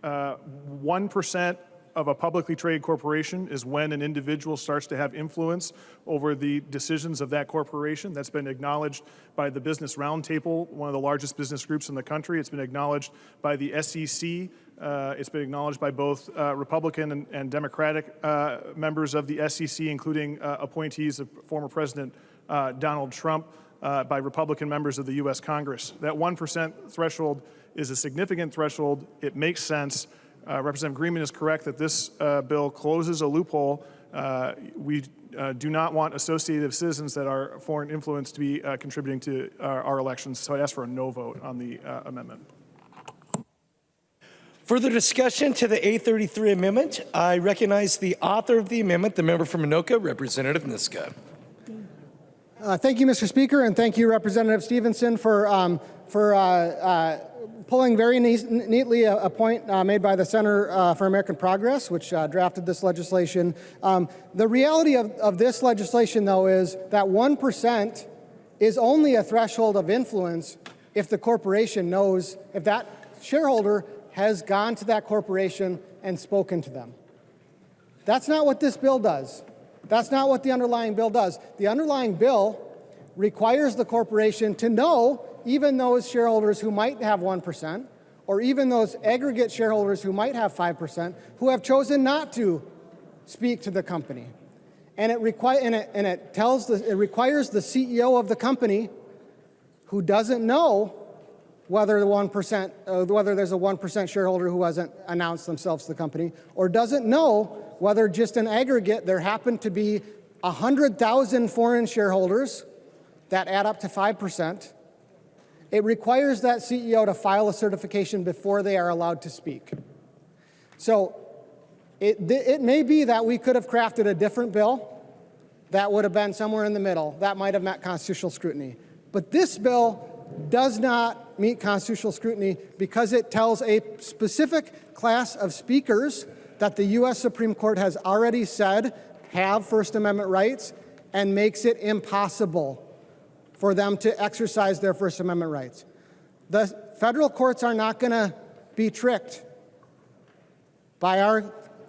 [SPEAKER 11] 1% of a publicly traded corporation is when an individual starts to have influence over the decisions of that corporation. That's been acknowledged by the Business Roundtable, one of the largest business groups in the country. It's been acknowledged by the SEC. It's been acknowledged by both Republican and Democratic members of the SEC, including appointees of former President Donald Trump, by Republican members of the U.S. Congress. That 1% threshold is a significant threshold. It makes sense. Representative Greenman is correct that this bill closes a loophole. We do not want associated citizens that are foreign influence to be contributing to our elections. So I ask for a no vote on the amendment.
[SPEAKER 1] Further discussion to the A33 amendment. I recognize the author of the amendment, the member from Anoka, Representative Niska.
[SPEAKER 8] Thank you, Mr. Speaker, and thank you, Representative Stevenson, for pulling very neatly a point made by the Center for American Progress, which drafted this legislation. The reality of this legislation, though, is that 1% is only a threshold of influence if the corporation knows, if that shareholder has gone to that corporation and spoken to them. That's not what this bill does. That's not what the underlying bill does. The underlying bill requires the corporation to know even those shareholders who might have 1%, or even those aggregate shareholders who might have 5%, who have chosen not to speak to the company. And it requires the CEO of the company who doesn't know whether there's a 1% shareholder who hasn't announced themselves to the company, or doesn't know whether just in aggregate there happen to be 100,000 foreign shareholders that add up to 5%. It requires that CEO to file a certification before they are allowed to speak. So it may be that we could have crafted a different bill that would have been somewhere in the middle, that might have met constitutional scrutiny. But this bill does not meet constitutional scrutiny because it tells a specific class of speakers that the U.S. Supreme Court has already said have First Amendment rights and makes it impossible for them to exercise their First Amendment rights. The federal courts are not going to be tricked by our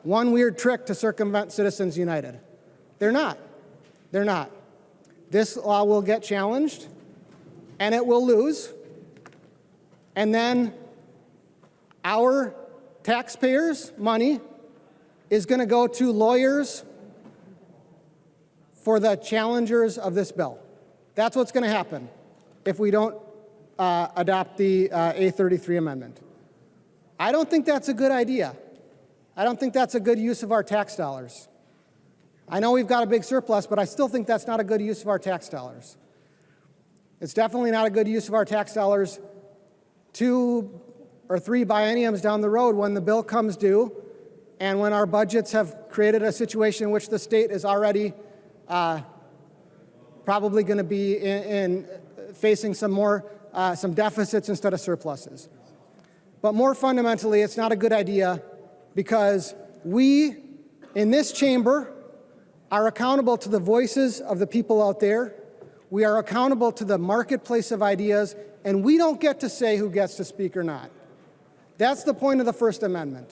[SPEAKER 8] one weird trick to circumvent Citizens United. They're not. They're not. This law will get challenged, and it will lose. And then our taxpayers' money is going to go to lawyers for the challengers of this bill. That's what's going to happen if we don't adopt the A33 amendment. I don't think that's a good idea. I don't think that's a good use of our tax dollars. I know we've got a big surplus, but I still think that's not a good use of our tax dollars. It's definitely not a good use of our tax dollars 2 or 3 bienniums down the road when the bill comes due and when our budgets have created a situation in which the state is already probably going to be facing some deficits instead of surpluses. But more fundamentally, it's not a good idea because we in this chamber are accountable to the voices of the people out there. We are accountable to the marketplace of ideas, and we don't get to say who gets to speak or not. That's the point of the First Amendment.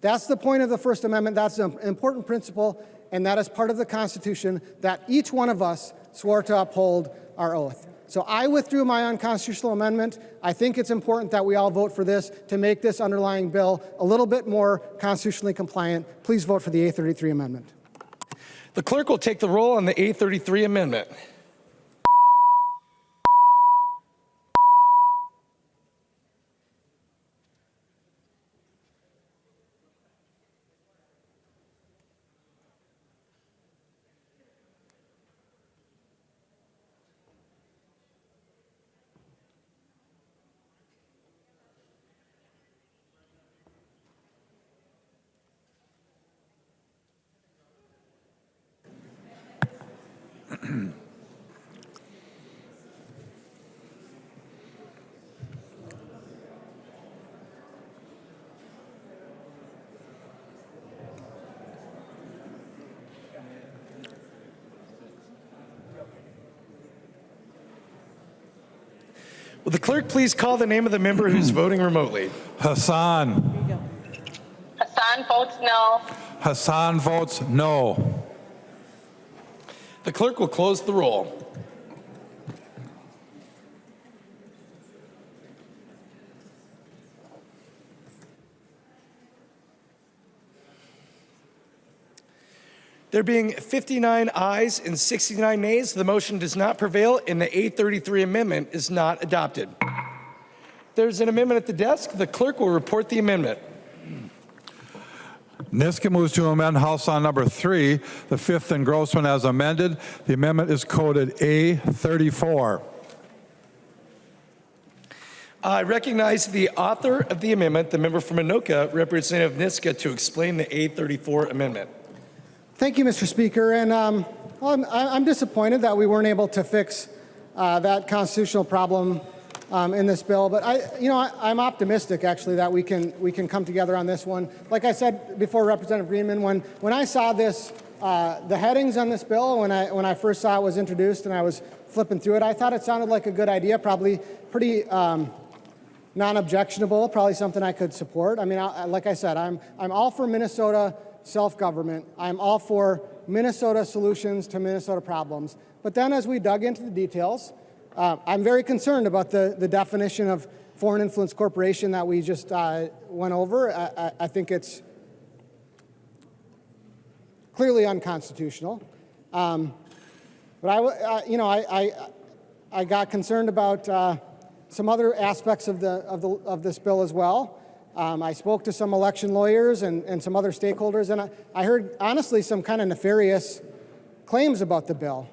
[SPEAKER 8] That's the point of the First Amendment. That's an important principle, and that is part of the Constitution that each one of us swore to uphold our oath. So I withdrew my unconstitutional amendment. I think it's important that we all vote for this to make this underlying bill a little bit more constitutionally compliant. Please vote for the A33 amendment.
[SPEAKER 1] The clerk will take the roll on the A33 amendment. Will the clerk please call the name of the member who's voting remotely?
[SPEAKER 2] Hassan.
[SPEAKER 10] Hassan votes no.
[SPEAKER 2] Hassan votes no.
[SPEAKER 1] The clerk will close the roll. There being 59 ayes and 69 nays, the motion does not prevail and the A33 amendment is not adopted. There's an amendment at the desk. The clerk will report the amendment.
[SPEAKER 2] Niska moves to amend House Law number 3, the fifth engrossment as amended. The amendment is coded A34.
[SPEAKER 1] I recognize the author of the amendment, the member from Anoka, Representative Niska, to explain the A34 amendment.
[SPEAKER 8] Thank you, Mr. Speaker. And I'm disappointed that we weren't able to fix that constitutional problem in this bill. But I'm optimistic, actually, that we can come together on this one. Like I said before, Representative Greenman, when I saw this, the headings on this bill, when I first saw it was introduced and I was flipping through it, I thought it sounded like a good idea, probably pretty non-objectionable, probably something I could support. I mean, like I said, I'm all for Minnesota self-government. I'm all for Minnesota solutions to Minnesota problems. But then as we dug into the details, I'm very concerned about the definition of foreign influence corporation that we just went over. I think it's clearly unconstitutional. But I got concerned about some other aspects of this bill as well. I spoke to some election lawyers and some other stakeholders, and I heard, honestly, some kind of nefarious claims about the bill.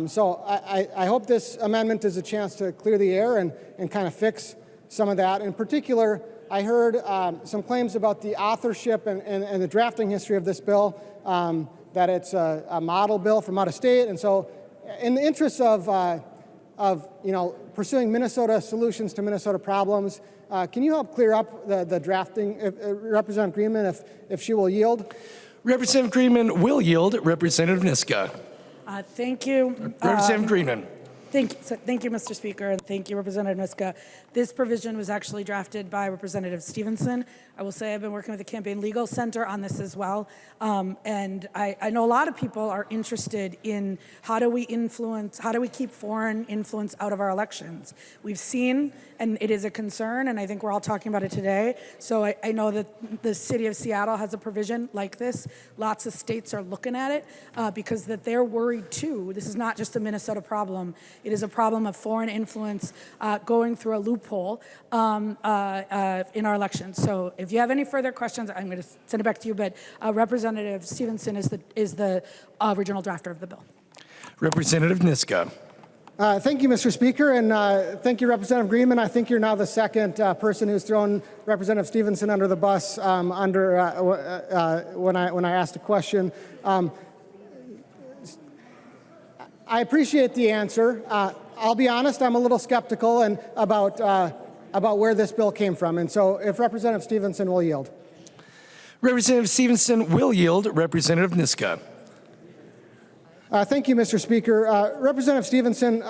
[SPEAKER 8] So I hope this amendment is a chance to clear the air and kind of fix some of that. In particular, I heard some claims about the authorship and the drafting history of this bill, that it's a model bill from out of state. And so in the interest of pursuing Minnesota solutions to Minnesota problems, can you help clear up the drafting, Representative Greenman, if she will yield?
[SPEAKER 1] Representative Greenman will yield. Representative Niska.
[SPEAKER 3] Thank you.
[SPEAKER 1] Representative Greenman.
[SPEAKER 3] Thank you, Mr. Speaker, and thank you, Representative Niska. This provision was actually drafted by Representative Stevenson. I will say I've been working with the Campaign Legal Center on this as well, and I know a lot of people are interested in how do we keep foreign influence out of our elections. We've seen, and it is a concern, and I think we're all talking about it today. So I know that the city of Seattle has a provision like this. Lots of states are looking at it because that they're worried too. This is not just a Minnesota problem. It is a problem of foreign influence going through a loophole in our elections. So if you have any further questions, I'm going to send it back to you, but Representative Stevenson is the original drafter of the bill.
[SPEAKER 1] Representative Niska.
[SPEAKER 8] Thank you, Mr. Speaker, and thank you, Representative Greenman. I think you're now the second person who's thrown Representative Stevenson under the bus when I asked a question. I appreciate the answer. I'll be honest, I'm a little skeptical about about where this bill came from. And so if Representative Stevenson will yield.
[SPEAKER 1] Representative Stevenson will yield. Representative Niska.
[SPEAKER 8] Thank you, Mr. Speaker. Representative Stevenson,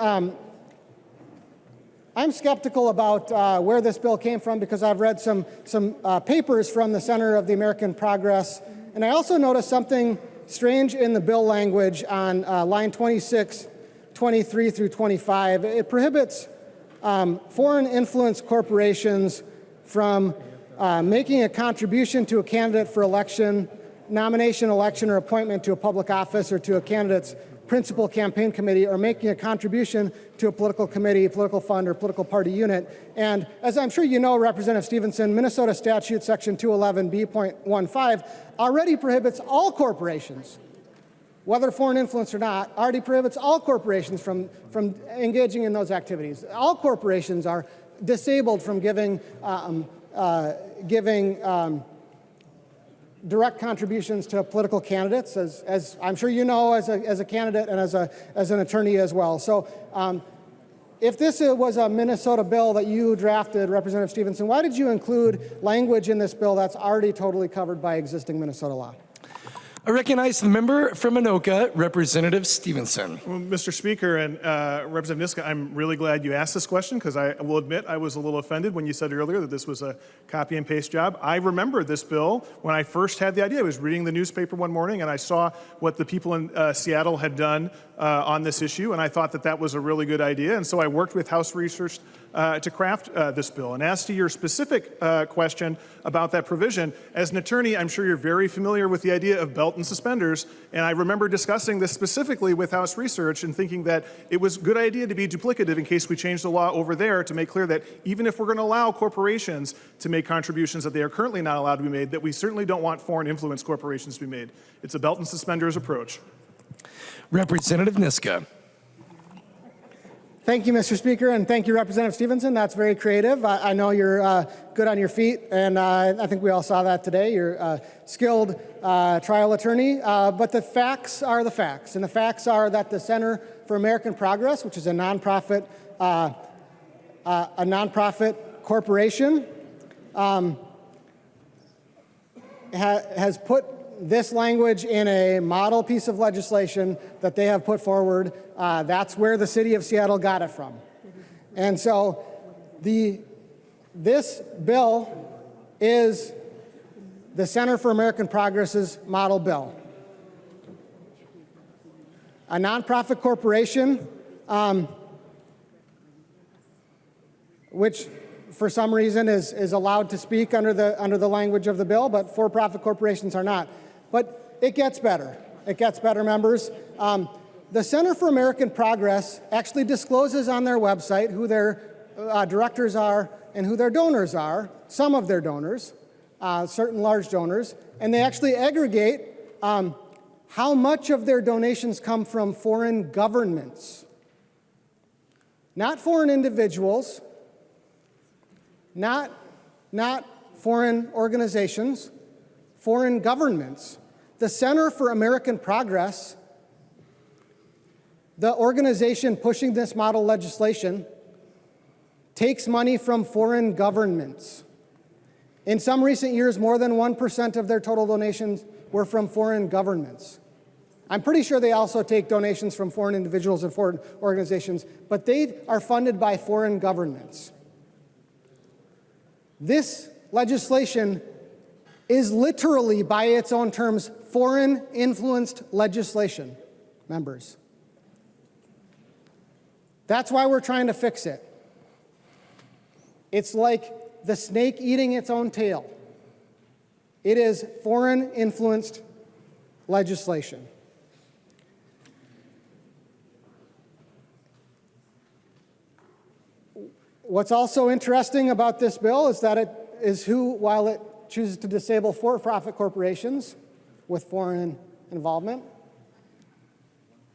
[SPEAKER 8] I'm skeptical about where this bill came from because I've read some papers from the Center of the American Progress, and I also noticed something strange in the bill language on line 26, 23 through 25. It prohibits foreign influence corporations from making a contribution to a candidate for election, nomination, election, or appointment to a public office or to a candidate's principal campaign committee, or making a contribution to a political committee, political fund, or political party unit. And as I'm sure you know, Representative Stevenson, Minnesota statute section 211B.15 already prohibits all corporations, whether foreign influence or not, already prohibits all corporations from engaging in those activities. All corporations are disabled from giving direct contributions to political candidates, as I'm sure you know, as a candidate and as an attorney as well. So if this was a Minnesota bill that you drafted, Representative Stevenson, why did you include language in this bill that's already totally covered by existing Minnesota law?
[SPEAKER 1] I recognize the member from Anoka, Representative Stevenson.
[SPEAKER 11] Well, Mr. Speaker and Representative Niska, I'm really glad you asked this question because I will admit I was a little offended when you said earlier that this was a copy and paste job. I remember this bill when I first had the idea. I was reading the newspaper one morning and I saw what the people in Seattle had done on this issue, and I thought that that was a really good idea. And so I worked with House Research to craft this bill. And as to your specific question about that provision, as an attorney, I'm sure you're very familiar with the idea of belt and suspenders. And I remember discussing this specifically with House Research and thinking that it was a good idea to be duplicative in case we change the law over there to make clear that even if we're going to allow corporations to make contributions that they are currently not allowed to be made, that we certainly don't want foreign influence corporations to be made. It's a belt and suspenders approach.
[SPEAKER 1] Representative Niska.
[SPEAKER 8] Thank you, Mr. Speaker, and thank you, Representative Stevenson. That's very creative. I know you're good on your feet, and I think we all saw that today. You're a skilled trial attorney, but the facts are the facts, and the facts are that the Center for American Progress, which is a nonprofit corporation, has put this language in a model piece of legislation that they have put forward. That's where the city of Seattle got it from. And so this bill is the Center for American Progress's model bill. A nonprofit corporation, which for some reason is allowed to speak under the language of the bill, but for-profit corporations are not. But it gets better. It gets better, members. The Center for American Progress actually discloses on their website who their directors are and who their donors are, some of their donors, certain large donors, and they actually aggregate how much of their donations come from foreign governments. Not foreign individuals, not foreign organizations, foreign governments. The Center for American Progress, the organization pushing this model legislation, takes money from foreign governments. In some recent years, more than 1% of their total donations were from foreign governments. I'm pretty sure they also take donations from foreign individuals and foreign organizations, but they are funded by foreign governments. This legislation is literally, by its own terms, foreign-influenced legislation, members. That's why we're trying to fix it. It's like the snake eating its own tail. It is foreign-influenced legislation. What's also interesting about this bill is that it is while it chooses to disable for-profit corporations with foreign involvement,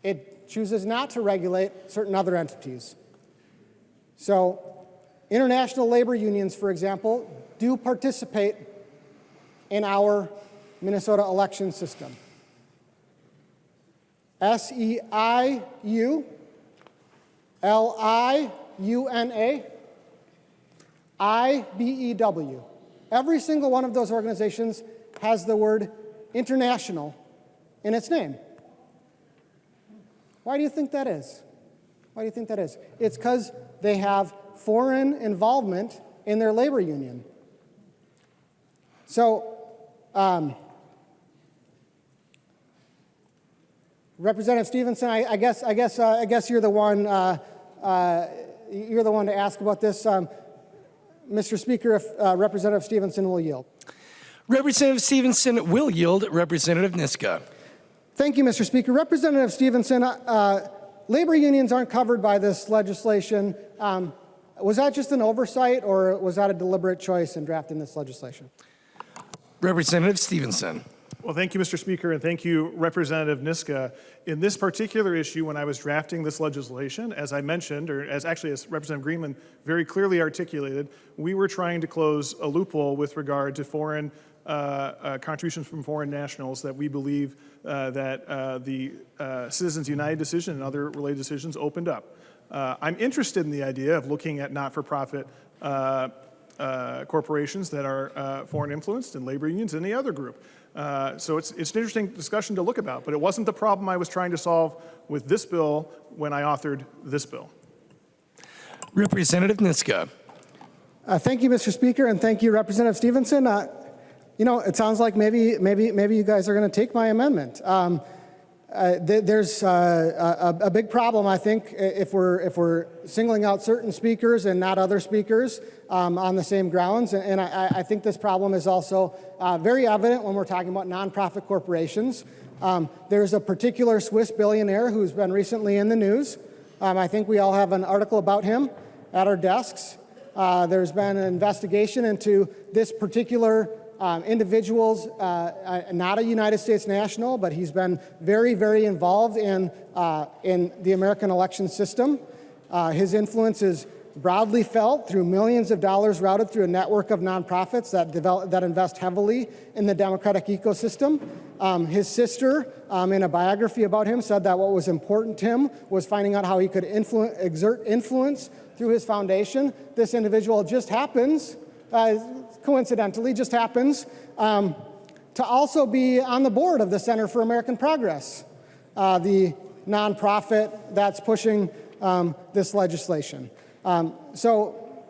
[SPEAKER 8] it chooses not to regulate certain other entities. So international labor unions, for example, do participate in our Minnesota election system. SEIU, LIUNA, IBEW. Every single one of those organizations has the word international in its name. Why do you think that is? Why do you think that is? It's because they have foreign involvement in their labor union. So, Representative Stevenson, I guess you're the one to ask about this. Mr. Speaker, if Representative Stevenson will yield.
[SPEAKER 1] Representative Stevenson will yield. Representative Niska.
[SPEAKER 8] Thank you, Mr. Speaker. Representative Stevenson, labor unions aren't covered by this legislation. Was that just an oversight, or was that a deliberate choice in drafting this legislation?
[SPEAKER 1] Representative Stevenson.
[SPEAKER 11] Well, thank you, Mr. Speaker, and thank you, Representative Niska. In this particular issue, when I was drafting this legislation, as I mentioned, or as Representative Greenman very clearly articulated, we were trying to close a loophole with regard to foreign contributions from foreign nationals that we believe that the Citizens United decision and other related decisions opened up. I'm interested in the idea of looking at not-for-profit corporations that are foreign influenced and labor unions and any other group. So it's an interesting discussion to look about, but it wasn't the problem I was trying to solve with this bill when I authored this bill.
[SPEAKER 1] Representative Niska.
[SPEAKER 8] Thank you, Mr. Speaker, and thank you, Representative Stevenson. You know, it sounds like maybe you guys are going to take my amendment. There's a big problem, I think, if we're singling out certain speakers and not other speakers on the same grounds. And I think this problem is also very evident when we're talking about nonprofit corporations. There's a particular Swiss billionaire who's been recently in the news. I think we all have an article about him at our desks. There's been an investigation into this particular individual's not a United States national, but he's been very, very involved in the American election system. His influence is broadly felt through millions of dollars routed through a network of nonprofits that invest heavily in the democratic ecosystem. His sister, in a biography about him, said that what was important to him was finding out how he could exert influence through his foundation. This individual just happens, coincidentally, just happens to also be on the board of the Center for American Progress, the nonprofit that's pushing this legislation. So,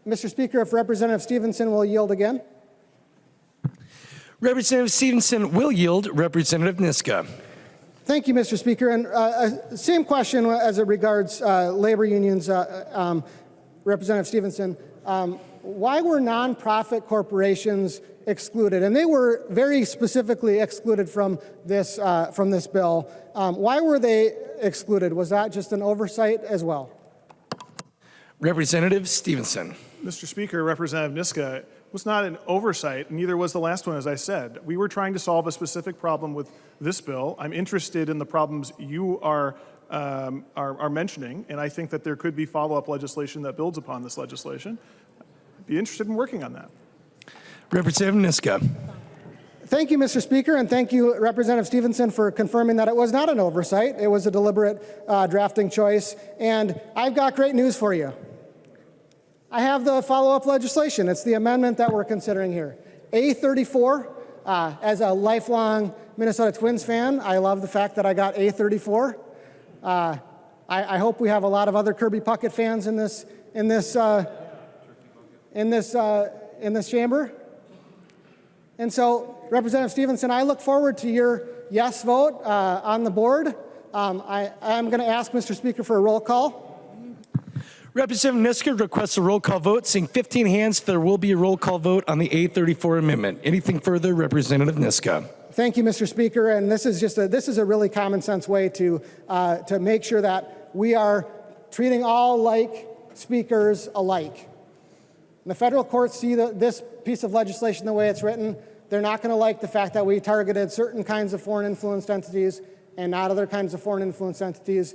[SPEAKER 8] Mr. Speaker, if Representative Stevenson will yield again.
[SPEAKER 1] Representative Stevenson will yield. Representative Niska.
[SPEAKER 8] Thank you, Mr. Speaker. And same question as it regards labor unions, Representative Stevenson. Why were nonprofit corporations excluded? And they were very specifically excluded from this bill. Why were they excluded? Was that just an oversight as well?
[SPEAKER 1] Representative Stevenson.
[SPEAKER 11] Mr. Speaker, Representative Niska, it was not an oversight, neither was the last one, as I said. We were trying to solve a specific problem with this bill. I'm interested in the problems you are mentioning, and I think that there could be follow-up legislation that builds upon this legislation. I'd be interested in working on that.
[SPEAKER 1] Representative Niska.
[SPEAKER 8] Thank you, Mr. Speaker, and thank you, Representative Stevenson, for confirming that it was not an oversight. It was a deliberate drafting choice, and I've got great news for you. I have the follow-up legislation. It's the amendment that we're considering here. A34, as a lifelong Minnesota Twins fan, I love the fact that I got A34. I hope we have a lot of other Kirby Puckett fans in this chamber. And so, Representative Stevenson, I look forward to your yes vote on the board. I'm going to ask Mr. Speaker for a roll call.
[SPEAKER 1] Representative Niska requests a roll call vote. Seeing 15 hands, there will be a roll call vote on the A34 amendment. Anything further, Representative Niska?
[SPEAKER 8] Thank you, Mr. Speaker. And this is a really common sense way to make sure that we are treating all speakers alike. And the federal courts see this piece of legislation the way it's written. They're not going to like the fact that we targeted certain kinds of foreign influenced entities and not other kinds of foreign influenced entities.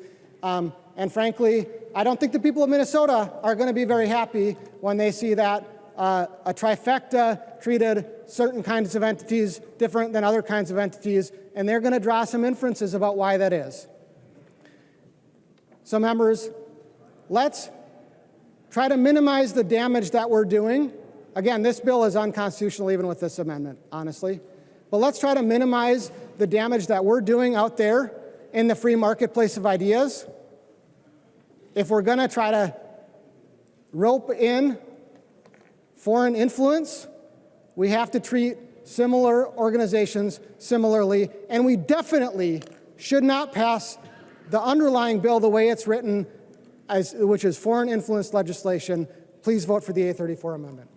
[SPEAKER 8] And frankly, I don't think the people of Minnesota are going to be very happy when they see that a trifecta treated certain kinds of entities different than other kinds of entities, and they're going to draw some inferences about why that is. So members, let's try to minimize the damage that we're doing. Again, this bill is unconstitutional even with this amendment, honestly. But let's try to minimize the damage that we're doing out there in the free marketplace of ideas. If we're going to try to rope in foreign influence, we have to treat similar organizations similarly, and we definitely should not pass the underlying bill the way it's written, which is foreign influence legislation. Please vote for the A34 amendment.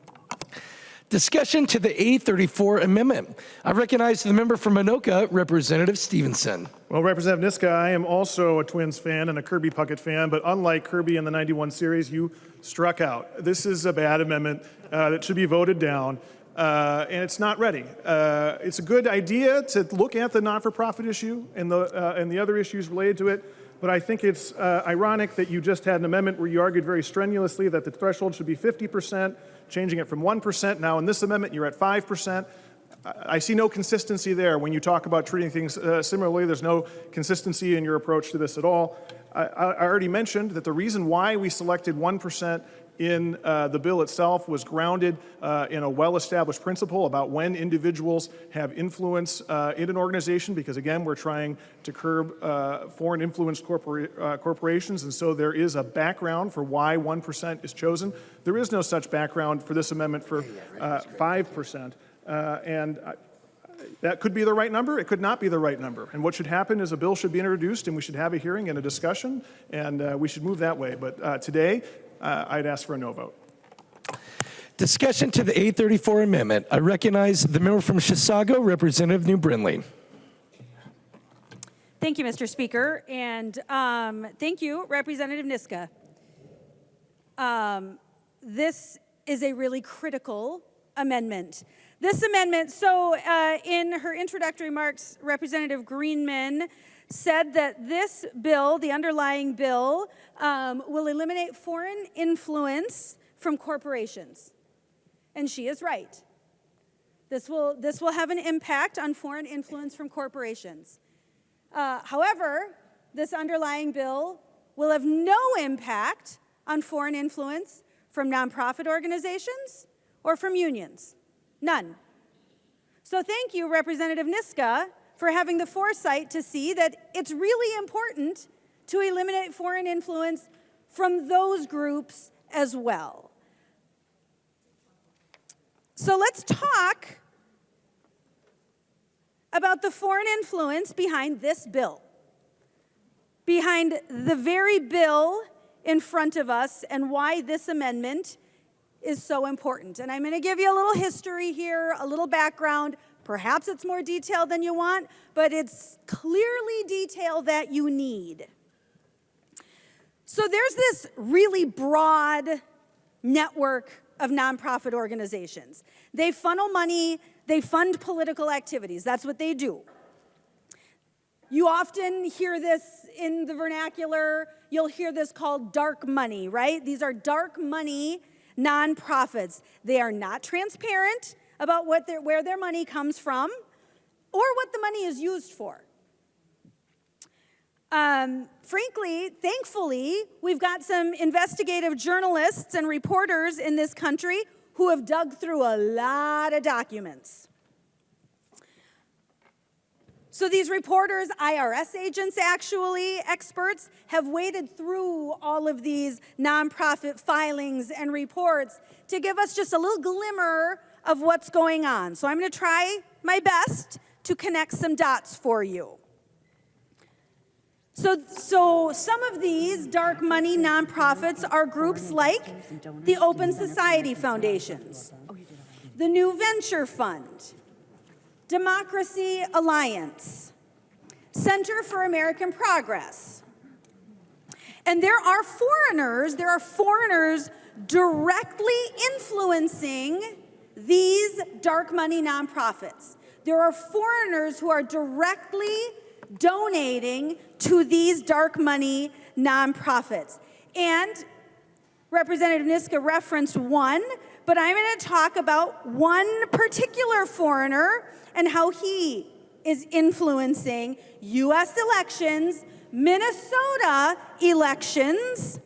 [SPEAKER 1] Discussion to the A34 amendment. I recognize the member from Anoka, Representative Stevenson.
[SPEAKER 11] Well, Representative Niska, I am also a Twins fan and a Kirby Puckett fan, but unlike Kirby in the 91 series, you struck out. This is a bad amendment that should be voted down, and it's not ready. It's a good idea to look at the not-for-profit issue and the other issues related to it, but I think it's ironic that you just had an amendment where you argued very strenuously that the threshold should be 50%, changing it from 1%. Now in this amendment, you're at 5%. I see no consistency there. When you talk about treating things similarly, there's no consistency in your approach to this at all. I already mentioned that the reason why we selected 1% in the bill itself was grounded in a well-established principle about when individuals have influence in an organization, because again, we're trying to curb foreign influence corporations, and so there is a background for why 1% is chosen. There is no such background for this amendment for 5%, and that could be the right number, it could not be the right number. And what should happen is a bill should be introduced and we should have a hearing and a discussion, and we should move that way. But today, I'd ask for a no vote.
[SPEAKER 1] Discussion to the A34 amendment. I recognize the member from Chisago, Representative New Brindley.
[SPEAKER 9] Thank you, Mr. Speaker, and thank you, Representative Niska. This is a really critical amendment. This amendment, so in her introductory remarks, Representative Greenman said that this bill, the underlying bill, will eliminate foreign influence from corporations. And she is right. This will have an impact on foreign influence from corporations. However, this underlying bill will have no impact on foreign influence from nonprofit organizations or from unions. None. So thank you, Representative Niska, for having the foresight to see that it's really important to eliminate foreign influence from those groups as well. So let's talk about the foreign influence behind this bill, behind the very bill in front of us, and why this amendment is so important. And I'm going to give you a little history here, a little background. Perhaps it's more detail than you want, but it's clearly detail that you need. So there's this really broad network of nonprofit organizations. They funnel money, they fund political activities. That's what they do. You often hear this in the vernacular. You'll hear this called dark money, right? These are dark money nonprofits. They are not transparent about where their money comes from or what the money is used for. Frankly, thankfully, we've got some investigative journalists and reporters in this country who have dug through a lot of documents. So these reporters, IRS agents actually, experts, have waded through all of these nonprofit filings and reports to give us just a little glimmer of what's going on. So I'm going to try my best to connect some dots for you. So some of these dark money nonprofits are groups like the Open Society Foundations, the New Venture Fund, Democracy Alliance, Center for American Progress. And there are foreigners directly influencing these dark money nonprofits. There are foreigners who are directly donating to these dark money nonprofits. And Representative Niska referenced one, but I'm going to talk about one particular foreigner and how he is influencing U.S. elections, Minnesota elections,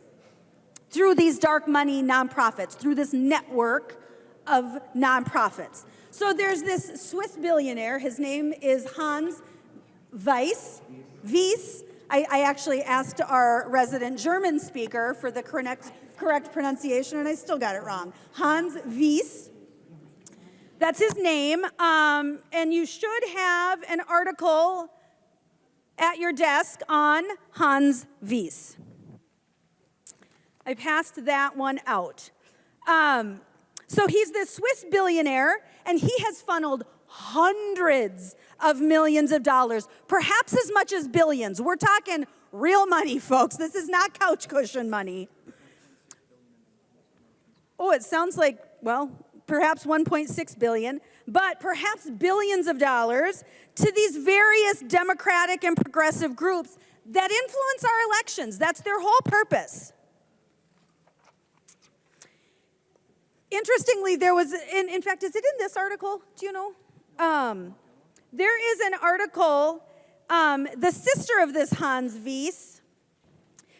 [SPEAKER 9] through these dark money nonprofits, through this network of nonprofits. So there's this Swiss billionaire, his name is Hans Weiss. I actually asked our resident German speaker for the correct pronunciation, and I still got it wrong. Hans Weiss. That's his name, and you should have an article at your desk on Hans Weiss. I passed that one out. So he's this Swiss billionaire, and he has funneled hundreds of millions of dollars, perhaps as much as billions. We're talking real money, folks. This is not couch cushion money. Oh, it sounds like, well, perhaps 1.6 billion, but perhaps billions of dollars to these various democratic and progressive groups that influence our elections. That's their whole purpose. Interestingly, there was, in fact, is it in this article? Do you know? There is an article, the sister of this Hans Weiss,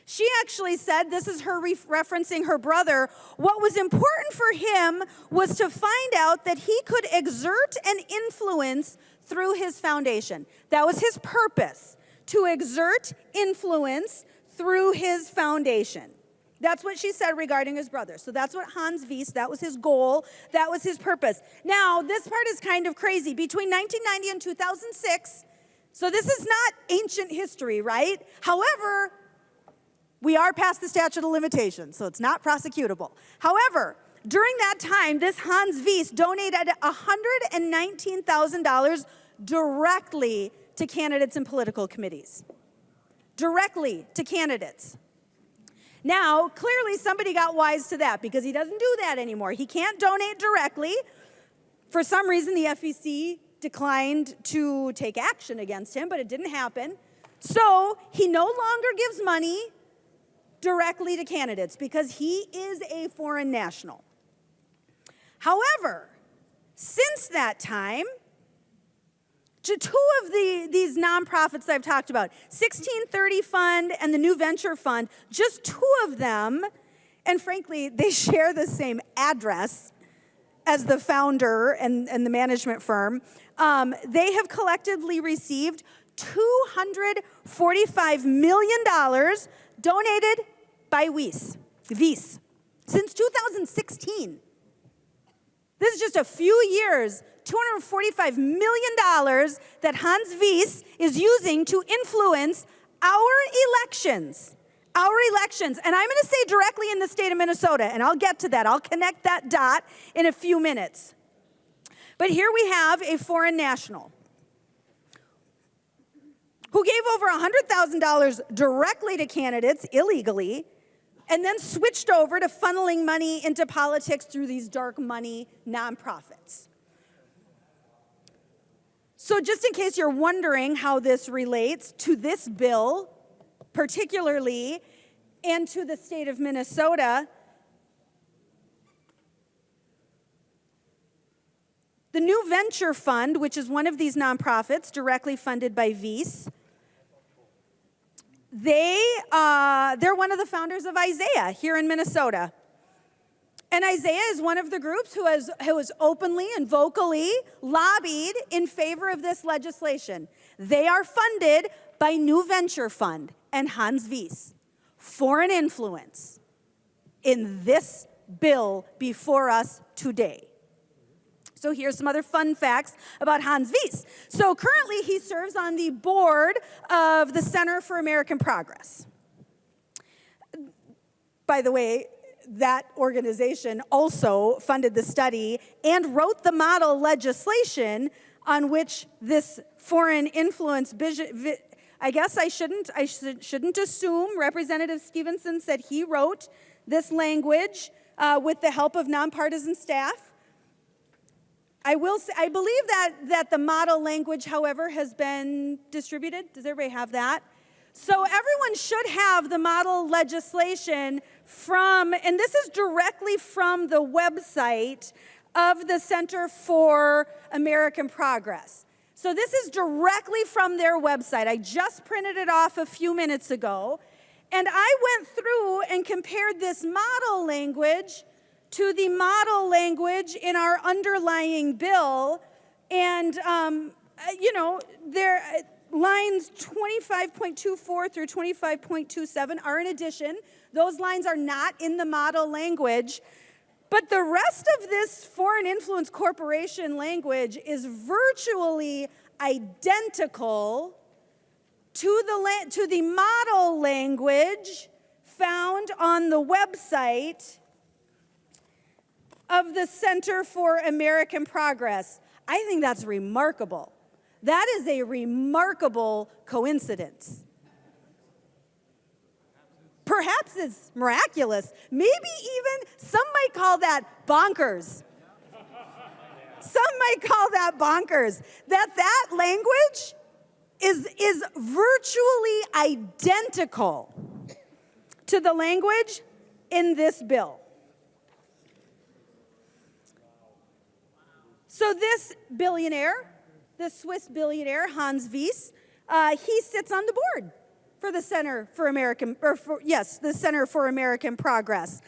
[SPEAKER 9] she actually said, this is her referencing her brother, what was important for him was to find out that he could exert an influence through his foundation. That was his purpose, to exert influence through his foundation. That's what she said regarding his brother. So that's what Hans Weiss, that was his goal, that was his purpose. Now, this part is kind of crazy. Between 1990 and 2006, so this is not ancient history, right? However, we are past the statute of limitations, so it's not prosecutable. However, during that time, this Hans Weiss donated $119,000 directly to candidates and political committees. Directly to candidates. Now, clearly somebody got wise to that because he doesn't do that anymore. He can't donate directly. For some reason, the FEC declined to take action against him, but it didn't happen. So he no longer gives money directly to candidates because he is a foreign national. However, since that time, to two of these nonprofits I've talked about, 1630 Fund and the New Venture Fund, just two of them, and frankly, they share the same address as the founder and the management firm, they have collectively received $245 million donated by Weiss since 2016. This is just a few years, $245 million that Hans Weiss is using to influence our elections. Our elections. And I'm going to say directly in the state of Minnesota, and I'll get to that. I'll connect that dot in a few minutes. But here we have a foreign national who gave over $100,000 directly to candidates illegally, and then switched over to funneling money into politics through these dark money nonprofits. So just in case you're wondering how this relates to this bill, particularly, and to the state of Minnesota, the New Venture Fund, which is one of these nonprofits directly funded by Weiss, they're one of the founders of Isaiah here in Minnesota. And Isaiah is one of the groups who has openly and vocally lobbied in favor of this legislation. They are funded by New Venture Fund and Hans Weiss. Foreign influence in this bill before us today. So here's some other fun facts about Hans Weiss. So currently he serves on the board of the Center for American Progress. By the way, that organization also funded the study and wrote the model legislation on which this foreign influence vision. I guess I shouldn't assume Representative Stevenson said he wrote this language with the help of nonpartisan staff. I believe that the model language, however, has been distributed. Does everybody have that? So everyone should have the model legislation from, and this is directly from the website of the Center for American Progress. So this is directly from their website. I just printed it off a few minutes ago. And I went through and compared this model language to the model language in our underlying bill. And, lines 25.24 through 25.27 are in addition. Those lines are not in the model language. But the rest of this foreign influence corporation language is virtually identical to the model language found on the website of the Center for American Progress. I think that's remarkable. That is a remarkable coincidence. Perhaps it's miraculous. Maybe even some might call that bonkers. Some might call that bonkers. That language is virtually identical to the language in this bill. So this billionaire, this Swiss billionaire, Hans Wies, he sits on the board for the Center for American, the Center for American Progress.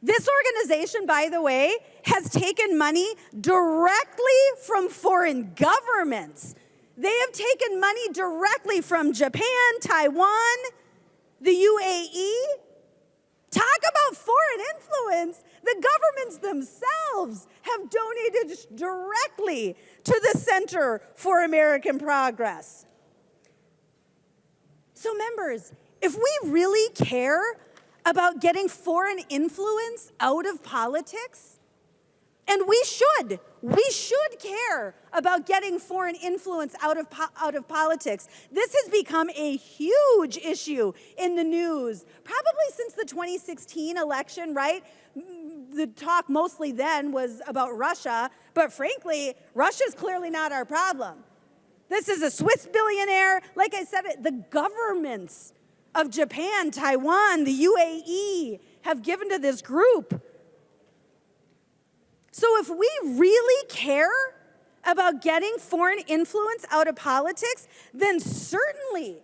[SPEAKER 9] This organization, by the way, has taken money directly from foreign governments. They have taken money directly from Japan, Taiwan, the UAE. Talk about foreign influence. The governments themselves have donated directly to the Center for American Progress. So members, if we really care about getting foreign influence out of politics, and we should care about getting foreign influence out of politics. This has become a huge issue in the news, probably since the 2016 election, right? The talk mostly then was about Russia, but frankly, Russia's clearly not our problem. This is a Swiss billionaire. Like I said, the governments of Japan, Taiwan, the UAE have given to this group. So if we really care about getting foreign influence out of politics, then certainly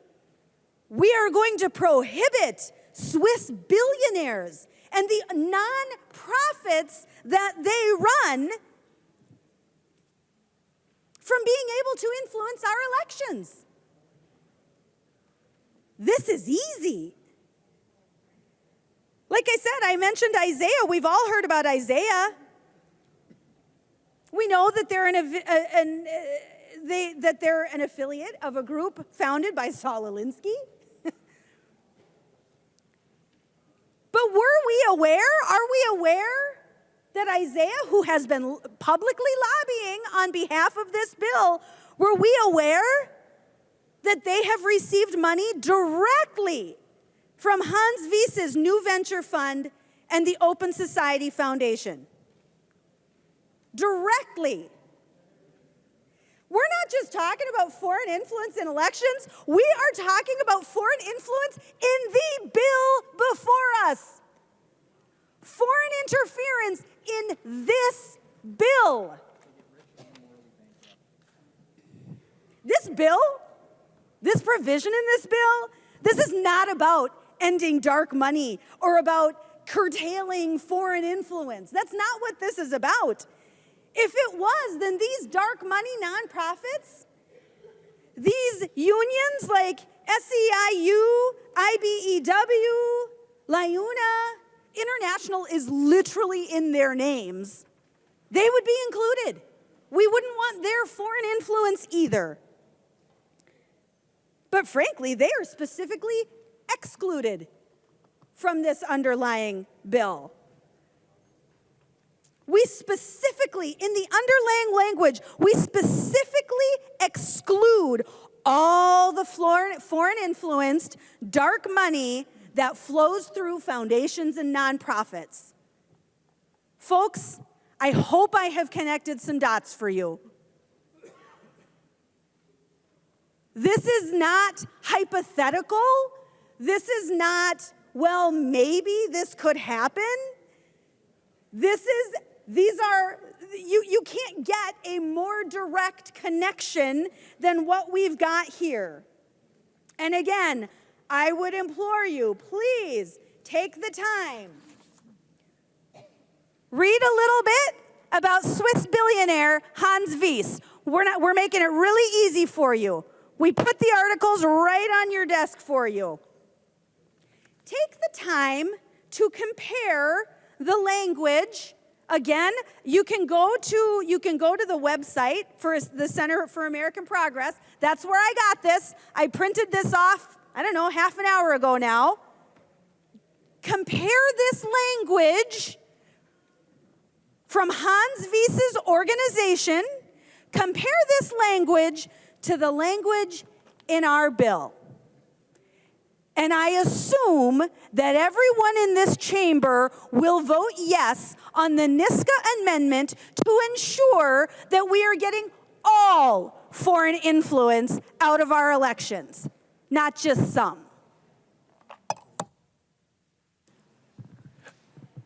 [SPEAKER 9] we are going to prohibit Swiss billionaires and the nonprofits that they run from being able to influence our elections. This is easy. Like I said, I mentioned Isaiah. We've all heard about Isaiah. We know that they're an affiliate of a group founded by Saul Alinsky. But are we aware that Isaiah, who has been publicly lobbying on behalf of this bill, were we aware that they have received money directly from Hans Wies's New Venture Fund and the Open Society Foundation? Directly. We're not just talking about foreign influence in elections. We are talking about foreign influence in the bill before us. Foreign interference in this bill. This bill, this provision in this bill, this is not about ending dark money or about curtailing foreign influence. That's not what this is about. If it was, then these dark money nonprofits, these unions like SEIU, IBEW, LIUNA, International is literally in their names, they would be included. We wouldn't want their foreign influence either. But frankly, they are specifically excluded from this underlying bill. We specifically, in the underlying language, we specifically exclude all the foreign influenced dark money that flows through foundations and nonprofits. Folks, I hope I have connected some dots for you. This is not hypothetical. This is not, well, maybe this could happen. You can't get a more direct connection than what we've got here. And again, I would implore you, please take the time. Read a little bit about Swiss billionaire Hans Wies. We're making it really easy for you. We put the articles right on your desk for you. Take the time to compare the language. Again, you can go to the website for the Center for American Progress. That's where I got this. I printed this off, I don't know, half an hour ago now. Compare this language from Hans Wies's organization. Compare this language to the language in our bill. And I assume that everyone in this chamber will vote yes on the Niska amendment to ensure that we are getting all foreign influence out of our elections, not just some.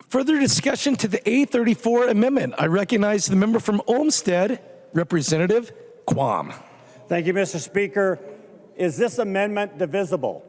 [SPEAKER 1] Further discussion to the A34 amendment. I recognize the member from Olmsted, Representative Quam.
[SPEAKER 15] Thank you, Mr. Speaker. Is this amendment divisible?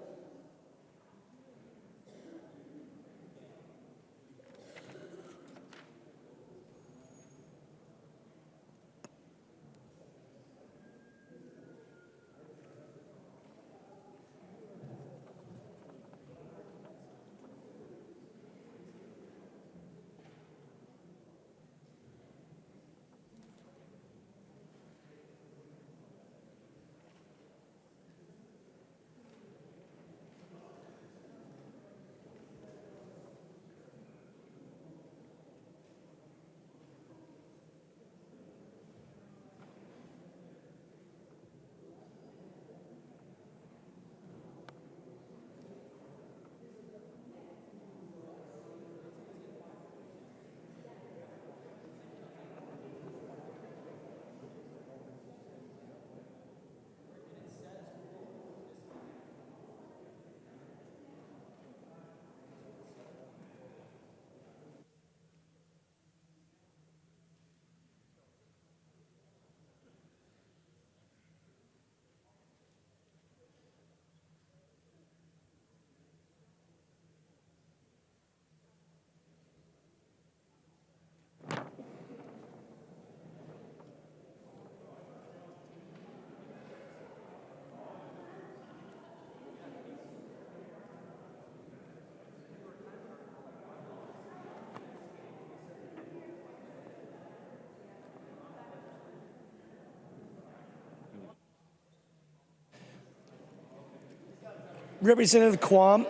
[SPEAKER 1] Representative Quam.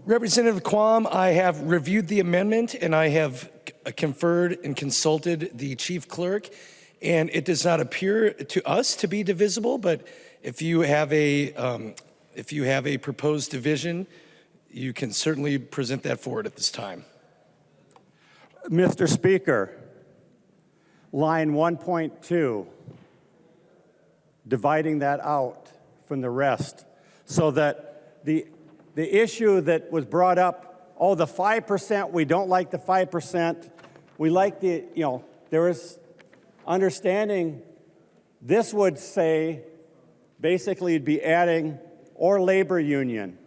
[SPEAKER 1] Representative Quam, I have reviewed the amendment and I have conferred and consulted the chief clerk, and it does not appear to us to be divisible, but if you have a proposed division, you can certainly present that forward at this time.
[SPEAKER 15] Mr. Speaker, line 1.2, dividing that out from the rest so that the issue that was brought up, oh, the 5%, we don't like the 5%, we like the, there is understanding. This would say, basically it'd be adding or labor union.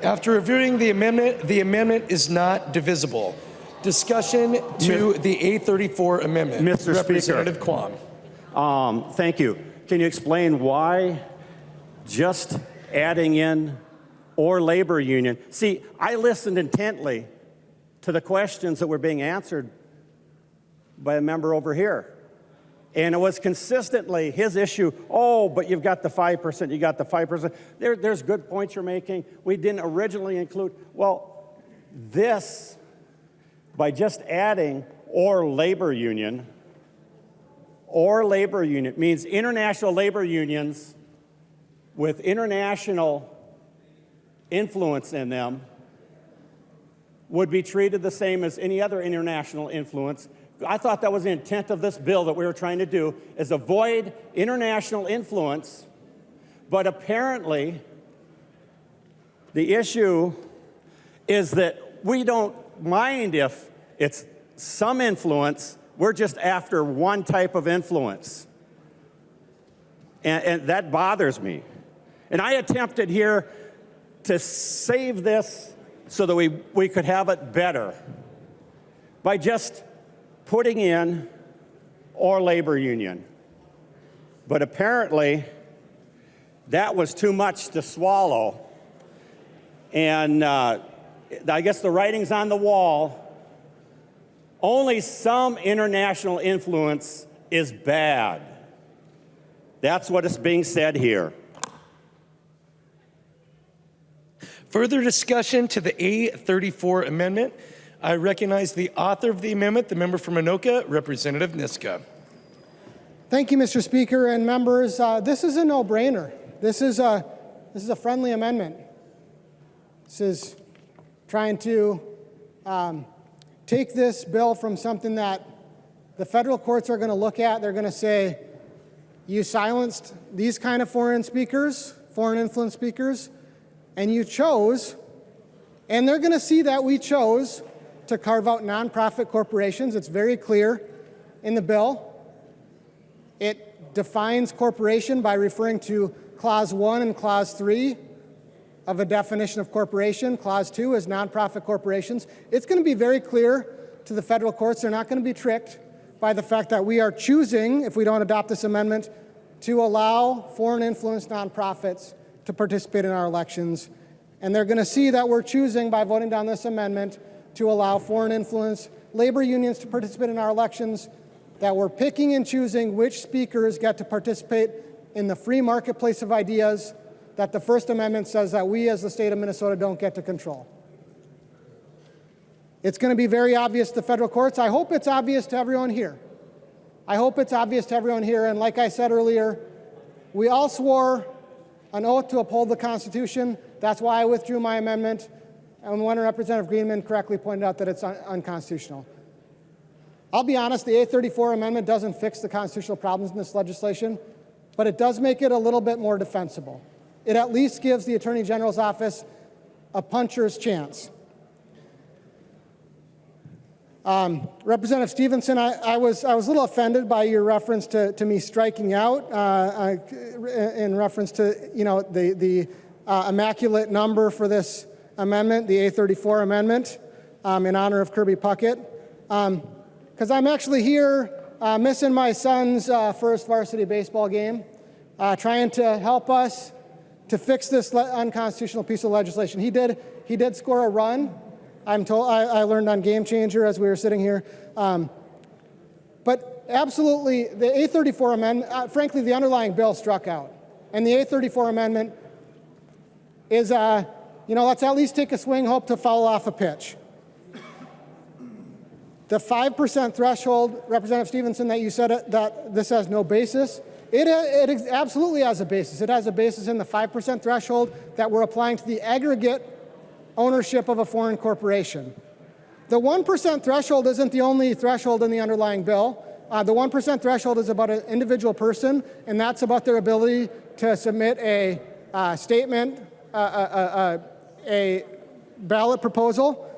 [SPEAKER 1] After reviewing the amendment is not divisible. Discussion to the A34 amendment.
[SPEAKER 15] Mr.
[SPEAKER 1] Representative
[SPEAKER 15] Speaker.
[SPEAKER 1] Quam.
[SPEAKER 15] Thank you. Can you explain why just adding in or labor union? See, I listened intently to the questions that were being answered by a member over here. And it was consistently his issue, oh, but you've got the 5%, you got the 5%. There's good points you're making. We didn't originally include, well, this, by just adding or labor union means international labor unions with international influence in them would be treated the same as any other international influence. I thought that was the intent of this bill that we were trying to do, is avoid international influence, but apparently the issue is that we don't mind if it's some influence, we're just after one type of influence. And that bothers me. And I attempted here to save this so that we could have it better by just putting in or labor union. But apparently, that was too much to swallow. And I guess the writing's on the wall. Only some international influence is bad. That's what is being said here.
[SPEAKER 1] Further discussion to the A34 amendment. I recognize the author of the amendment, the member from Anoka, Representative Niska.
[SPEAKER 8] Thank you, Mr. Speaker and members. This is a no-brainer. This is a friendly amendment. This is trying to take this bill from something that the federal courts are going to look at. They're going to say, you silenced these kind of foreign speakers, foreign influence speakers, and you chose, and they're going to see that we chose to carve out nonprofit corporations. It's very clear in the bill. It defines corporation by referring to Clause 1 and Clause 3 of a definition of corporation. Clause 2 is nonprofit corporations. It's going to be very clear to the federal courts. They're not going to be tricked by the fact that we are choosing, if we don't adopt this amendment, to allow foreign influence nonprofits to participate in our elections. And they're going to see that we're choosing, by voting down this amendment, to allow foreign influence labor unions to participate in our elections, that we're picking and choosing which speakers get to participate in the free marketplace of ideas that the First Amendment says that we as the state of Minnesota don't get to control. It's going to be very obvious to the federal courts. I hope it's obvious to everyone here. I hope it's obvious to everyone here. And like I said earlier, we all swore an oath to uphold the Constitution. That's why I withdrew my amendment. And when Representative Greenman correctly pointed out that it's unconstitutional. I'll be honest, the A34 amendment doesn't fix the constitutional problems in this legislation, but it does make it a little bit more defensible. It at least gives the Attorney General's office a puncher's chance. Representative Stevenson, I was a little offended by your reference to me striking out in reference to the immaculate number for this amendment, the A34 amendment, in honor of Kirby Puckett, because I'm actually here missing my son's first varsity baseball game, trying to help us to fix this unconstitutional piece of legislation. He did score a run. I'm told, I learned on Game Changer as we were sitting here. But absolutely, the A34 amendment, frankly, the underlying bill struck out. And the A34 amendment is, let's at least take a swing, hope to foul off a pitch. The 5% threshold, Representative Stevenson, that you said that this has no basis, it absolutely has a basis. It has a basis in the 5% threshold that we're applying to the aggregate ownership of a foreign corporation. The 1% threshold isn't the only threshold in the underlying bill. The 1% threshold is about an individual person, and that's about their ability to submit a statement, a ballot proposal.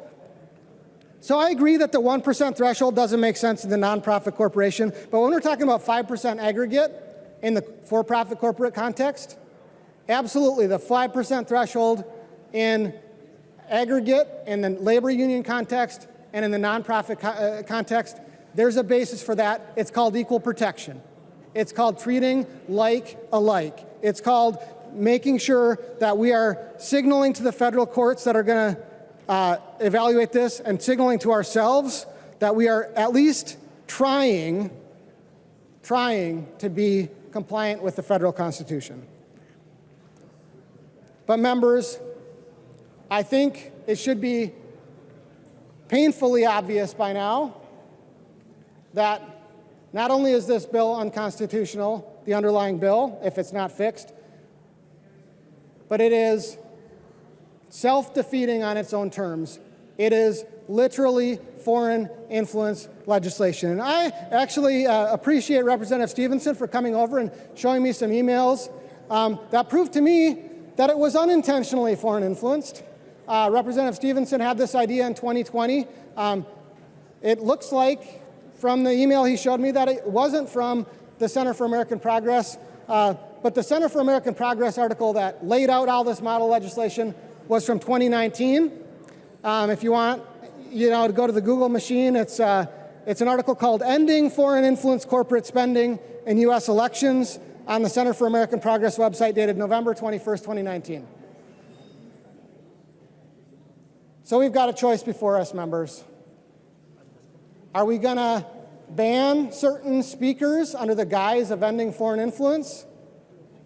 [SPEAKER 8] So I agree that the 1% threshold doesn't make sense in the nonprofit corporation, but when we're talking about 5% aggregate in the for-profit corporate context, absolutely, the 5% threshold in aggregate, in the labor union context, and in the nonprofit context, there's a basis for that. It's called equal protection. It's called treating like alike. It's called making sure that we are signaling to the federal courts that are going to evaluate this and signaling to ourselves that we are at least trying to be compliant with the federal Constitution. But members, I think it should be painfully obvious by now that not only is this bill unconstitutional, the underlying bill, if it's not fixed, but it is self-defeating on its own terms. It is literally foreign influence legislation. And I actually appreciate Representative Stevenson for coming over and showing me some emails that proved to me that it was unintentionally foreign influenced. Representative Stevenson had this idea in 2020. It looks like from the email he showed me that it wasn't from the Center for American Progress, but the Center for American Progress article that laid out all this model legislation was from 2019. If you want, to go to the Google machine, it's an article called "Ending Foreign Influence Corporate Spending in U.S. Elections" on the Center for American Progress website, dated November 21st, 2019. So we've got a choice before us, members. Are we going to ban certain speakers under the guise of ending foreign influence,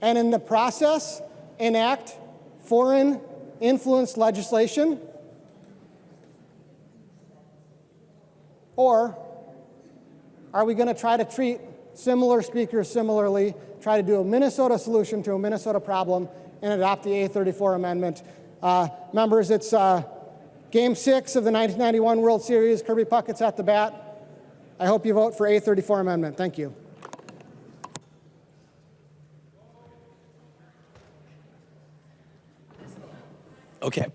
[SPEAKER 8] and in the process enact foreign influence legislation? Or are we going to try to treat similar speakers similarly, try to do a Minnesota solution to a Minnesota problem, and adopt the A34 amendment? Members, it's Game 6 of the 1991 World Series. Kirby Puckett's at the bat. I hope you vote for A34 amendment. Thank you.
[SPEAKER 1] Okay.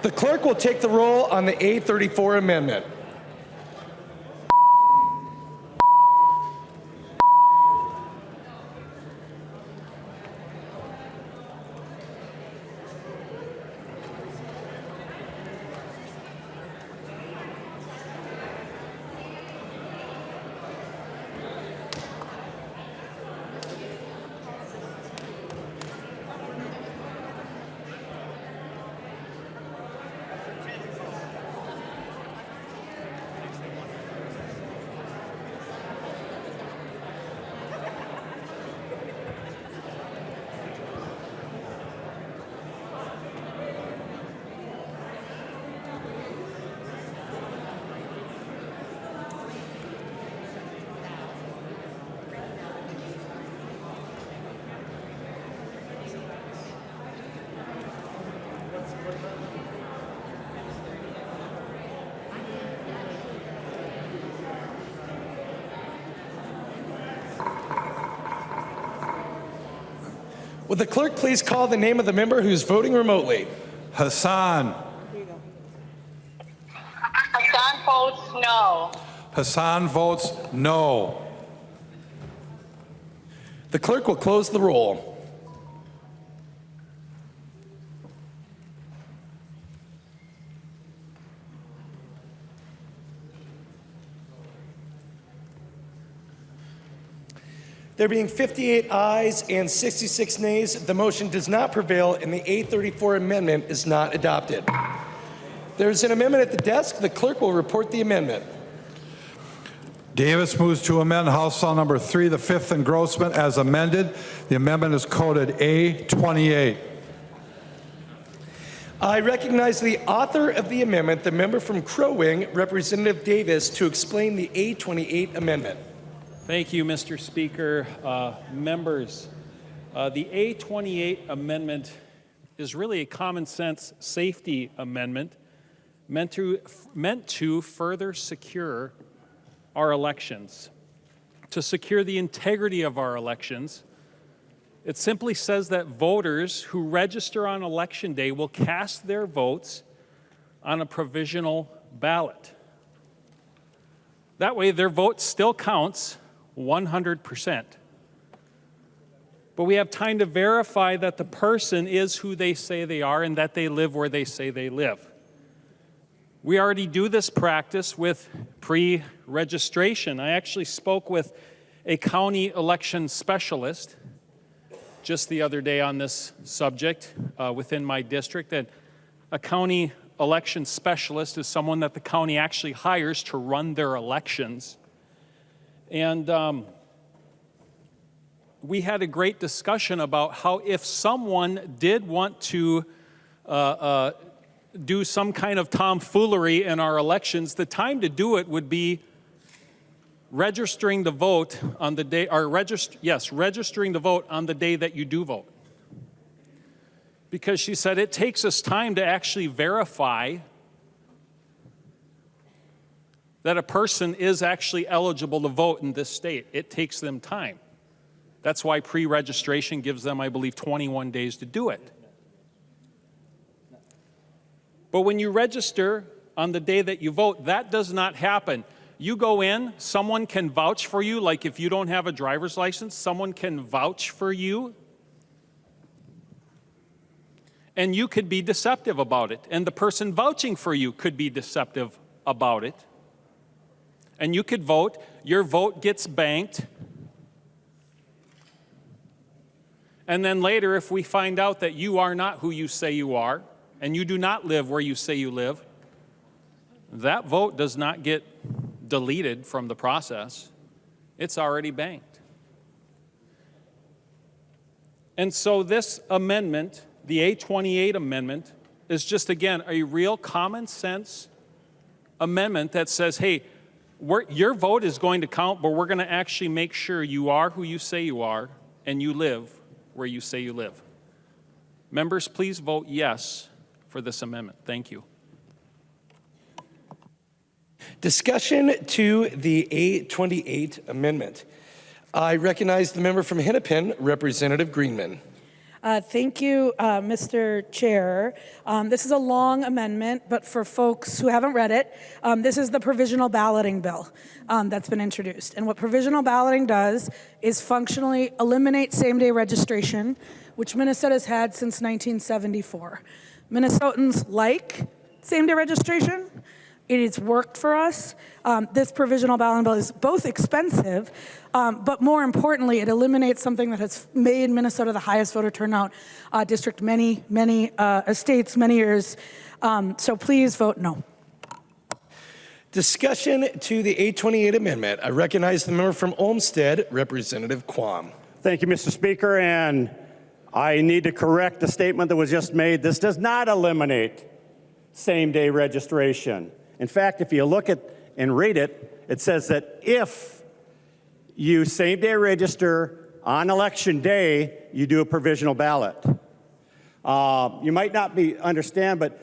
[SPEAKER 1] The clerk will take the roll on the A34 amendment. Would the clerk please call the name of the member who's voting remotely?
[SPEAKER 2] Hassan.
[SPEAKER 10] Hassan votes no.
[SPEAKER 2] Hassan votes no.
[SPEAKER 1] The clerk will close the roll. There being 58 ayes and 66 nays, the motion does not prevail and the A34 amendment is not adopted. There's an amendment at the desk. The clerk will report the amendment.
[SPEAKER 2] Davis moves to amend House File Number 3, the fifth engrossment as amended. The amendment is coded A28.
[SPEAKER 1] I recognize the author of the amendment, the member from Crow Wing, Representative Davis, to explain the A28 amendment.
[SPEAKER 14] Thank you, Mr. Speaker. Members, the A28 amendment is really a common sense safety amendment meant to further secure our elections, to secure the integrity of our elections. It simply says that voters who register on Election Day will cast their votes on a provisional ballot. That way, their vote still counts 100%. But we have time to verify that the person is who they say they are and that they live where they say they live. We already do this practice with pre-registration. I actually spoke with a county election specialist just the other day on this subject within my district. And a county election specialist is someone that the county actually hires to run their elections. And we had a great discussion about how if someone did want to do some kind of tomfoolery in our elections, the time to do it would be registering the vote on the day, or registering the vote on the day that you do vote. Because she said it takes us time to actually verify that a person is actually eligible to vote in this state. It takes them time. That's why pre-registration gives them, I believe, 21 days to do it. But when you register on the day that you vote, that does not happen. You go in, someone can vouch for you, like if you don't have a driver's license, someone can vouch for you. And you could be deceptive about it. And the person vouching for you could be deceptive about it. And you could vote, your vote gets banked. And then later, if we find out that you are not who you say you are, and you do not live where you say you live, that vote does not get deleted from the process. It's already banked. And so this amendment, the A28 amendment, is just, again, a real common sense amendment that says, hey, your vote is going to count, but we're going to actually make sure you are who you say you are and you live where you say you live. Members, please vote yes for this amendment. Thank you.
[SPEAKER 1] Discussion to the A28 amendment. I recognize the member from Hennepin, Representative Greenman.
[SPEAKER 3] Thank you, Mr. Chair. This is a long amendment, but for folks who haven't read it, this is the provisional balloting bill that's been introduced. And what provisional balloting does is functionally eliminate same-day registration, which Minnesota's had since 1974. Minnesotans like same-day registration. It has worked for us. This provisional balloting bill is both expensive, but more importantly, it eliminates something that has made Minnesota the highest voter turnout district many states, many years. So please vote no.
[SPEAKER 1] Discussion to the 828 amendment. I recognize the member from Olmsted, Representative Quam.
[SPEAKER 15] Thank you, Mr. Speaker, and I need to correct the statement that was just made. This does not eliminate same-day registration. In fact, if you look at and read it, it says that if you same-day register on election day, you do a provisional ballot. You might not understand, but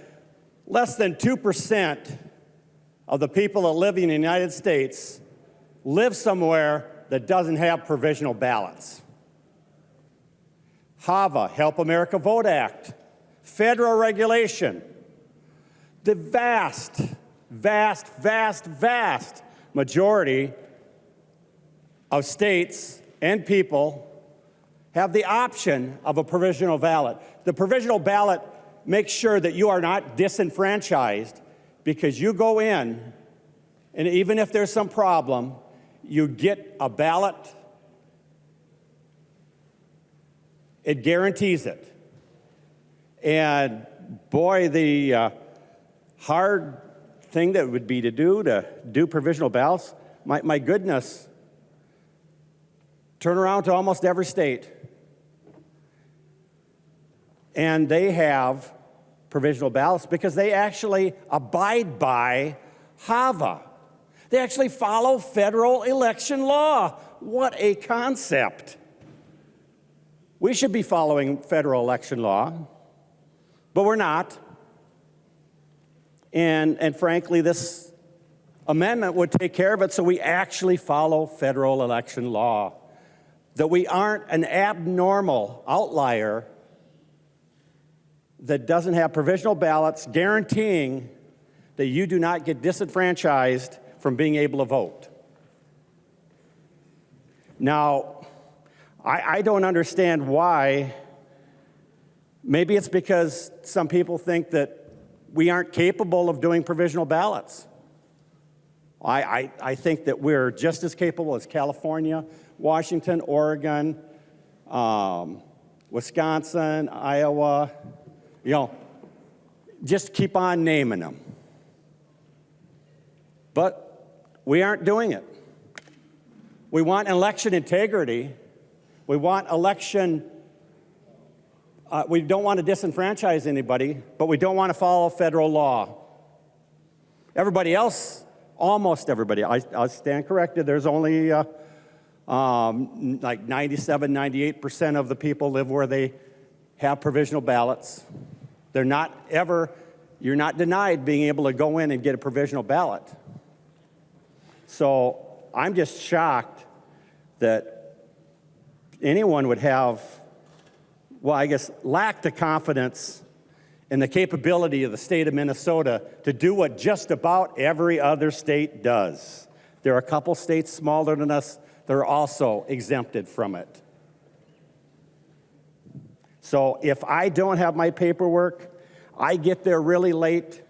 [SPEAKER 15] less than 2% of the people that live in the United States live somewhere that doesn't have provisional ballots. HAVA, Help America Vote Act, federal regulation, the vast majority of states and people have the option of a provisional ballot. The provisional ballot makes sure that you are not disenfranchised because you go in, and even if there's some problem, you get a ballot. It guarantees it. And boy, the hard thing that would be to do provisional ballots, my goodness, turn around to almost every state, and they have provisional ballots because they actually abide by HAVA. They actually follow federal election law. What a concept. We should be following federal election law, but we're not. And frankly, this amendment would take care of it so we actually follow federal election law, that we aren't an abnormal outlier that doesn't have provisional ballots guaranteeing that you do not get disenfranchised from being able to vote. Now, I don't understand why. Maybe it's because some people think that we aren't capable of doing provisional ballots. I think that we're just as capable as California, Washington, Oregon, Wisconsin, Iowa. You know, just keep on naming them. But we aren't doing it. We want election integrity. We want election, we don't want to disenfranchise anybody, but we don't want to follow federal law. Everybody else, almost everybody, I'll stand corrected, there's only like 97, 98% of the people live where they have provisional ballots. They're not ever, you're not denied being able to go in and get a provisional ballot. So I'm just shocked that anyone would have, well, I guess, lack the confidence in the capability of the state of Minnesota to do what just about every other state does. There are a couple states smaller than us that are also exempted from it. So if I don't have my paperwork, I get there really late,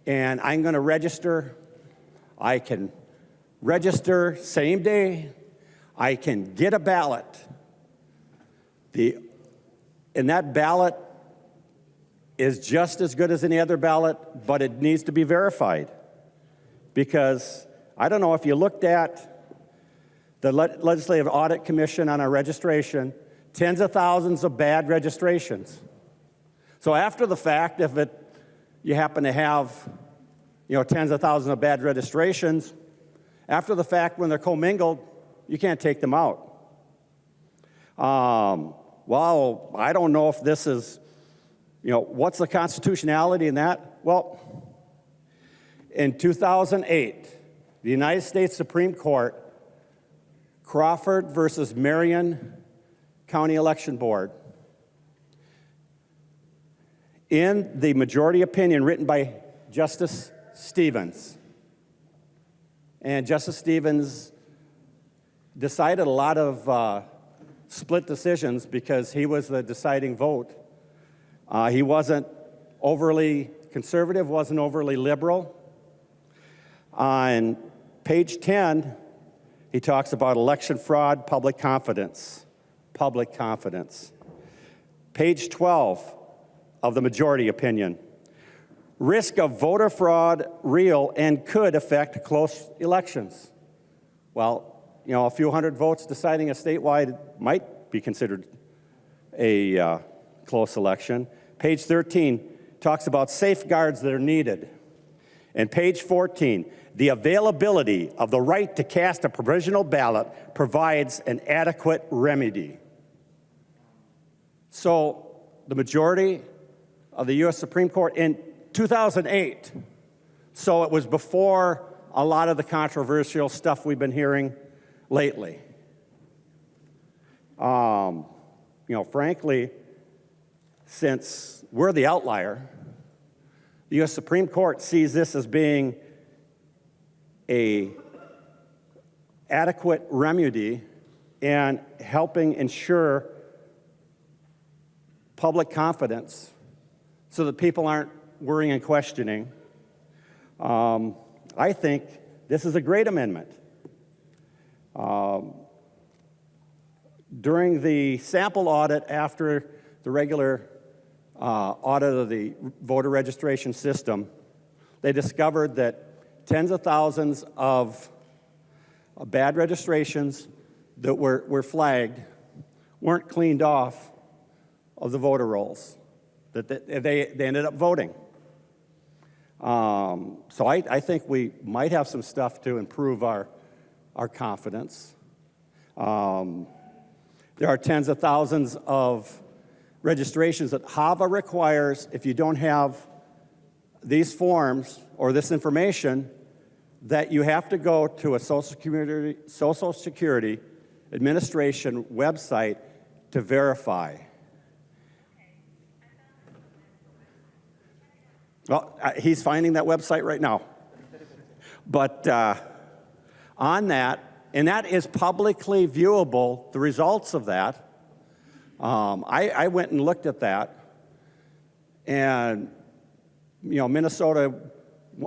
[SPEAKER 15] and I'm going to register. I can register same day. I can get a ballot. And that ballot is just as good as any other ballot, but it needs to be verified. Because I don't know if you looked at the Legislative Audit Commission on our registration, tens of thousands of bad registrations. So after the fact, if you happen to have tens of thousands of bad registrations, after the fact, when they're commingled, you can't take them out. Well, I don't know if this is, what's the constitutionality in that? Well, in 2008, the United States Supreme Court, Crawford versus Marion County Election Board, in the majority opinion written by Justice Stevens, and Justice Stevens decided a lot of split decisions because he was the deciding vote. He wasn't overly conservative, wasn't overly liberal. On page 10, he talks about election fraud, public confidence. Public confidence. Page 12 of the majority opinion. Risk of voter fraud real and could affect close elections. Well, you know, a few hundred votes deciding a statewide might be considered a close election. Page 13 talks about safeguards that are needed. And page 14, the availability of the right to cast a provisional ballot provides an adequate remedy. So the majority of the U.S. Supreme Court in 2008, so it was before a lot of the controversial stuff we've been hearing lately. You know, frankly, since we're the outlier, the U.S. Supreme Court sees this as being an adequate remedy and helping ensure public confidence so that people aren't worrying and questioning. I think this is a great amendment. During the sample audit after the regular audit of the voter registration system, they discovered that tens of thousands of bad registrations that were flagged weren't cleaned off of the voter rolls, that they ended up voting. So I think we might have some stuff to improve our confidence. There are tens of thousands of registrations that HAVA requires, if you don't have these forms or this information, that you have to go to a Social Security Administration website to verify. Well, he's finding that website right now. But on that, and that is publicly viewable, the results of that. I went and looked at that, and you know, Minnesota,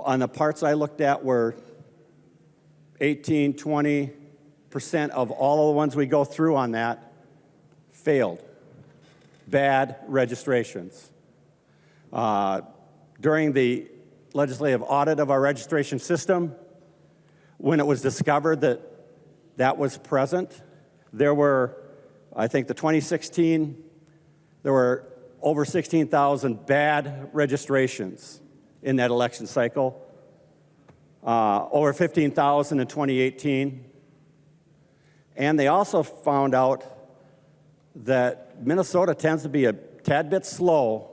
[SPEAKER 15] on the parts I looked at, were 18, 20% of all of the ones we go through on that failed. Bad registrations. During the legislative audit of our registration system, when it was discovered that that was present, there were, I think the 2016, there were over 16,000 bad registrations in that election cycle, over 15,000 in 2018. And they also found out that Minnesota tends to be a tad bit slow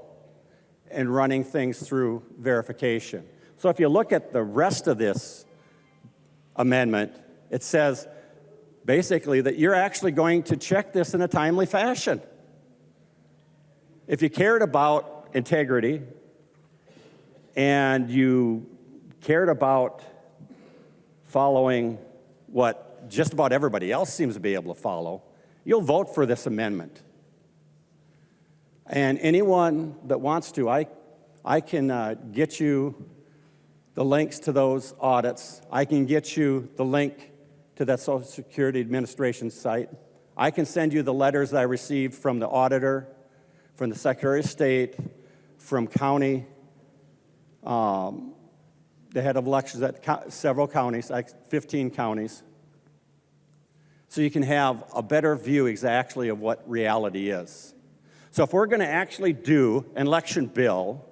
[SPEAKER 15] in running things through verification. So if you look at the rest of this amendment, it says basically that you're actually going to check this in a timely fashion. If you cared about integrity and you cared about following what just about everybody else seems to be able to follow, you'll vote for this amendment. And anyone that wants to, I can get you the links to those audits. I can get you the link to that Social Security Administration site. I can send you the letters that I received from the auditor, from the Secretary of State, from county, the head of elections at several counties, like 15 counties, so you can have a better view exactly of what reality is. So if we're going to actually do an election bill,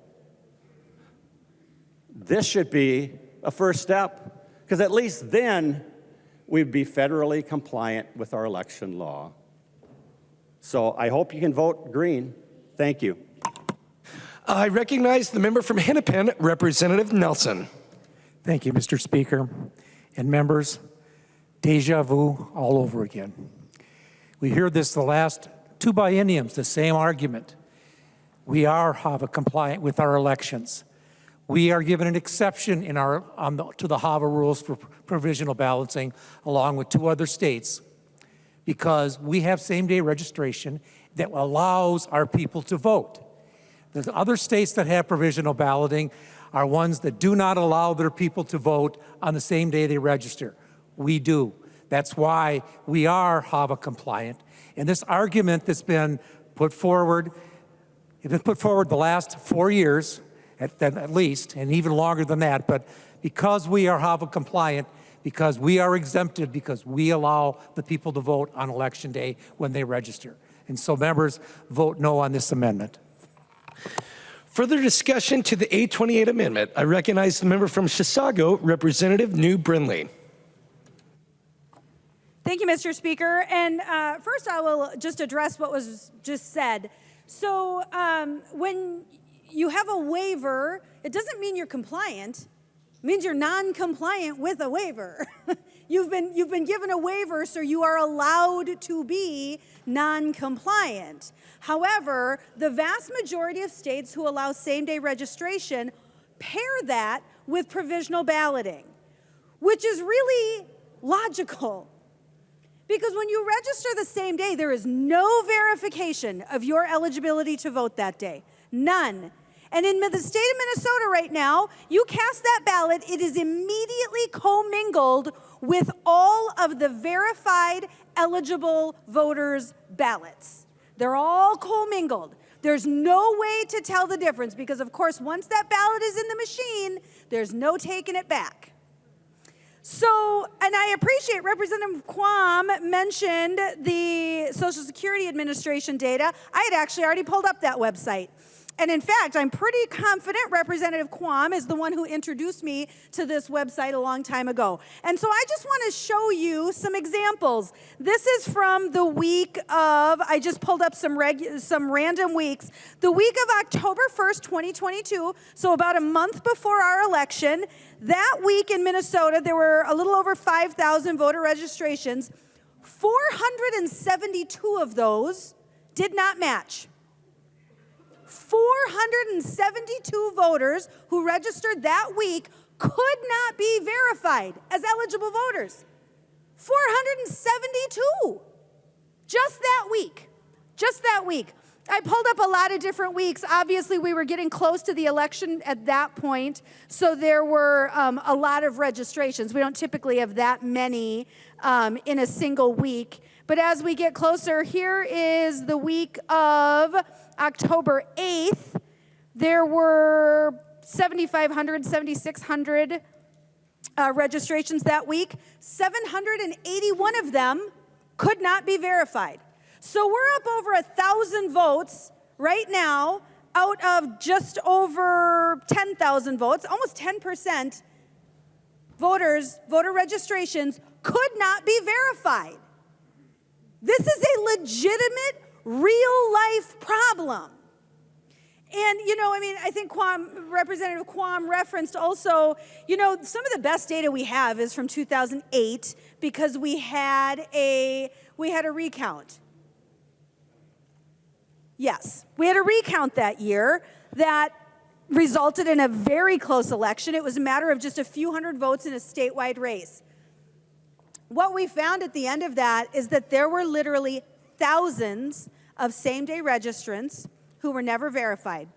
[SPEAKER 15] this should be a first step, because at least then we'd be federally compliant with our election law. So I hope you can vote green. Thank you.
[SPEAKER 1] I recognize the member from Hennepin, Representative Nelson.
[SPEAKER 16] Thank you, Mr. Speaker. And members, deja vu all over again. We heard this the last 2 bienniums, the same argument. We are HAVA compliant with our elections. We are given an exception in to the HAVA rules for provisional balloting, along with 2 other states, because we have same-day registration that allows our people to vote. The other states that have provisional balloting are ones that do not allow their people to vote on the same day they register. We do. That's why we are HAVA compliant. And this argument that's been put forward, it's been put forward the last 4 years, at least, and even longer than that, but because we are HAVA compliant, because we are exempted, because we allow the people to vote on election day when they register. And so members, vote no on this amendment.
[SPEAKER 1] Further discussion to the 828 amendment. I recognize the member from Chisago, Representative New Brindley.
[SPEAKER 9] Thank you, Mr. Speaker. And first, I will just address what was just said. So when you have a waiver, it doesn't mean you're compliant. It means you're non-compliant with a waiver. You've been given a waiver, so you are allowed to be non-compliant. However, the vast majority of states who allow same-day registration pair that with provisional balloting, which is really logical. Because when you register the same day, there is no verification of your eligibility to vote that day. None. And in the state of Minnesota right now, you cast that ballot, it is immediately commingled with all of the verified eligible voters' ballots. They're all commingled. There's no way to tell the difference because, of course, once that ballot is in the machine, there's no taking it back. So, and I appreciate Representative Quam mentioned the Social Security Administration data. I had actually already pulled up that website. And in fact, I'm pretty confident Representative Quam is the one who introduced me to this website a long time ago. And so I just want to show you some examples. This is from the week of, I just pulled up some random weeks. The week of October 1st, 2022, so about a month before our election. That week in Minnesota, there were a little over 5,000 voter registrations. 472 of those did not match. 472 voters who registered that week could not be verified as eligible voters. 472. Just that week. Just that week. I pulled up a lot of different weeks. Obviously, we were getting close to the election at that point, so there were a lot of registrations. We don't typically have that many in a single week. But as we get closer, here is the week of October 8th. There were 7,500, 7,600 registrations that week. 781 of them could not be verified. So we're up over 1,000 votes right now out of just over 10,000 votes, almost 10% voter registrations could not be verified. This is a legitimate, real-life problem. And, I think Representative Quam referenced also, some of the best data we have is from 2008 because we had a recount. Yes, we had a recount that year that resulted in a very close election. It was a matter of just a few hundred votes in a statewide race. What we found at the end of that is that there were literally thousands of same-day registrants who were never verified,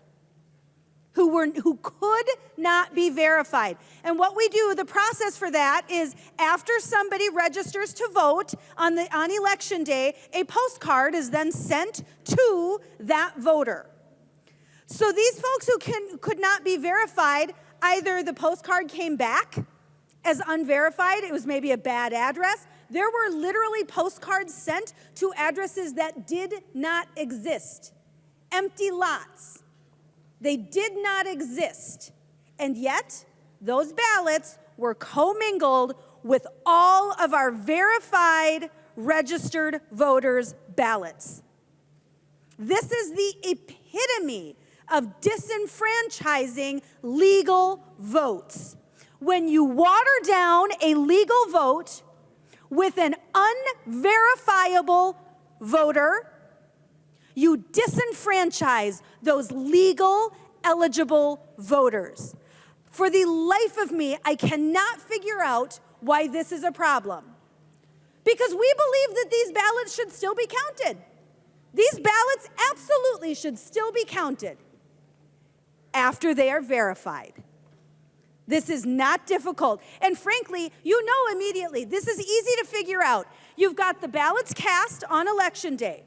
[SPEAKER 9] who could not be verified. And what we do, the process for that is after somebody registers to vote on election day, a postcard is then sent to that voter. So these folks who could not be verified, either the postcard came back as unverified, it was maybe a bad address. There were literally postcards sent to addresses that did not exist. Empty lots. They did not exist. And yet, those ballots were commingled with all of our verified registered voters' ballots. This is the epitome of disenfranchising legal votes. When you water down a legal vote with an unverifiable voter, You disenfranchise those legal, eligible voters. For the life of me, I cannot figure out why this is a problem. Because we believe that these ballots should still be counted. These ballots absolutely should still be counted after they are verified. This is not difficult. And frankly, you know immediately, this is easy to figure out. You've got the ballots cast on election day.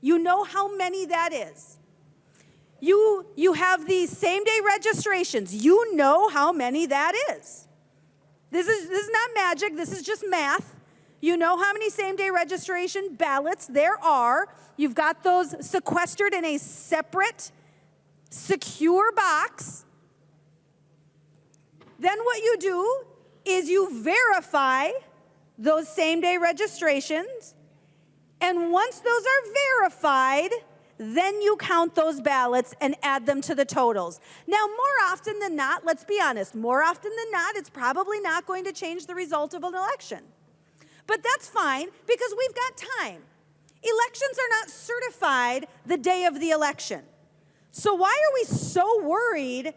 [SPEAKER 9] You know how many that is. You have the same-day registrations. You know how many that is. This is not magic. This is just math. You know how many same-day registration ballots there are. You've got those sequestered in a separate, secure box. Then what you do is you verify those same-day registrations, and once those are verified, then you count those ballots and add them to the totals. Now, more often than not, let's be honest, more often than not, it's probably not going to change the result of an election. But that's fine because we've got time. Elections are not certified the day of the election. So why are we so worried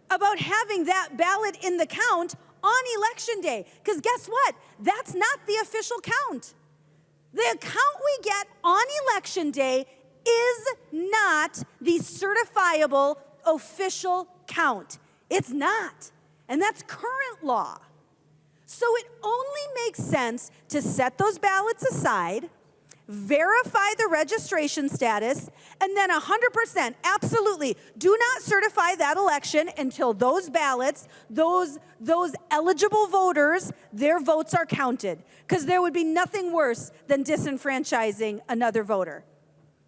[SPEAKER 9] about having that ballot in the count on election day? Because guess what? That's not the official count. The count we get on election day is not the certifiable official count. It's not. And that's current law. So it only makes sense to set those ballots aside, verify the registration status, and then 100%, absolutely, do not certify that election until those ballots, those eligible voters, their votes are counted. Because there would be nothing worse than disenfranchising another voter.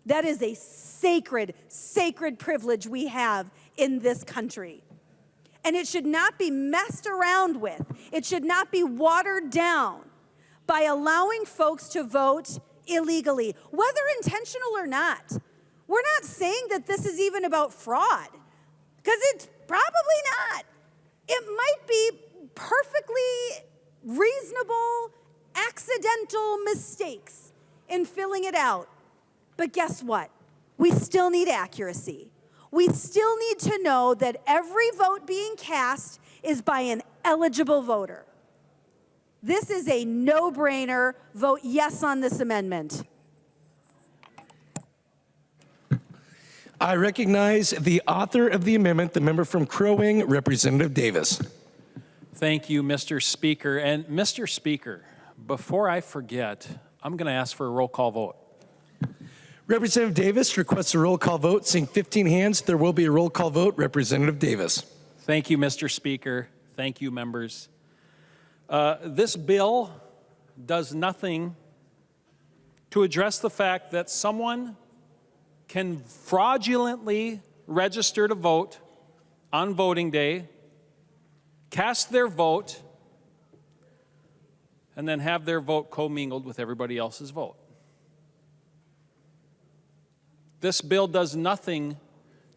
[SPEAKER 9] That is a sacred, sacred privilege we have in this country. And it should not be messed around with. It should not be watered down by allowing folks to vote illegally, whether intentional or not. We're not saying that this is even about fraud, because it's probably not. It might be perfectly reasonable, accidental mistakes in filling it out. But guess what? We still need accuracy. We still need to know that every vote being cast is by an eligible voter. This is a no-brainer. Vote yes on this amendment.
[SPEAKER 1] I recognize the author of the amendment, the member from Crow Wing, Representative Davis.
[SPEAKER 14] Thank you, Mr. Speaker. And Mr. Speaker, before I forget, I'm going to ask for a roll call vote.
[SPEAKER 1] Representative Davis requests a roll call vote. Seeing 15 hands, there will be a roll call vote. Representative Davis.
[SPEAKER 14] Thank you, Mr. Speaker. Thank you, members. This bill does nothing to address the fact that someone can fraudulently register to vote on voting day, cast their vote, and then have their vote commingled with everybody else's vote. This bill does nothing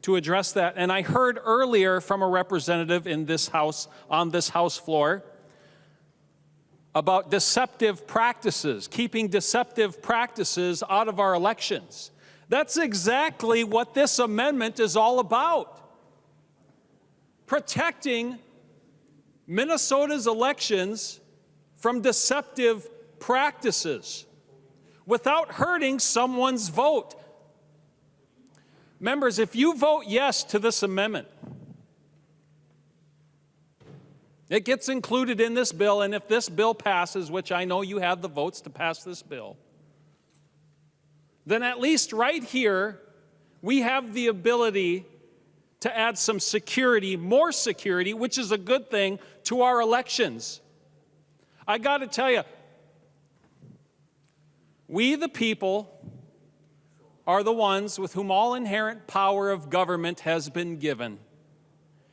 [SPEAKER 14] to address that. And I heard earlier from a representative in this House, on this House floor, about deceptive practices, keeping deceptive practices out of our elections. That's exactly what this amendment is all about. Protecting Minnesota's elections from deceptive practices without hurting someone's vote. Members, if you vote yes to this amendment, it gets included in this bill, and if this bill passes, which I know you have the votes to pass this bill, then at least right here, we have the ability to add some security, more security, which is a good thing, to our elections. I got to tell you, we the people are the ones with whom all inherent power of government has been given.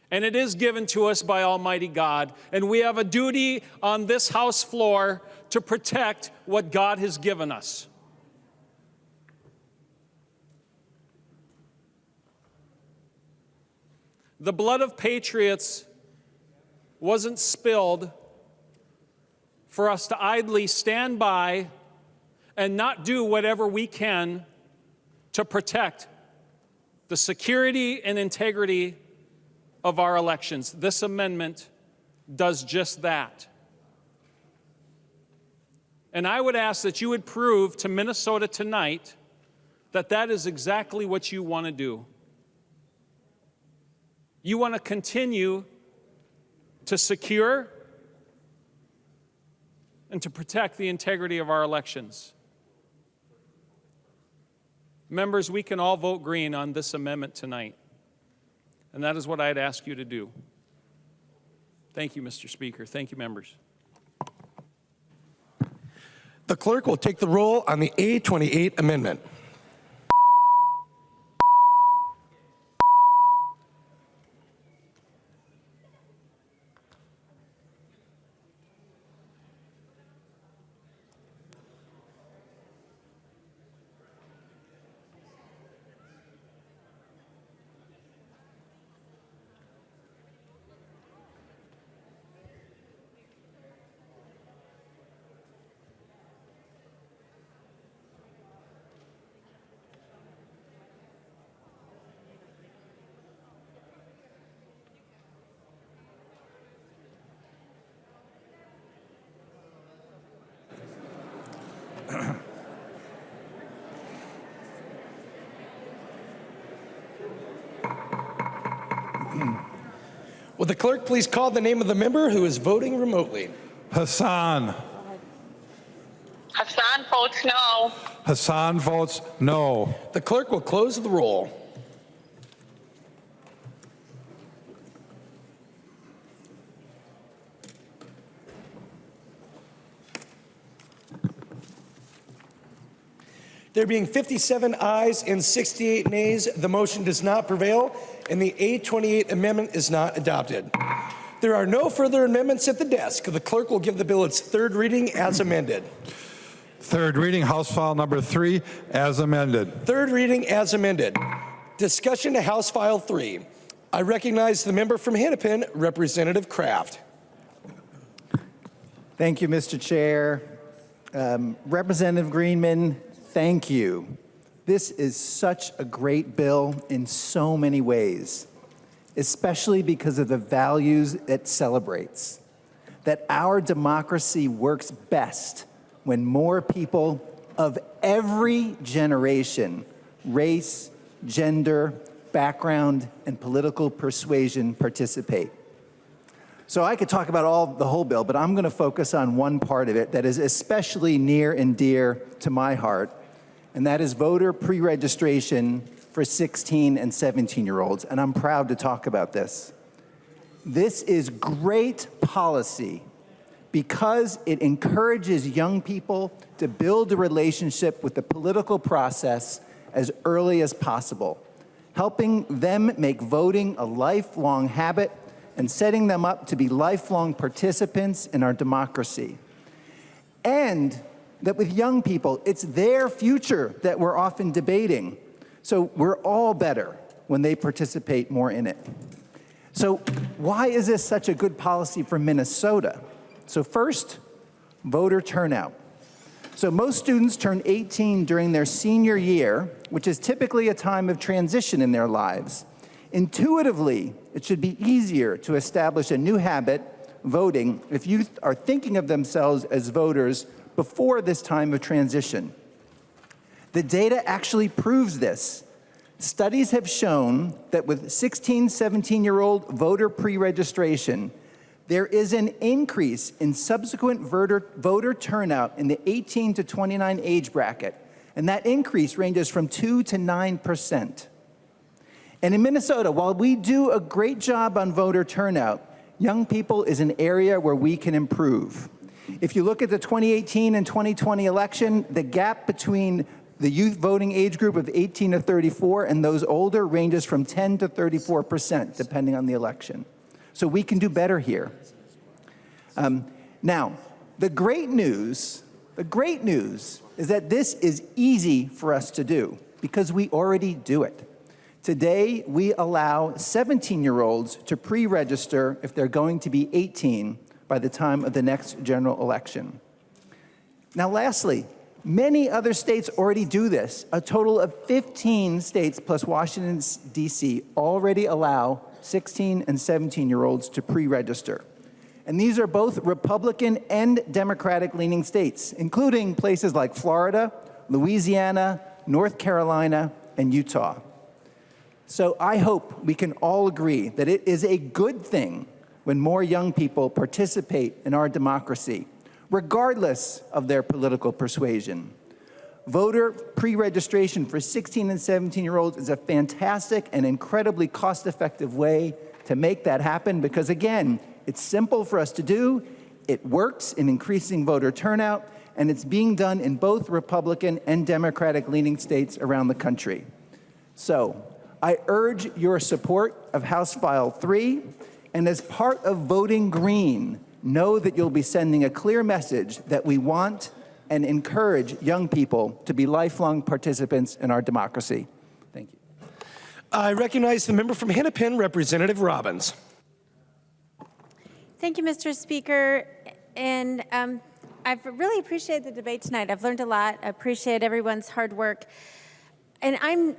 [SPEAKER 14] And it is given to us by Almighty God. And we have a duty on this House floor to protect what God has given us. The blood of patriots wasn't spilled for us to idly stand by and not do whatever we can to protect the security and integrity of our elections. This amendment does just that. And I would ask that you would prove to Minnesota tonight that that is exactly what you want to do. You want to continue to secure and to protect the integrity of our elections. Members, we can all vote green on this amendment tonight. And that is what I'd ask you to do. Thank you, Mr. Speaker. Thank you, members.
[SPEAKER 1] The clerk will take the roll on the A28 amendment. Will the clerk please call the name of the member who is voting remotely?
[SPEAKER 2] Hassan.
[SPEAKER 10] Hassan votes no.
[SPEAKER 2] Hassan votes no.
[SPEAKER 1] The clerk will close the roll. There being 57 ayes and 68 nays, the motion does not prevail, and the A28 amendment is not adopted. There are no further amendments at the desk. The clerk will give the bill its third reading as amended.
[SPEAKER 2] Third reading, House File Number 3, as amended.
[SPEAKER 1] Third reading as amended. Discussion to House File 3. I recognize the member from Hennepin, Representative Kraft.
[SPEAKER 21] Thank you, Mr. Chair. Representative Greenman, thank you. This is such a great bill in so many ways, especially because of the values it celebrates. That our democracy works best when more people of every generation, race, gender, background, and political persuasion participate. So I could talk about the whole bill, but I'm going to focus on one part of it that is especially near and dear to my heart, and that is voter pre-registration for 16 and 17-year-olds, and I'm proud to talk about this. This is great policy because it encourages young people to build a relationship with the political process as early as possible, helping them make voting a lifelong habit and setting them up to be lifelong participants in our democracy. And that with young people, it's their future that we're often debating. So we're all better when they participate more in it. So why is this such a good policy for Minnesota? So first, voter turnout. So most students turn 18 during their senior year, which is typically a time of transition in their lives. Intuitively, it should be easier to establish a new habit, voting, if youth are thinking of themselves as voters before this time of transition. The data actually proves this. Studies have shown that with 16, 17-year-old voter pre-registration, there is an increase in subsequent voter turnout in the 18 to 29 age bracket, and that increase ranges from 2 to 9%. And in Minnesota, while we do a great job on voter turnout, young people is an area where we can improve. If you look at the 2018 and 2020 election, the gap between the youth voting age group of 18 to 34 and those older ranges from 10 to 34%, depending on the election. So we can do better here. Now, the great news is that this is easy for us to do because we already do it. Today, we allow 17-year-olds to pre-register if they're going to be 18 by the time of the next general election. Now, lastly, Many other states already do this. A total of 15 states plus Washington, D.C. already allow 16 and 17-year-olds to pre-register. And these are both Republican and Democratic-leaning states, including places like Florida, Louisiana, North Carolina, and Utah. So I hope we can all agree that it is a good thing when more young people participate in our democracy, regardless of their political persuasion. Voter pre-registration for 16 and 17-year-olds is a fantastic and incredibly cost-effective way to make that happen because, again, it's simple for us to do, it works in increasing voter turnout, and it's being done in both Republican and Democratic-leaning states around the country. So, I urge your support of House File 3, and as part of voting green, know that you'll be sending a clear message that we want and encourage young people to be lifelong participants in our democracy. Thank you.
[SPEAKER 1] I recognize the member from Hennepin, Representative Robbins.
[SPEAKER 17] Thank you, Mr. Speaker. And I've really appreciated the debate tonight. I've learned a lot. I appreciate everyone's hard work. And I'm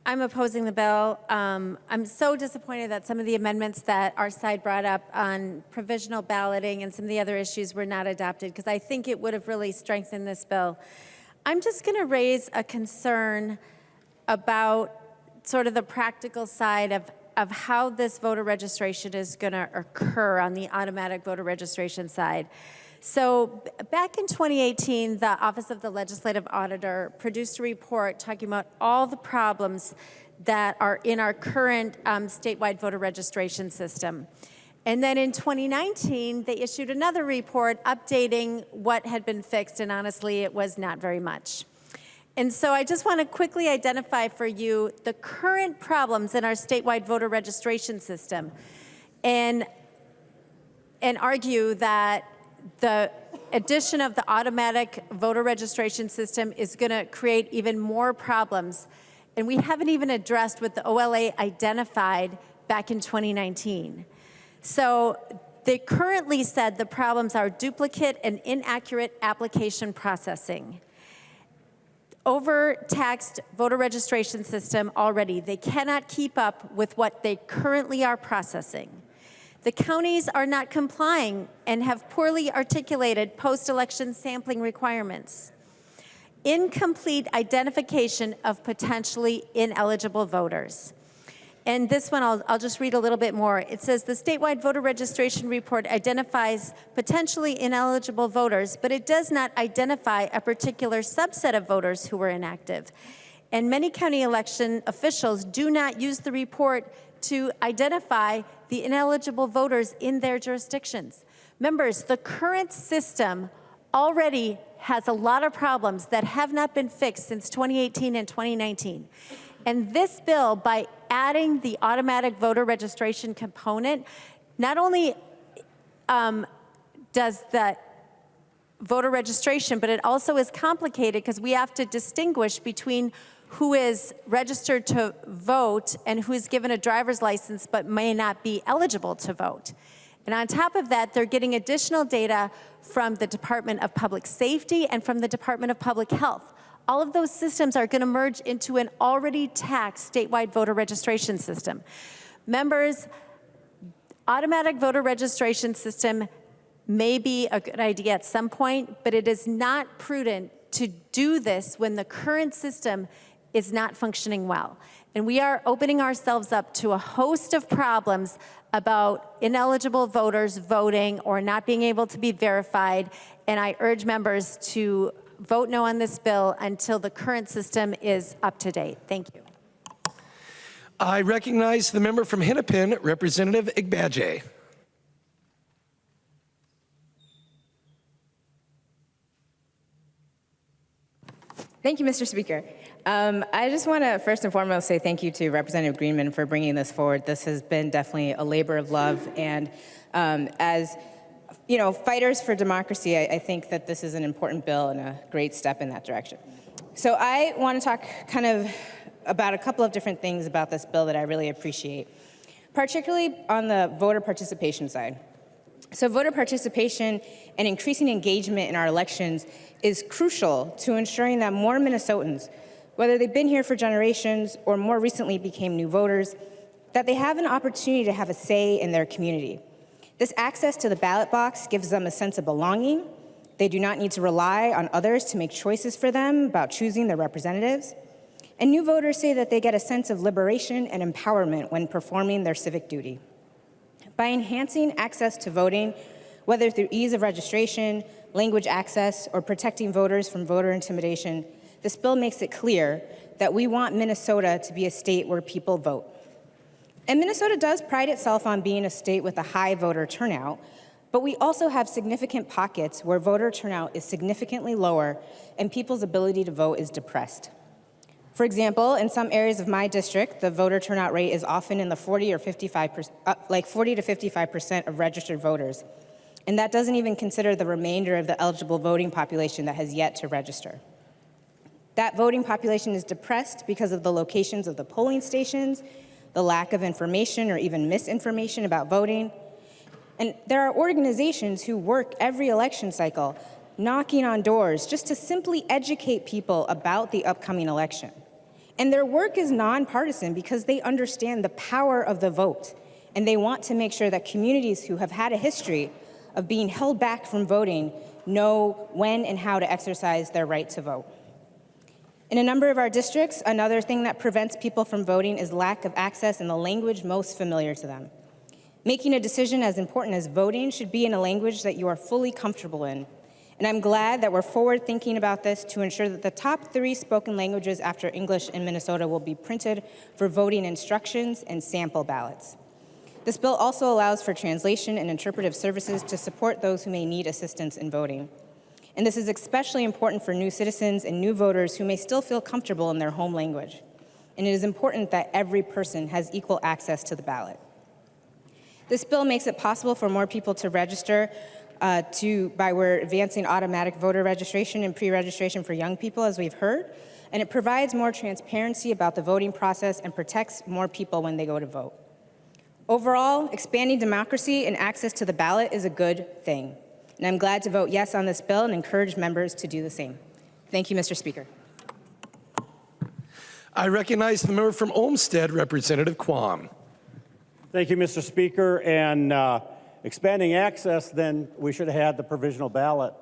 [SPEAKER 17] opposing the bill. I'm so disappointed that some of the amendments that our side brought up on provisional balloting and some of the other issues were not adopted because I think it would have really strengthened this bill. I'm just going to raise a concern about sort of the practical side of how this voter registration is going to occur on the automatic voter registration side. So back in 2018, the Office of the Legislative Auditor produced a report talking about all the problems that are in our current statewide voter registration system. And then in 2019, they issued another report updating what had been fixed, and honestly, it was not very much. And so I just want to quickly identify for you the current problems in our statewide voter registration system and argue that the addition of the automatic voter registration system is going to create even more problems. And we haven't even addressed what the OLA identified back in 2019. So they currently said the problems are duplicate and inaccurate application processing. Overtaxed voter registration system already. They cannot keep up with what they currently are processing. The counties are not complying and have poorly articulated post-election sampling requirements. Incomplete identification of potentially ineligible voters. And this one, I'll just read a little bit more. It says, the statewide voter registration report identifies potentially ineligible voters, but it does not identify a particular subset of voters who were inactive. And many county election officials do not use the report to identify the ineligible voters in their jurisdictions. Members, the current system already has a lot of problems that have not been fixed since 2018 and 2019. And this bill, by adding the automatic voter registration component, not only does the voter registration, but it also is complicated because we have to distinguish between who is registered to vote and who is given a driver's license but may not be eligible to vote. And on top of that, they're getting additional data from the Department of Public Safety and from the Department of Public Health. All of those systems are going to merge into an already taxed statewide voter registration system. Members, automatic voter registration system may be a good idea at some point, but it is not prudent to do this when the current system is not functioning well. And we are opening ourselves up to a host of problems about ineligible voters voting or not being able to be verified. And I urge members to vote no on this bill until the current system is up to date. Thank you.
[SPEAKER 1] I recognize the member from Hennepin, Representative Igbaje.
[SPEAKER 22] Thank you, Mr. Speaker. I just want to first and foremost say thank you to Representative Greenman for bringing this forward. This has been definitely a labor of love, and as you know, fighters for democracy, I think that this is an important bill and a great step in that direction. So I want to talk kind of about a couple of different things about this bill that I really appreciate, particularly on the voter participation side. So voter participation and increasing engagement in our elections is crucial to ensuring that more Minnesotans, whether they've been here for generations or more recently became new voters, that they have an opportunity to have a say in their community. This access to the ballot box gives them a sense of belonging. They do not need to rely on others to make choices for them about choosing their representatives. And new voters say that they get a sense of liberation and empowerment when performing their civic duty. By enhancing access to voting, whether through ease of registration, language access, or protecting voters from voter intimidation, this bill makes it clear that we want Minnesota to be a state where people vote. And Minnesota does pride itself on being a state with a high voter turnout, but we also have significant pockets where voter turnout is significantly lower and people's ability to vote is depressed. For example, in some areas of my district, the voter turnout rate is often in the 40 to 55% of registered voters. And that doesn't even consider the remainder of the eligible voting population that has yet to register. That voting population is depressed because of the locations of the polling stations, the lack of information or even misinformation about voting. And there are organizations who work every election cycle knocking on doors just to simply educate people about the upcoming election. And their work is nonpartisan because they understand the power of the vote, and they want to make sure that communities who have had a history of being held back from voting know when and how to exercise their right to vote. In a number of our districts, another thing that prevents people from voting is lack of access in the language most familiar to them. Making a decision as important as voting should be in a language that you are fully comfortable in. And I'm glad that we're forward thinking about this to ensure that the top 3 spoken languages after English in Minnesota will be printed for voting instructions and sample ballots. This bill also allows for translation and interpretive services to support those who may need assistance in voting. And this is especially important for new citizens and new voters who may still feel comfortable in their home language. And it is important that every person has equal access to the ballot. This bill makes it possible for more people to register we're advancing automatic voter registration and pre-registration for young people, as we've heard, and it provides more transparency about the voting process and protects more people when they go to vote. Overall, expanding democracy and access to the ballot is a good thing, and I'm glad to vote yes on this bill and encourage members to do the same. Thank you, Mr. Speaker.
[SPEAKER 1] I recognize the member from Olmsted, Representative Quam.
[SPEAKER 15] Thank you, Mr. Speaker. And expanding access, then we should have had the provisional ballot,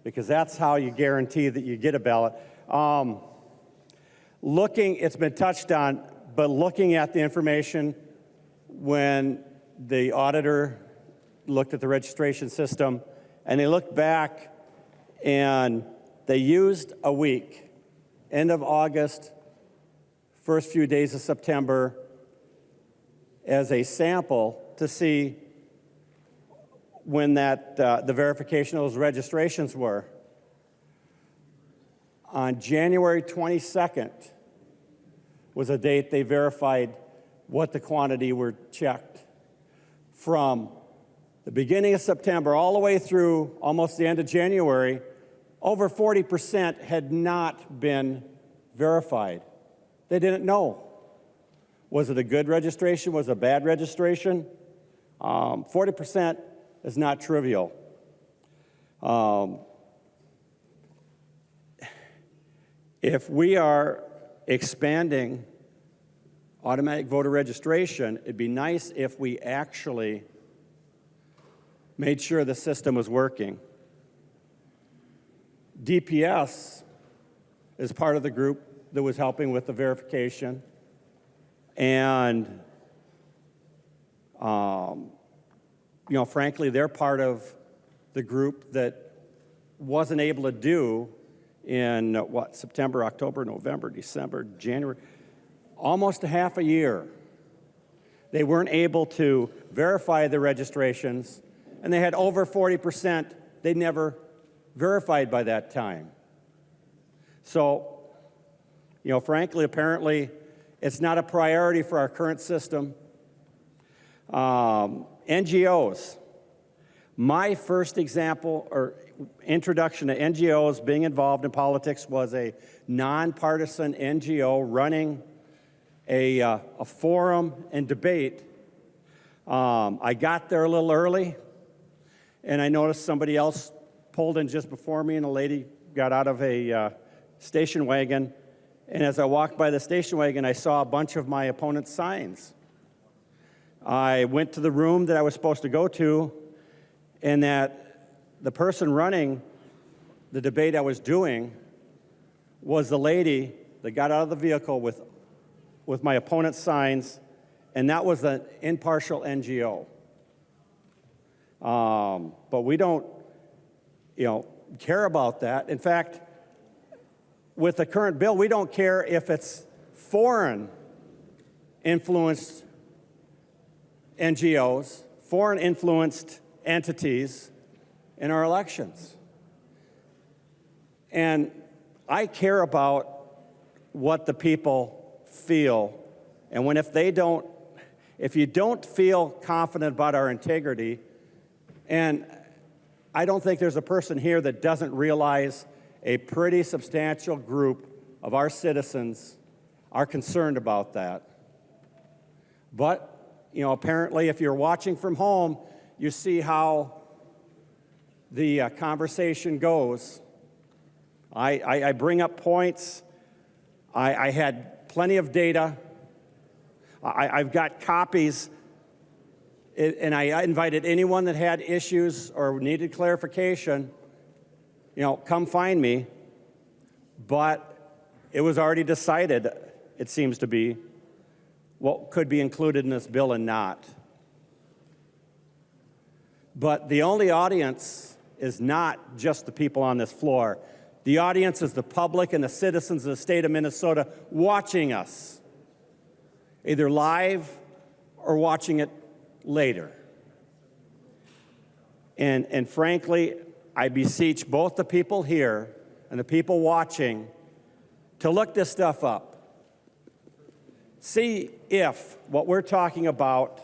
[SPEAKER 15] because that's how you guarantee that you get a ballot. It's been touched on, but looking at the information when the auditor looked at the registration system, and they looked back and they used a week, end of August, first few days of September, as a sample to see when the verification of those registrations were. On January 22nd was a date they verified what the quantity were checked. From the beginning of September all the way through almost the end of January, over 40% had not been verified. They didn't know. Was it a good registration? Was it a bad registration? 40% is not trivial. If we are expanding automatic voter registration, it'd be nice if we actually made sure the system was working. DPS is part of the group that was helping with the verification. And, frankly, they're part of the group that wasn't able to do in, September, October, November, December, January, almost a half a year. They weren't able to verify the registrations, and they had over 40% they never verified by that time. So, frankly, apparently, it's not a priority for our current system. NGOs. My first example or introduction to NGOs being involved in politics was a nonpartisan NGO running a forum and debate I got there a little early, and I noticed somebody else pulled in just before me, and a lady got out of a station wagon. And as I walked by the station wagon, I saw a bunch of my opponent's signs. I went to the room that I was supposed to go to, and that the person running the debate I was doing was the lady that got out of the vehicle with my opponent's signs, and that was an impartial NGO. But we don't, care about that. In fact, with the current bill, we don't care if it's foreign influenced NGOs, foreign influenced entities in our elections. And I care about what the people feel. And if you don't feel confident about our integrity, and I don't think there's a person here that doesn't realize a pretty substantial group of our citizens are concerned about that. But, apparently if you're watching from home, you see how the conversation goes. I bring up points. I had plenty of data. I've got copies, and I invited anyone that had issues or needed clarification, come find me. But it was already decided, it seems to be, what could be included in this bill and not. But the only audience is not just the people on this floor. The audience is the public and the citizens of the state of Minnesota watching us, either live or watching it later. And frankly, I beseech both the people here and the people watching to look this stuff up. See if what we're talking about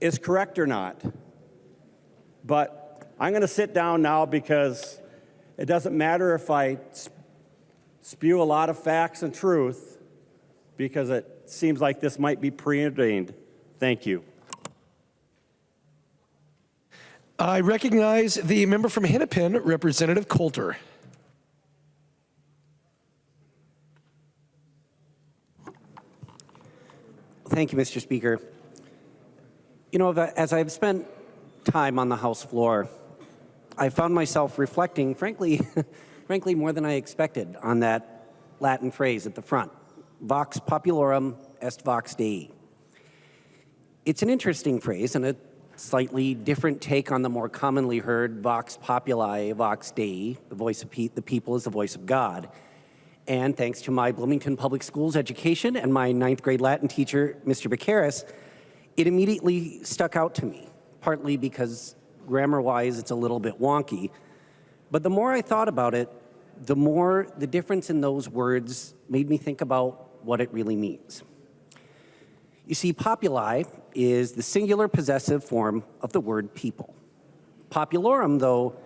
[SPEAKER 15] is correct or not. But I'm going to sit down now because it doesn't matter if I spew a lot of facts and truth, because it seems like this might be preordained. Thank you.
[SPEAKER 1] I recognize the member from Hennepin, Representative Coulter.
[SPEAKER 12] Thank you, Mr. Speaker. As I've spent time on the House floor, I found myself reflecting, frankly more than I expected, on that Latin phrase at the front, vox populorum est vox Dei. It's an interesting phrase and a slightly different take on the more commonly heard vox populi, vox Dei, the voice of the people is the voice of God. And thanks to my Bloomington Public Schools education and my 9th grade Latin teacher, Mr. Becaris, it immediately stuck out to me, partly because grammar-wise it's a little bit wonky. But the more I thought about it, the more the difference in those words made me think about what it really means. You see, populi is the singular possessive form of the word people. Populorum, though,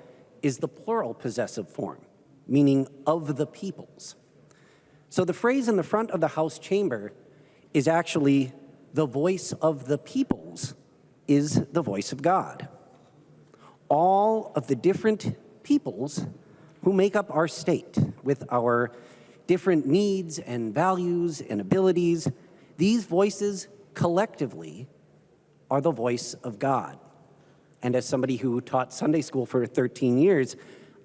[SPEAKER 12] is the plural possessive form, meaning of the peoples. So the phrase in the front of the House chamber is actually the voice of the peoples is the voice of God. All of the different peoples who make up our state with our different needs and values and abilities, these voices collectively are the voice of God. And as somebody who taught Sunday school for 13 years,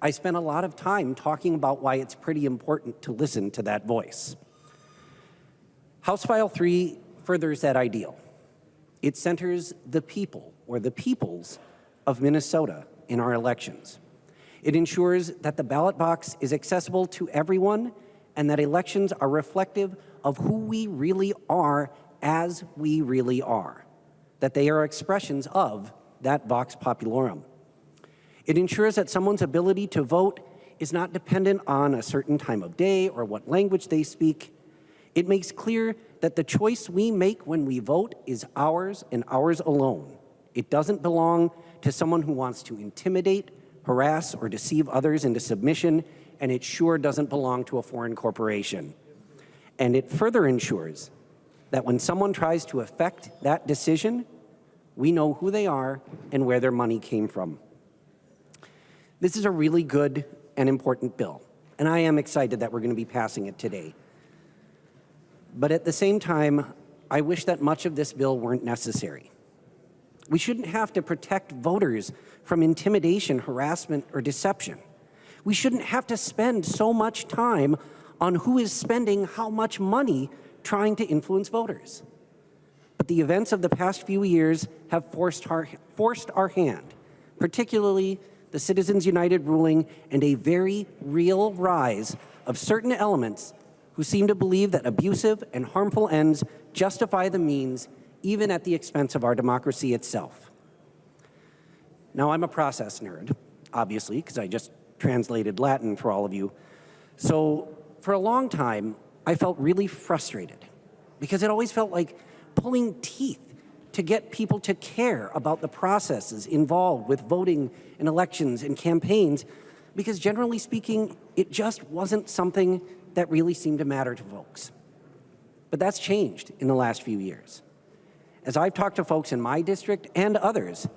[SPEAKER 12] I spent a lot of time talking about why it's pretty important to listen to that voice. House File 3 furthers that ideal. It centers the people, or the peoples, of Minnesota in our elections. It ensures that the ballot box is accessible to everyone and that elections are reflective of who we really are as we really are, that they are expressions of that vox populorum. It ensures that someone's ability to vote is not dependent on a certain time of day or what language they speak. It makes clear that the choice we make when we vote is ours and ours alone. It doesn't belong to someone who wants to intimidate, harass, or deceive others into submission, and it sure doesn't belong to a foreign corporation. And it further ensures that when someone tries to affect that decision, we know who they are and where their money came from. This is a really good and important bill, and I am excited that we're going to be passing it today. But at the same time, I wish that much of this bill weren't necessary. We shouldn't have to protect voters from intimidation, harassment, or deception. We shouldn't have to spend so much time on who is spending how much money trying to influence voters. But the events of the past few years have forced our hand, particularly the Citizens United ruling and a very real rise of certain elements who seem to believe that abusive and harmful ends justify the means, even at the expense of our democracy itself. Now, I'm a process nerd, obviously, because I just translated Latin for all of you. So for a long time, I felt really frustrated because it always felt like pulling teeth to get people to care about the processes involved with voting and elections and campaigns, because generally speaking, it just wasn't something that really seemed to matter to folks. But that's changed in the last few years. As I've talked to folks in my district and others,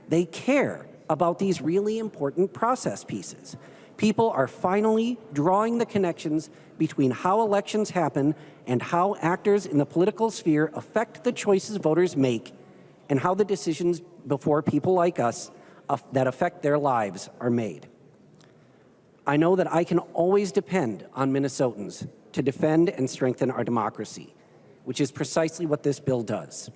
[SPEAKER 12] they care about these really important process pieces. People are finally drawing the connections between how elections happen and how actors in the political sphere affect the choices voters make and how the decisions before people like us that affect their lives are made. I know that I can always depend on Minnesotans to defend and strengthen our democracy, which is precisely what this bill does.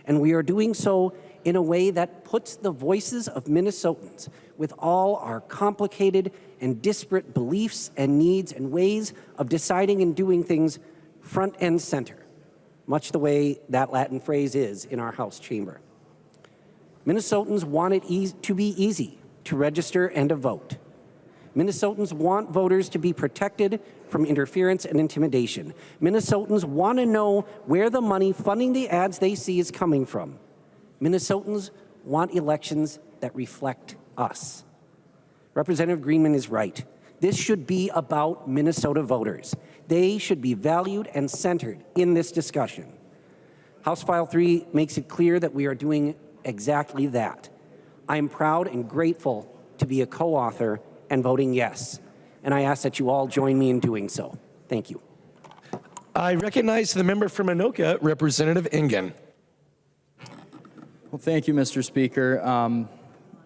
[SPEAKER 12] And we are doing so in a way that puts the voices of Minnesotans, with all our complicated and disparate beliefs and needs and ways of deciding and doing things, front and center, much the way that Latin phrase is in our House chamber. Minnesotans want it to be easy to register and to vote. Minnesotans want voters to be protected from interference and intimidation. Minnesotans want to know where the money funding the ads they see is coming from. Minnesotans want elections that reflect us. Representative Greenman is right. This should be about Minnesota voters. They should be valued and centered in this discussion. House File 3 makes it clear that we are doing exactly that. I am proud and grateful to be a co-author and voting yes, and I ask that you all join me in doing so. Thank you.
[SPEAKER 1] I recognize the member from Anoka, Representative Engen.
[SPEAKER 18] Well, thank you, Mr. Speaker.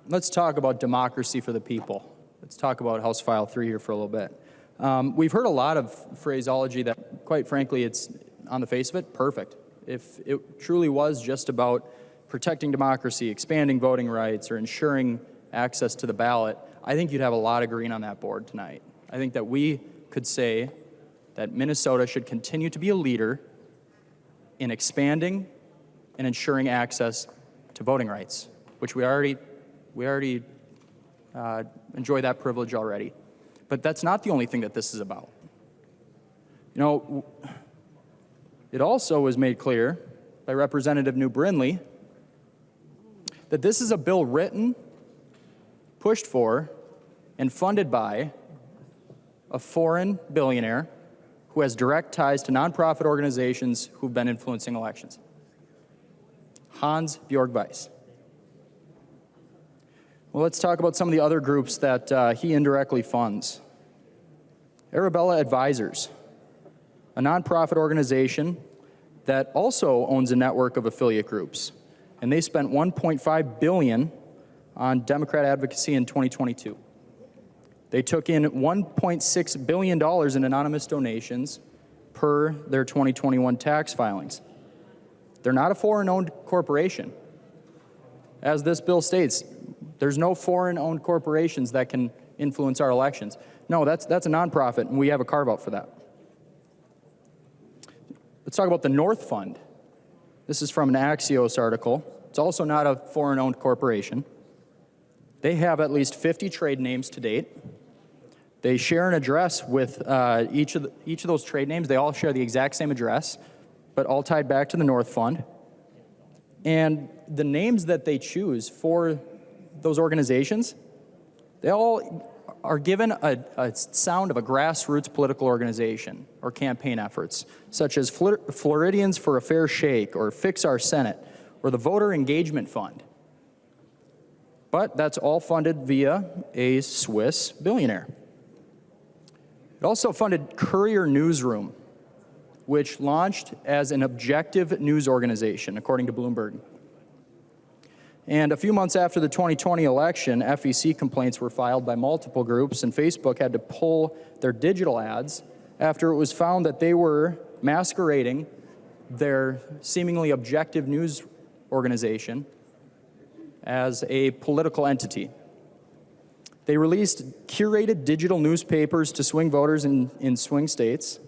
[SPEAKER 18] Let's talk about democracy for the people. Let's talk about House File 3 here for a little bit. We've heard a lot of phraseology that, quite frankly, it's on the face of it, perfect. If it truly was just about protecting democracy, expanding voting rights, or ensuring access to the ballot, I think you'd have a lot of green on that board tonight. I think that we could say that Minnesota should continue to be a leader in expanding and ensuring access to voting rights, which we already enjoy that privilege already. But that's not the only thing that this is about. You know, it also was made clear by Representative New Brindley that this is a bill written, pushed for, and funded by a foreign billionaire who has direct ties to nonprofit organizations who've been influencing elections. Hans-Georg Weiss. Well, let's talk about some of the other groups that he indirectly funds. Arabella Advisors, a nonprofit organization that also owns a network of affiliate groups, and they spent $1.5 billion on Democrat advocacy in 2022. They took in $1.6 billion in anonymous donations per their 2021 tax filings. They're not a foreign-owned corporation. As this bill states, there's no foreign-owned corporations that can influence our elections. No, that's a nonprofit, and we have a carve-out for that. Let's talk about the North Fund. This is from an Axios article. It's also not a foreign-owned corporation. They have at least 50 trade names to date. They share an address with each of those trade names. They all share the exact same address, but all tied back to the North Fund. And the names that they choose for those organizations, they all are given a sound of a grassroots political organization or campaign efforts, such as Floridians for a Fair Shake or Fix Our Senate or the Voter Engagement Fund. But that's all funded via a Swiss billionaire. It also funded Courier Newsroom, which launched as an objective news organization, according to Bloomberg. And a few months after the 2020 election, FEC complaints were filed by multiple groups, and Facebook had to pull their digital ads after it was found that they were masquerading their seemingly objective news organization as a political entity. They released curated digital newspapers to swing voters in swing states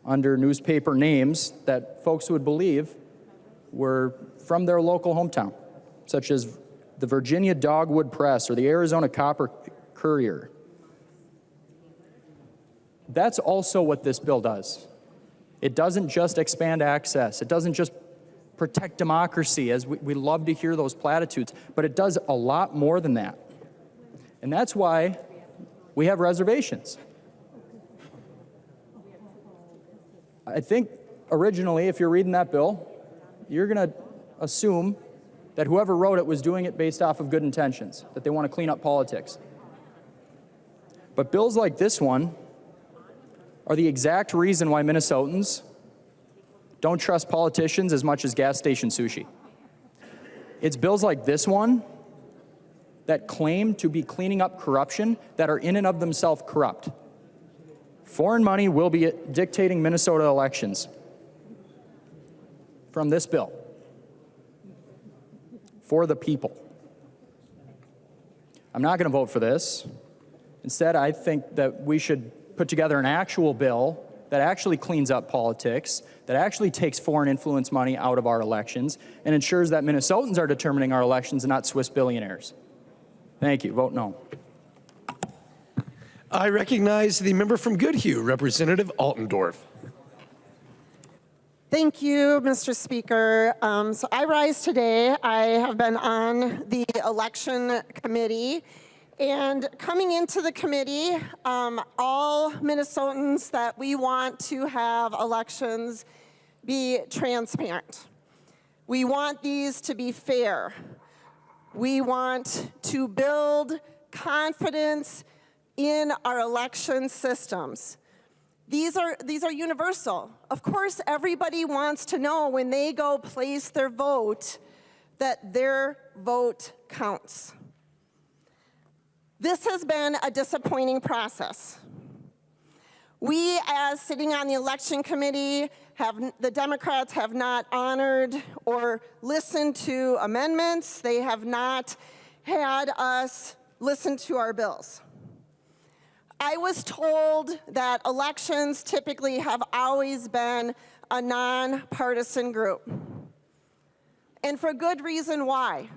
[SPEAKER 18] under newspaper names that folks would believe were from their local hometown, such as the Virginia Dogwood Press or the Arizona Copper Courier. That's also what this bill does. It doesn't just expand access. It doesn't just protect democracy, as we love to hear those platitudes, but it does a lot more than that. And that's why we have reservations. I think originally, if you're reading that bill, you're going to assume that whoever wrote it was doing it based off of good intentions, that they want to clean up politics. But bills like this one are the exact reason why Minnesotans don't trust politicians as much as gas station sushi. It's bills like this one that claim to be cleaning up corruption that are in and of themselves corrupt. Foreign money will be dictating Minnesota elections from this bill for the people. I'm not going to vote for this. Instead, I think that we should put together an actual bill that actually cleans up politics, that actually takes foreign influence money out of our elections, and ensures that Minnesotans are determining our elections and not Swiss billionaires. Thank you. Vote no.
[SPEAKER 1] I recognize the member from Goodhue, Representative Altendorf.
[SPEAKER 4] Thank you, Mr. Speaker. So I rise today. I have been on the election committee. And coming into the committee, all Minnesotans that we want to have elections be transparent. We want these to be fair. We want to build confidence in our election systems. These are universal. Of course, everybody wants to know when they go place their vote that their vote counts. This has been a disappointing process. We, as sitting on the election committee, the Democrats have not honored or listened to amendments. They have not had us listen to our bills. I was told that elections typically have always been a nonpartisan group. And for good reason why.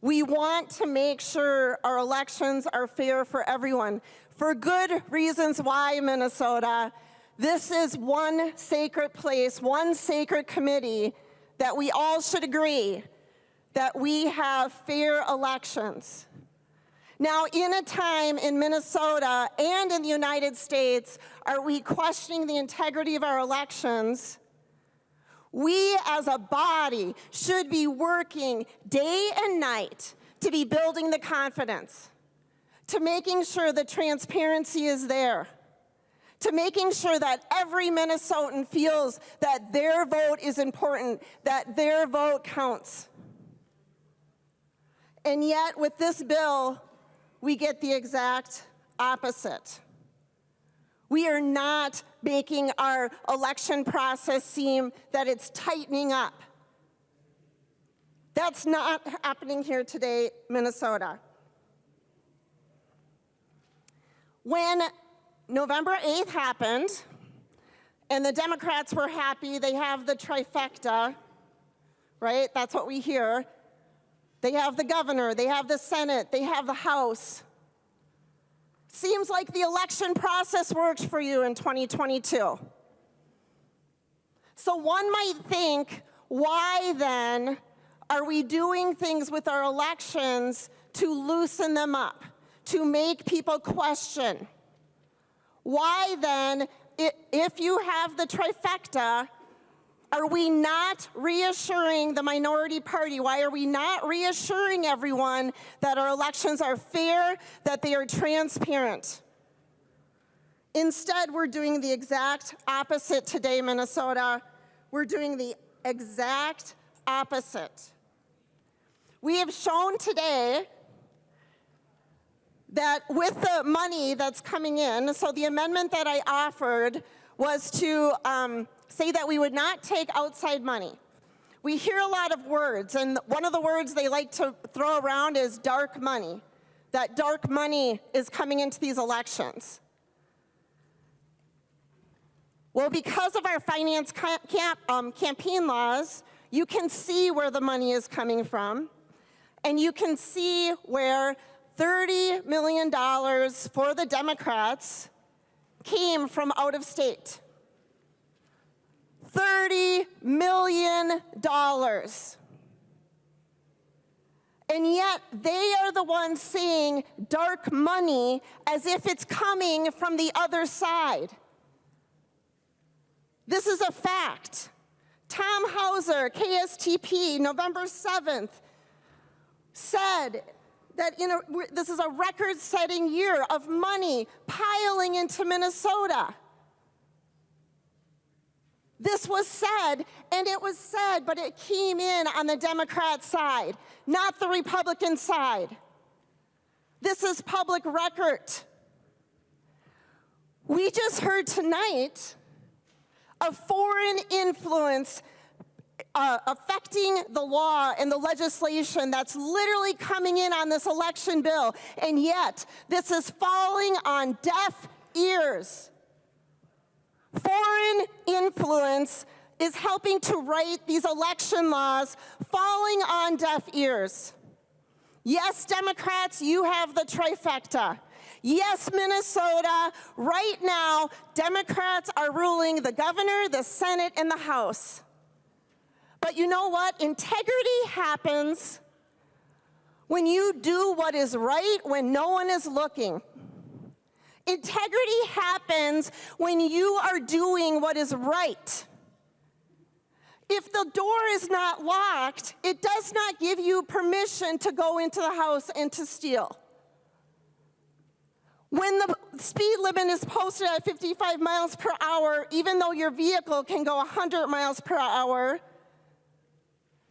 [SPEAKER 4] We want to make sure our elections are fair for everyone. For good reasons why, Minnesota. This is one sacred place, one sacred committee that we all should agree that we have fair elections. Now, in a time in Minnesota and in the United States, are we questioning the integrity of our elections? We as a body should be working day and night to be building the confidence, to making sure the transparency is there, to making sure that every Minnesotan feels that their vote is important, that their vote counts. And yet, with this bill, we get the exact opposite. We are not making our election process seem that it's tightening up. That's not happening here today, Minnesota. When November 8th happened, and the Democrats were happy, they have the trifecta, right? That's what we hear. They have the governor, they have the Senate, they have the House. Seems like the election process worked for you in 2022. So one might think, why then are we doing things with our elections to loosen them up, to make people question. Why then, if you have the trifecta, are we not reassuring the minority party? Why are we not reassuring everyone that our elections are fair, that they are transparent? Instead, we're doing the exact opposite today, Minnesota. We're doing the exact opposite. We have shown today that with the money that's coming in, so the amendment that I offered was to say that we would not take outside money. We hear a lot of words, and one of the words they like to throw around is dark money. That dark money is coming into these elections. Well, because of our finance campaign laws, you can see where the money is coming from, and you can see where $30 million for the Democrats came from out of state. $30 million. And yet they are the ones saying dark money as if it's coming from the other side. This is a fact. Tom Hauser, KSTP, November 7th, said that this is a record-setting year of money piling into Minnesota. This was said, and it was said, but it came in on the Democrat side, not the Republican side. This is public record. We just heard tonight of foreign influence affecting the law and the legislation that's literally coming in on this election bill, and yet this is falling on deaf ears. Foreign influence is helping to write these election laws, falling on deaf ears. Yes, Democrats, you have the trifecta. Yes, Minnesota, right now, Democrats are ruling the governor, the Senate, and the House. But you know what? Integrity happens when you do what is right when no one is looking. Integrity happens when you are doing what is right. If the door is not locked, it does not give you permission to go into the house and to steal. When the speed limit is posted at 55 miles per hour, even though your vehicle can go 100 miles per hour,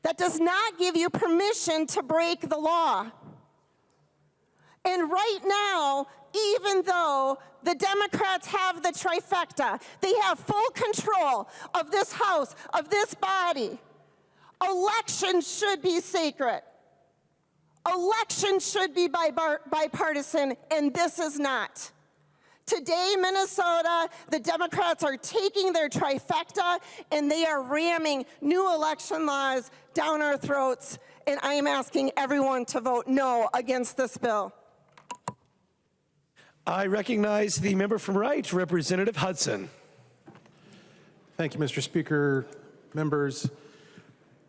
[SPEAKER 4] that does not give you permission to break the law. And right now, even though the Democrats have the trifecta, they have full control of this House, of this body, elections should be sacred. Elections should be bipartisan, and this is not. Today, Minnesota, the Democrats are taking their trifecta and they are ramming new election laws down our throats, and I am asking everyone to vote no against this bill.
[SPEAKER 1] I recognize the member from Wright, Representative Hudson.
[SPEAKER 19] Thank you, Mr. Speaker, members.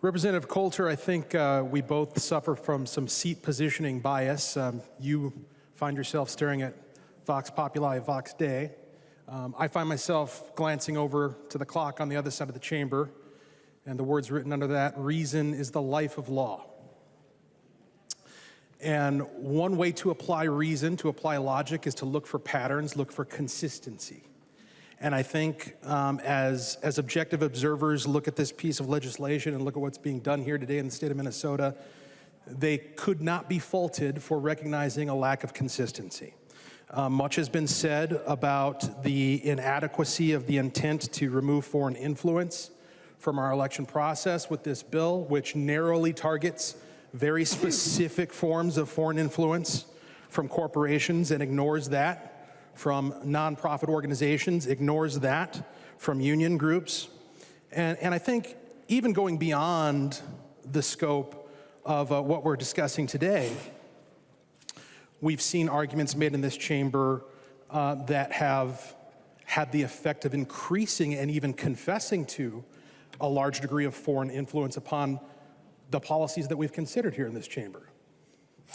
[SPEAKER 19] Representative Coulter, I think we both suffer from some seat positioning bias. You find yourself staring at Vox Populi, Vox Dei. I find myself glancing over to the clock on the other side of the chamber, and the words written under that, reason is the life of law. And one way to apply reason, to apply logic, is to look for patterns, look for consistency. And I think as objective observers look at this piece of legislation and look at what's being done here today in the state of Minnesota, they could not be faulted for recognizing a lack of consistency. Much has been said about the inadequacy of the intent to remove foreign influence from our election process with this bill, which narrowly targets very specific forms of foreign influence from corporations and ignores that from nonprofit organizations, ignores that from union groups. And I think even going beyond the scope of what we're discussing today, we've seen arguments made in this chamber that have had the effect of increasing and even confessing to a large degree of foreign influence upon the policies that we've considered here in this chamber.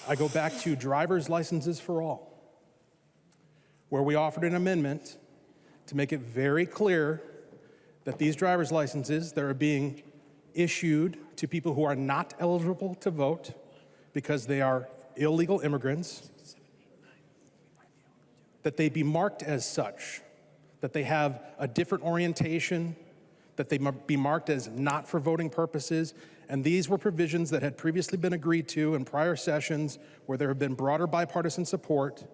[SPEAKER 19] I go back to driver's licenses for all, where we offered an amendment to make it very clear that these driver's licenses that are being issued to people who are not eligible to vote because they are illegal immigrants, that they be marked as such, that they have a different orientation, that they be marked as not for voting purposes. And these were provisions that had previously been agreed to in prior sessions where there had been broader bipartisan support.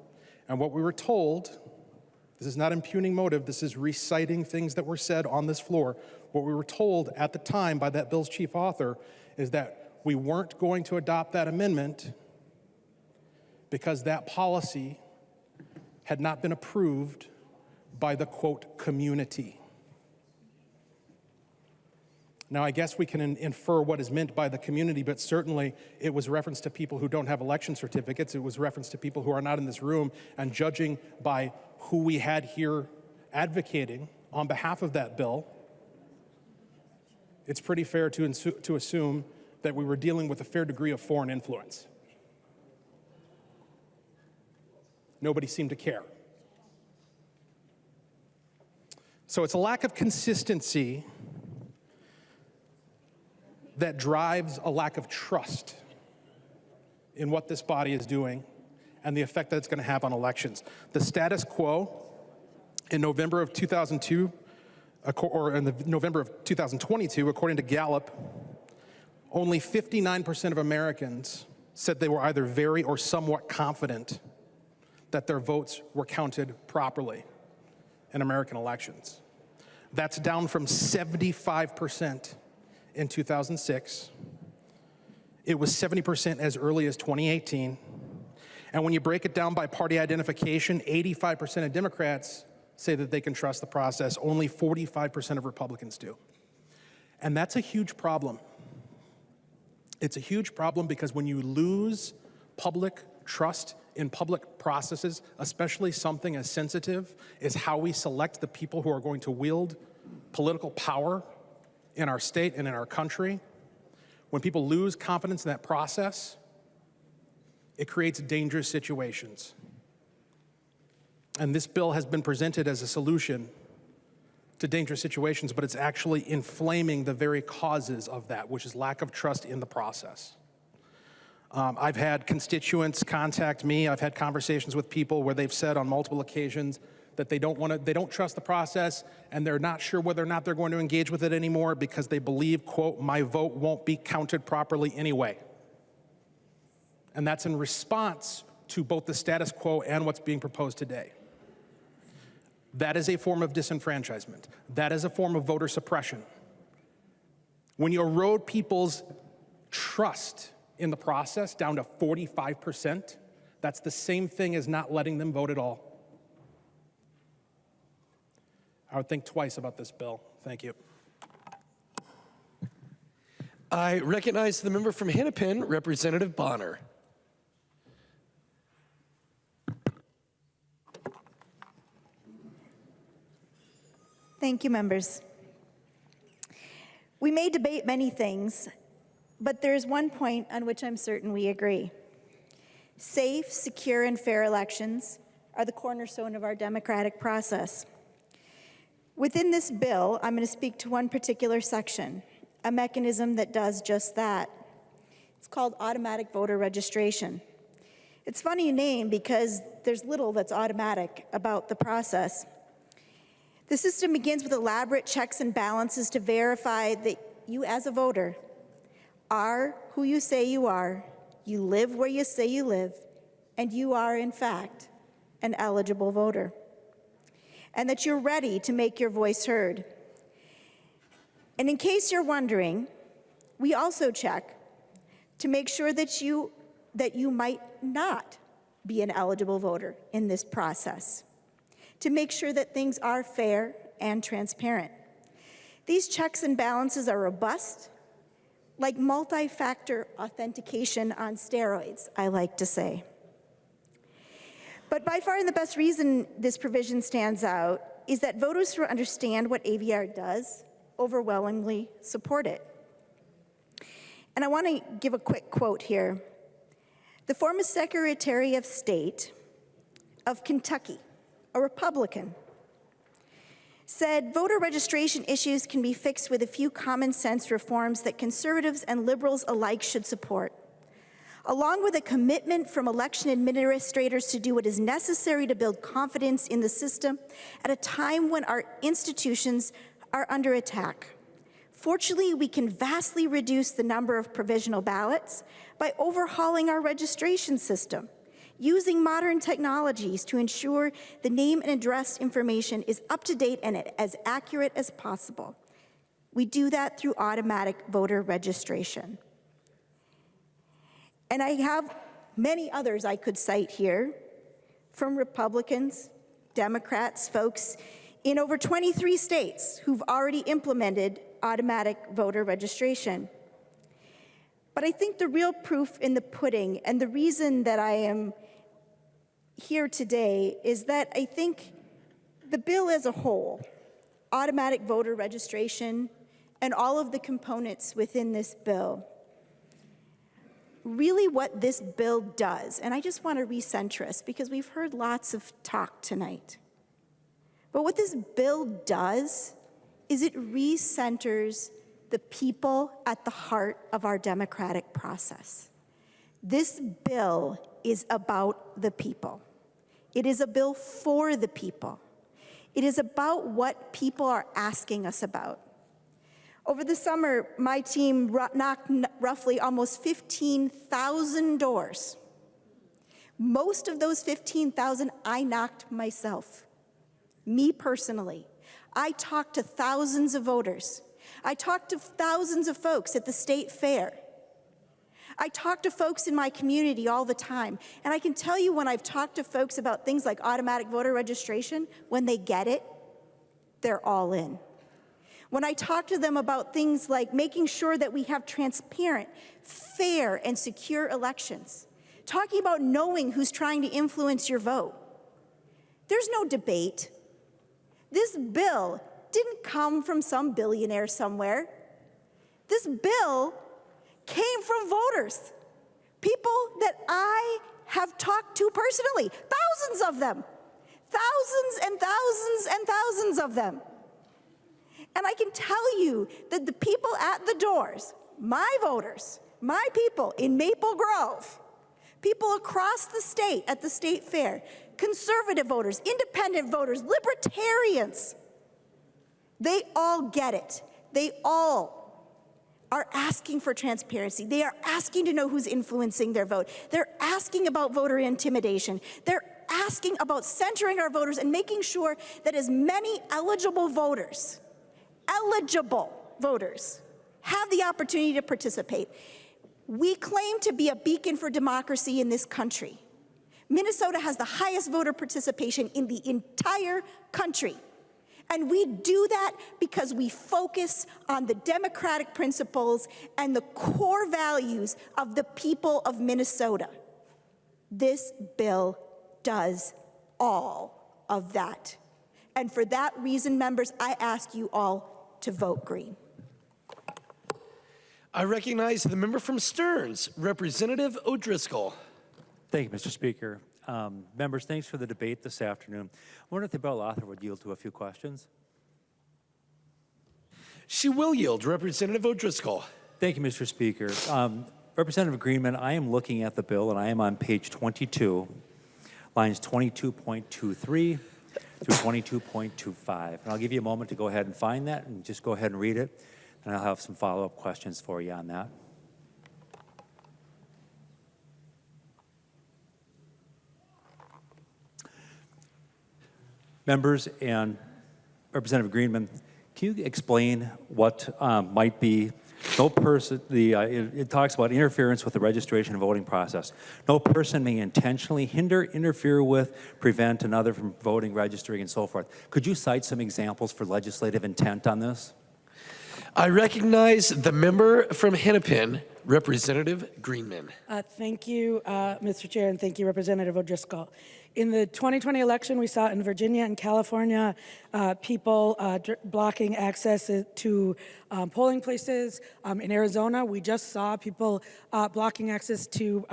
[SPEAKER 19] And what we were told, this is not impugning motive, this is reciting things that were said on this floor. What we were told at the time by that bill's chief author is that we weren't going to adopt that amendment because that policy had not been approved by the, quote, community. Now, I guess we can infer what is meant by the community, but certainly it was reference to people who don't have election certificates. It was reference to people who are not in this room, and judging by who we had here advocating on behalf of that bill, it's pretty fair to assume that we were dealing with a fair degree of foreign influence. Nobody seemed to care. So it's a lack of consistency that drives a lack of trust in what this body is doing and the effect that it's going to have on elections. The status quo in November of 2002, or in November of 2022, according to Gallup, only 59% of Americans said they were either very or somewhat confident that their votes were counted properly in American elections. That's down from 75% in 2006. It was 70% as early as 2018. And when you break it down by party identification, 85% of Democrats say that they can trust the process. Only 45% of Republicans do. And that's a huge problem. It's a huge problem because when you lose public trust in public processes, especially something as sensitive as how we select the people who are going to wield political power in our state and in our country, when people lose confidence in that process, it creates dangerous situations. And this bill has been presented as a solution to dangerous situations, but it's actually inflaming the very causes of that, which is lack of trust in the process. I've had constituents contact me. I've had conversations with people where they've said on multiple occasions that they don't trust the process, and they're not sure whether or not they're going to engage with it anymore because they believe, quote, my vote won't be counted properly anyway. And that's in response to both the status quo and what's being proposed today. That is a form of disenfranchisement. That is a form of voter suppression. When you erode people's trust in the process down to 45%, that's the same thing as not letting them vote at all. I would think twice about this bill. Thank you.
[SPEAKER 1] I recognize the member from Hennepin, Representative Bonner.
[SPEAKER 7] Thank you, members. We may debate many things, but there is one point on which I'm certain we agree. Safe, secure, and fair elections are the cornerstone of our democratic process. Within this bill, I'm going to speak to one particular section, a mechanism that does just that. It's called automatic voter registration. It's a funny name because there's little that's automatic about the process. The system begins with elaborate checks and balances to verify that you as a voter are who you say you are, you live where you say you live, and you are, in fact, an eligible voter, and that you're ready to make your voice heard. And in case you're wondering, we also check to make sure that you might not be an eligible voter in this process, to make sure that things are fair and transparent. These checks and balances are robust, like multi-factor authentication on steroids, I like to say. But by far the best reason this provision stands out is that voters who understand what AVR does overwhelmingly support it. And I want to give a quick quote here. The former Secretary of State of Kentucky, a Republican, said voter registration issues can be fixed with a few common sense reforms that conservatives and liberals alike should support, along with a commitment from election administrators to do what is necessary to build confidence in the system at a time when our institutions are under attack. Fortunately, we can vastly reduce the number of provisional ballots by overhauling our registration system, using modern technologies to ensure the name and address information is up to date and as accurate as possible. We do that through automatic voter registration. And I have many others I could cite here from Republicans, Democrats, folks in over 23 states who've already implemented automatic voter registration. But I think the real proof in the pudding, and the reason that I am here today, is that I think the bill as a whole, automatic voter registration, and all of the components within this bill, really what this bill does, and I just want to recenter us because we've heard lots of talk tonight, but what this bill does is it recenters the people at the heart of our democratic process. This bill is about the people. It is a bill for the people. It is about what people are asking us about. Over the summer, my team knocked roughly almost 15,000 doors. Most of those 15,000 I knocked myself, me personally. I talked to thousands of voters. I talked to thousands of folks at the state fair. I talk to folks in my community all the time, and I can tell you when I've talked to folks about things like automatic voter registration, when they get it, they're all in. When I talk to them about things like making sure that we have transparent, fair, and secure elections, talking about knowing who's trying to influence your vote, there's no debate. This bill didn't come from some billionaire somewhere. This bill came from voters, people that I have talked to personally, thousands of them, thousands and thousands and thousands of them. And I can tell you that the people at the doors, my voters, my people in Maple Grove, people across the state at the state fair, conservative voters, independent voters, libertarians, they all get it. They all are asking for transparency. They are asking to know who's influencing their vote. They're asking about voter intimidation. They're asking about centering our voters and making sure that as many eligible voters have the opportunity to participate. We claim to be a beacon for democracy in this country. Minnesota has the highest voter participation in the entire country. And we do that because we focus on the democratic principles and the core values of the people of Minnesota. This bill does all of that. And for that reason, members, I ask you all to vote green.
[SPEAKER 1] I recognize the member from Stearns, Representative O'Driscoll.
[SPEAKER 6] Thank you, Mr. Speaker. Members, thanks for the debate this afternoon. I wonder if the bill author would yield to a few questions.
[SPEAKER 1] She will yield, Representative O'Driscoll.
[SPEAKER 6] Thank you, Mr. Speaker. Representative Greenman, I am looking at the bill, and I am on page 22, lines 22.23 through 22.25. And I'll give you a moment to go ahead and find that, and just go ahead and read it, and I'll have some follow-up questions for you on that. Members and Representative Greenman, can you explain what might be no person, it talks about interference with the registration and voting process. No person may intentionally hinder, interfere with, prevent another from voting, registering, and so forth. Could you cite some examples for legislative intent on this?
[SPEAKER 1] I recognize the member from Hennepin, Representative Greenman.
[SPEAKER 3] Thank you, Mr. Chair, and thank you, Representative O'Driscoll. In the 2020 election, we saw in Virginia and California people blocking access to polling places. In Arizona, we just saw people blocking access to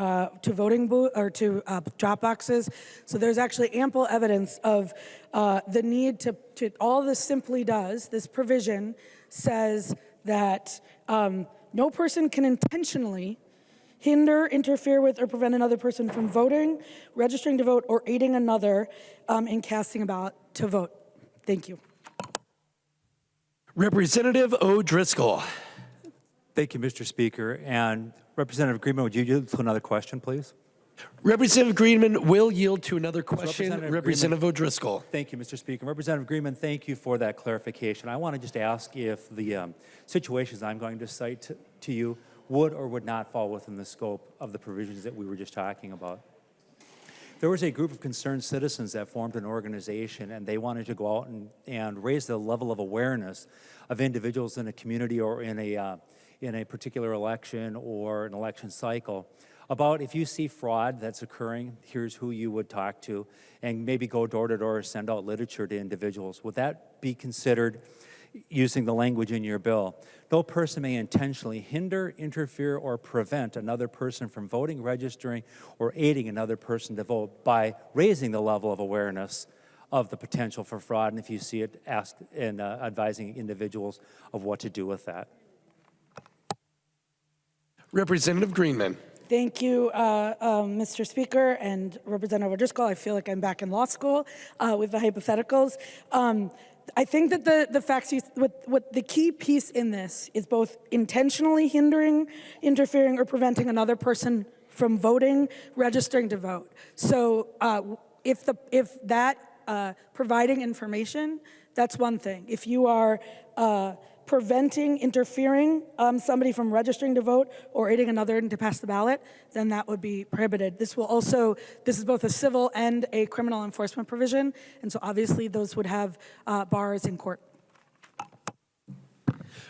[SPEAKER 3] voting booth or to drop boxes. So there's actually ample evidence of the need to all this simply does, this provision says that no person can intentionally hinder, interfere with, or prevent another person from voting, registering to vote, or aiding another in casting a ballot to vote. Thank you.
[SPEAKER 1] Representative O'Driscoll.
[SPEAKER 6] Thank you, Mr. Speaker. And Representative Greenman, would you yield to another question, please?
[SPEAKER 1] Representative Greenman will yield to another question.
[SPEAKER 6] Representative
[SPEAKER 1] O'Driscoll.
[SPEAKER 6] Thank you, Mr. Speaker. Representative Greenman, thank you for that clarification. I want to just ask if the situations I'm going to cite to you would or would not fall within the scope of the provisions that we were just talking about. There was a group of concerned citizens that formed an organization, and they wanted to go out and raise the level of awareness of individuals in a community or in a particular election or an election cycle about if you see fraud that's occurring, here's who you would talk to, and maybe go door to door or send out literature to individuals. Would that be considered using the language in your bill? No person may intentionally hinder, interfere, or prevent another person from voting, registering, or aiding another person to vote by raising the level of awareness of the potential for fraud, and if you see it, ask and advising individuals of what to do with that.
[SPEAKER 1] Representative Greenman.
[SPEAKER 3] Thank you, Mr. Speaker and Representative O'Driscoll. I feel like I'm back in law school with the hypotheticals. I think that the facts, what the key piece in this is both intentionally hindering, interfering, or preventing another person from voting, registering to vote. So if that providing information, that's one thing. If you are preventing, interfering somebody from registering to vote or aiding another to pass the ballot, then that would be prohibited. This is both a civil and a criminal enforcement provision, and so obviously those would have bars in court.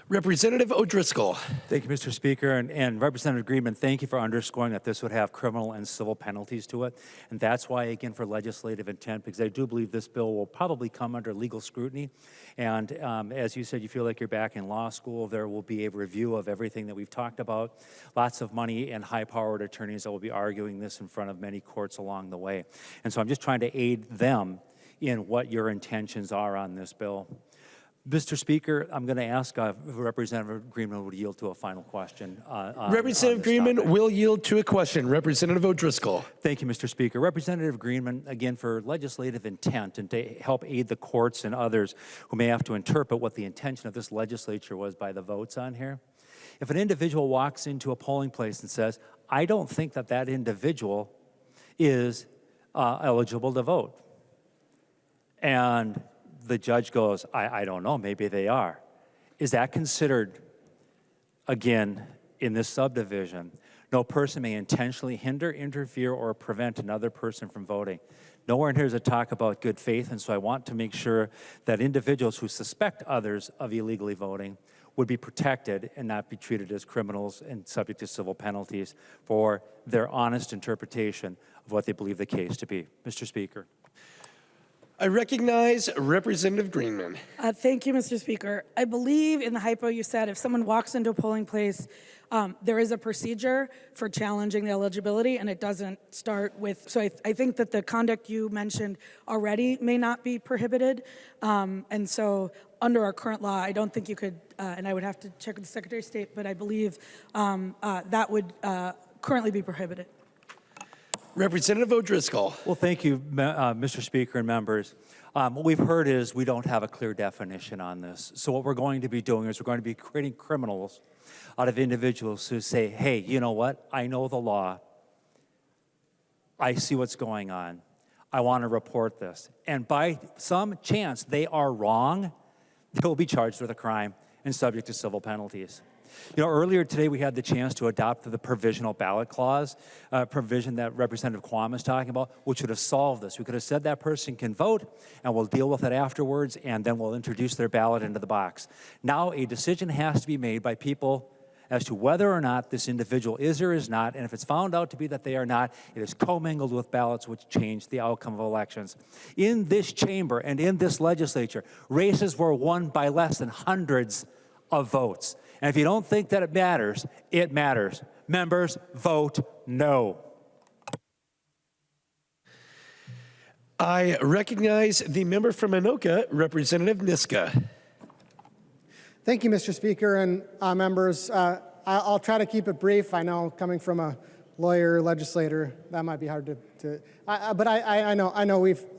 [SPEAKER 1] Representative O'Driscoll.
[SPEAKER 6] Thank you, Mr. Speaker. And Representative Greenman, thank you for underscoring that this would have criminal and civil penalties to it. And that's why, again, for legislative intent, because I do believe this bill will probably come under legal scrutiny. And as you said, you feel like you're back in law school. There will be a review of everything that we've talked about. Lots of money and high-powered attorneys that will be arguing this in front of many courts along the way. And so I'm just trying to aid them in what your intentions are on this bill. Mr. Speaker, I'm going to ask Representative Greenman would yield to a final question.
[SPEAKER 1] Representative Greenman will yield to a question. Representative O'Driscoll.
[SPEAKER 6] Thank you, Mr. Speaker. Representative Greenman, again, for legislative intent and to help aid the courts and others who may have to interpret what the intention of this legislature was by the votes on here. If an individual walks into a polling place and says, I don't think that that individual is eligible to vote, and the judge goes, I don't know, maybe they are. Is that considered, again, in this subdivision? No person may intentionally hinder, interfere, or prevent another person from voting. Nowhere in here is a talk about good faith, and so I want to make sure that individuals who suspect others of illegally voting would be protected and not be treated as criminals and subject to civil penalties for their honest interpretation of what they believe the case to be. Mr. Speaker.
[SPEAKER 1] I recognize Representative Greenman.
[SPEAKER 3] Thank you, Mr. Speaker. I believe in the hypo you said if someone walks into a polling place, there is a procedure for challenging the eligibility, and it doesn't start with, so I think that the conduct you mentioned already may not be prohibited, and so under our current law, I don't think you could, and I would have to check with the Secretary of State, but I believe that would currently be prohibited.
[SPEAKER 1] Representative O'Driscoll.
[SPEAKER 6] Well, thank you, Mr. Speaker and members. What we've heard is we don't have a clear definition on this. So what we're going to be doing is we're going to be creating criminals out of individuals who say, hey, you know what? I know the law. I see what's going on. I want to report this. And by some chance they are wrong, they will be charged with a crime and subject to civil penalties. You know, earlier today we had the chance to adopt the provisional ballot clause, provision that Representative Quam is talking about, which would have solved this. We could have said that person can vote, and we'll deal with it afterwards, and then we'll introduce their ballot into the box. Now a decision has to be made by people as to whether or not this individual is or is not, and if it's found out to be that they are not, it is commingled with ballots which change the outcome of elections. In this chamber and in this legislature, races were won by less than hundreds of votes. And if you don't think that it matters, it matters. Members, vote no.
[SPEAKER 1] I recognize the member from Anoka, Representative Niska.
[SPEAKER 8] Thank you, Mr. Speaker, and members. I'll try to keep it brief. I know, coming from a lawyer, legislator, that might be hard but I know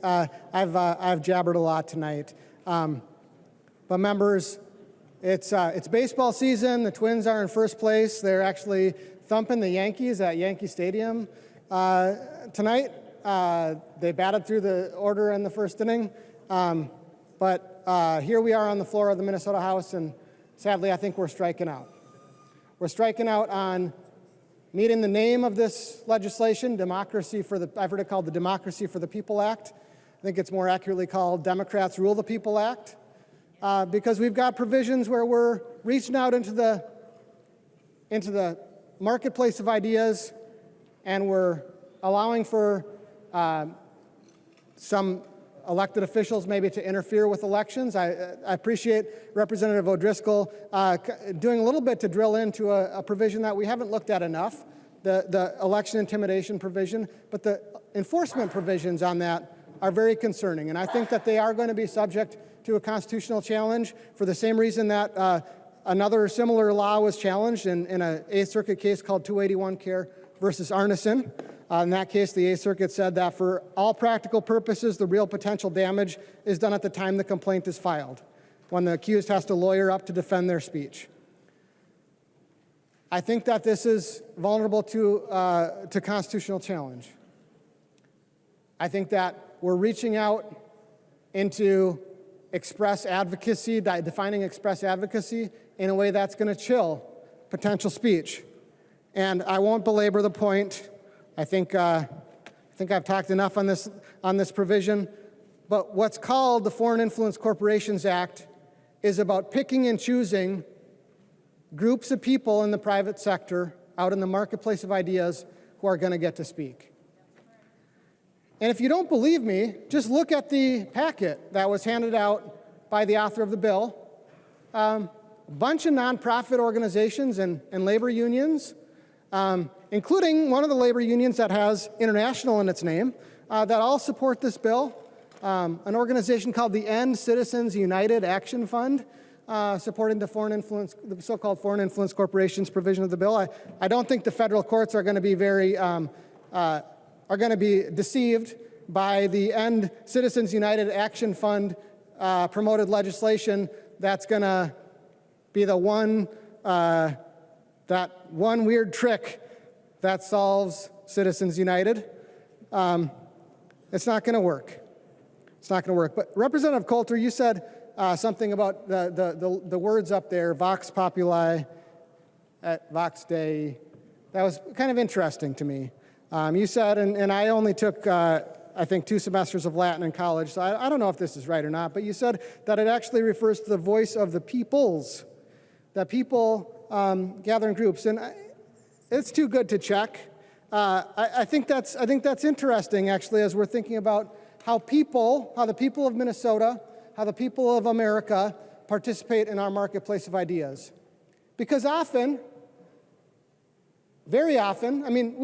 [SPEAKER 8] I've jabbered a lot tonight. But members, it's baseball season. The Twins are in first place. They're actually thumping the Yankees at Yankee Stadium tonight. They batted through the order in the first inning. But here we are on the floor of the Minnesota House, and sadly, I think we're striking out. We're striking out on meeting the name of this legislation, I've heard it called the Democracy for the People Act. I think it's more accurately called Democrats Rule the People Act, because we've got provisions where we're reaching out into the marketplace of ideas, and we're allowing for some elected officials maybe to interfere with elections. I appreciate Representative O'Driscoll doing a little bit to drill into a provision that we haven't looked at enough, the election intimidation provision, but the enforcement provisions on that are very concerning. And I think that they are going to be subject to a constitutional challenge for the same reason that another similar law was challenged in an Eighth Circuit case called 281 Care versus Arneson. In that case, the Eighth Circuit said that for all practical purposes, the real potential damage is done at the time the complaint is filed, when the accused has to lawyer up to defend their speech. I think that this is vulnerable to constitutional challenge. I think that we're reaching out into express advocacy, defining express advocacy in a way that's going to chill potential speech. And I won't belabor the point. I think I've talked enough on this provision, but what's called the Foreign Influence Corporations Act is about picking and choosing groups of people in the private sector out in the marketplace of ideas who are going to get to speak. And if you don't believe me, just look at the packet that was handed out by the author of the bill. A bunch of nonprofit organizations and labor unions, including one of the labor unions that has international in its name, that all support this bill. An organization called the End Citizens United Action Fund, supporting the so-called Foreign Influence Corporations provision of the bill. I don't think the federal courts are going to be deceived by the End Citizens United Action Fund promoted legislation that's going to be the one weird trick that solves Citizens United. It's not going to work. It's not going to work. But Representative Coulter, you said something about the words up there, Vox Populi at Vox Dei. That was kind of interesting to me. You said, and I only took, I think, 2 semesters of Latin in college, so I don't know if this is right or not, but you said that it actually refers to the voice of the peoples, that people gather in groups. And it's too good to check. I think that's interesting, actually, as we're thinking about how the people of Minnesota, how the people of America participate in our marketplace of ideas. Because very often, I mean,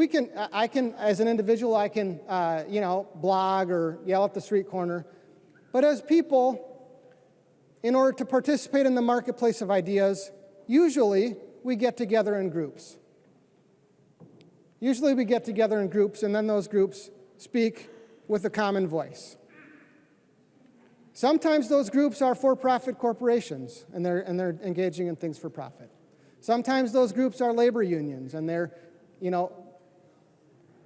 [SPEAKER 8] I can, as an individual, I can, blog or yell at the street corner. But as people, in order to participate in the marketplace of ideas, usually we get together in groups. Usually we get together in groups, and then those groups speak with a common voice. Sometimes those groups are for-profit corporations, and they're engaging in things for profit. Sometimes those groups are labor unions, and they're,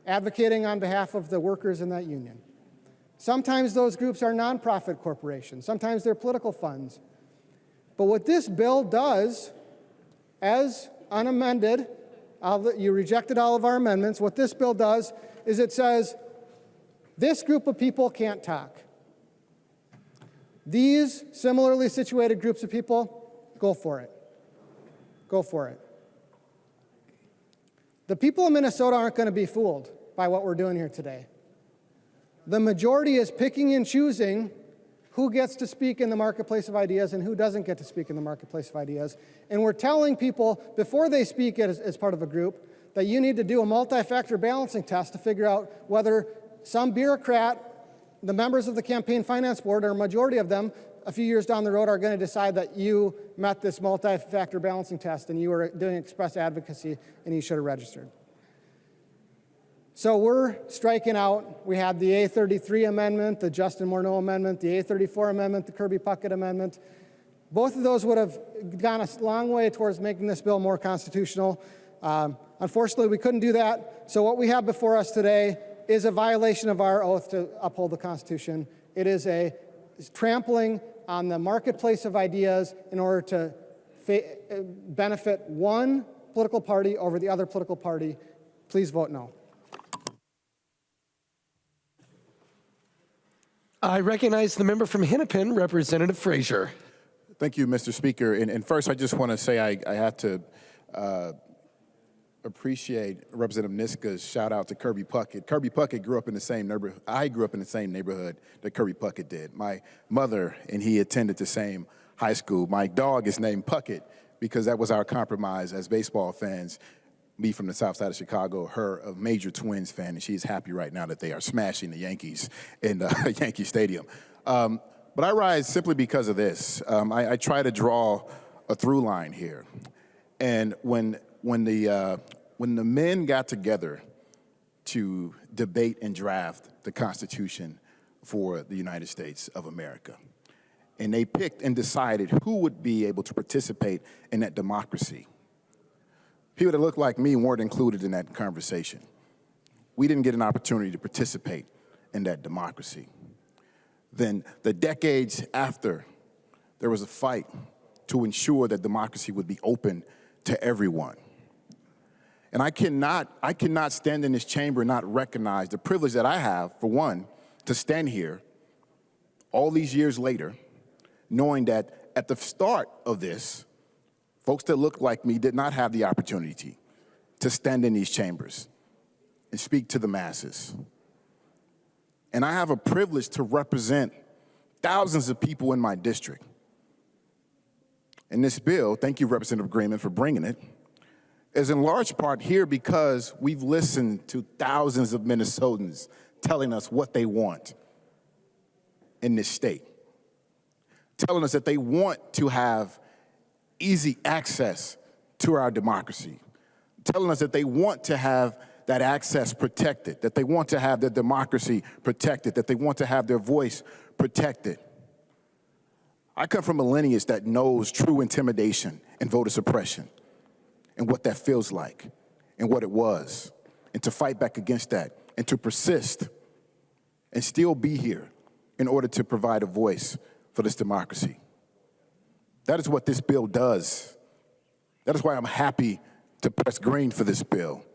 [SPEAKER 8] advocating on behalf of the workers in that union. Sometimes those groups are nonprofit corporations. Sometimes they're political funds. But what this bill does, as unamended, you rejected all of our amendments, what this bill does is it says, this group of people can't talk. These similarly situated groups of people, go for it. Go for it. The people of Minnesota aren't going to be fooled by what we're doing here today. The majority is picking and choosing who gets to speak in the marketplace of ideas and who doesn't get to speak in the marketplace of ideas. And we're telling people before they speak as part of a group that you need to do a multi-factor balancing test to figure out whether some bureaucrat, the members of the campaign finance board, or a majority of them, a few years down the road are going to decide that you met this multi-factor balancing test and you were doing express advocacy and you should have registered. So we're striking out. We had the A33 amendment, the Justin Morneau amendment, the A34 amendment, the Kirby Puckett amendment. Both of those would have gone a long way towards making this bill more constitutional. Unfortunately, we couldn't do that. So what we have before us today is a violation of our oath to uphold the Constitution. It is a trampling on the marketplace of ideas in order to benefit one political party over the other political party. Please vote no.
[SPEAKER 1] I recognize the member from Hennepin, Representative Frazier.
[SPEAKER 5] Thank you, Mr. Speaker. And first, I just want to say I have to appreciate Representative Niska's shout out to Kirby Puckett. Kirby Puckett grew up in the same neighborhood. I grew up in the same neighborhood that Kirby Puckett did. My mother and he attended the same high school. My dog is named Puckett because that was our compromise as baseball fans. Me from the south side of Chicago, her a major Twins fan, and she's happy right now that they are smashing the Yankees in Yankee Stadium. But I rise simply because of this. I try to draw a through line here. And when the men got together to debate and draft the Constitution for the United States of America, and they picked and decided who would be able to participate in that democracy, people that looked like me weren't included in that conversation. We didn't get an opportunity to participate in that democracy. Then the decades after, there was a fight to ensure that democracy would be open to everyone. And I cannot stand in this chamber and not recognize the privilege that I have, for one, to stand here all these years later, knowing that at the start of this, folks that looked like me did not have the opportunity to stand in these chambers and speak to the masses. And I have a privilege to represent thousands of people in my district. And this bill, thank you, Representative Greenman, for bringing it, is in large part here because we've listened to thousands of Minnesotans telling us what they want in this state, telling us that they want to have easy access to our democracy, telling us that they want to have that access protected, that they want to have their democracy protected, that they want to have their voice protected. I come from a lineage that knows true intimidation and voter suppression and what that feels like and what it was, and to fight back against that and to persist and still be here in order to provide a voice for this democracy. That is what this bill does. That is why I'm happy to press green for this bill.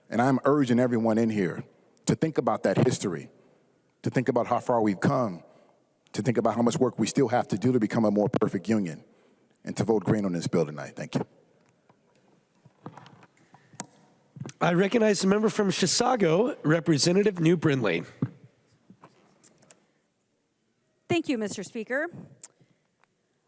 [SPEAKER 5] And I'm urging everyone in here to think about that history, to think about how far we've come, to think about how much work we still have to do to become a more perfect union, and to vote green on this bill tonight. Thank you.
[SPEAKER 1] I recognize the member from Chisago, Representative New Brindley.
[SPEAKER 9] Thank you, Mr. Speaker.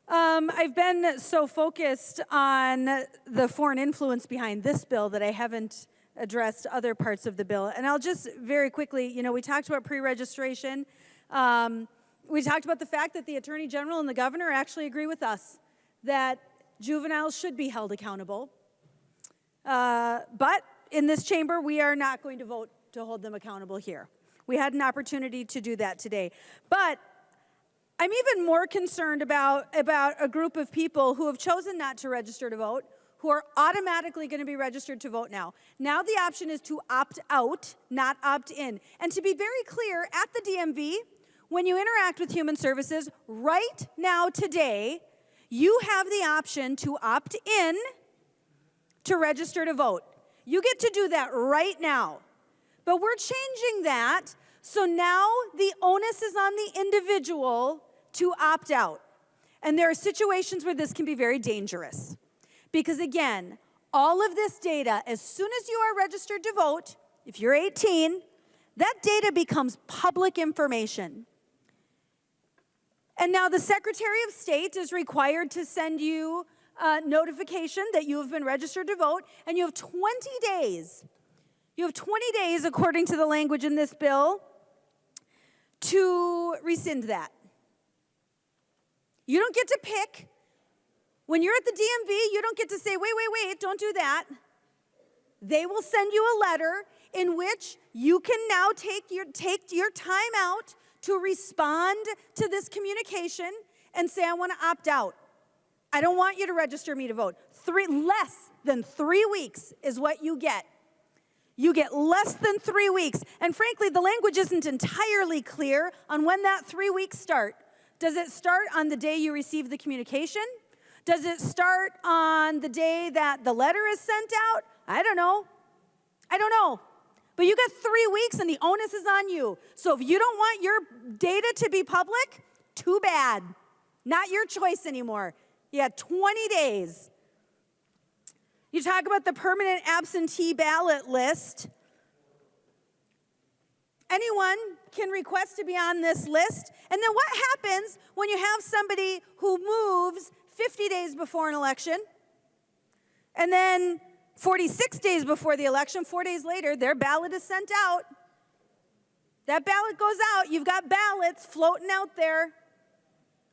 [SPEAKER 9] I've been so focused on the foreign influence behind this bill that I haven't addressed other parts of the bill. And I'll just very quickly, we talked about pre-registration. We talked about the fact that the Attorney General and the Governor actually agree with us that juveniles should be held accountable. But in this chamber, we are not going to vote to hold them accountable here. We had an opportunity to do that today. But I'm even more concerned about a group of people who have chosen not to register to vote, who are automatically going to be registered to vote now. Now the option is to opt out, not opt in. And to be very clear, at the DMV, when you interact with Human Services, right now today, you have the option to opt in to register to vote. You get to do that right now. But we're changing that, so now the onus is on the individual to opt out. And there are situations where this can be very dangerous. Because again, all of this data, as soon as you are registered to vote, if you're 18, that data becomes public information. And now the Secretary of State is required to send you a notification that you have been registered to vote, and you have 20 days. You have 20 days, according to the language in this bill, to rescind that. You don't get to pick. When you're at the DMV, you don't get to say, wait, don't do that. They will send you a letter in which you can now take your time out to respond to this communication and say, I want to opt out. I don't want you to register me to vote. Less than 3 weeks is what you get. You get less than 3 weeks. And frankly, the language isn't entirely clear on when that 3 weeks start. Does it start on the day you receive the communication? Does it start on the day that the letter is sent out? I don't know. But you got 3 weeks and the onus is on you. So if you don't want your data to be public, too bad. Not your choice anymore. You have 20 days. You talk about the permanent absentee ballot list. Anyone can request to be on this list. And then what happens when you have somebody who moves 50 days before an election, and then 46 days before the election, 4 days later, their ballot is sent out. That ballot goes out. You've got ballots floating out there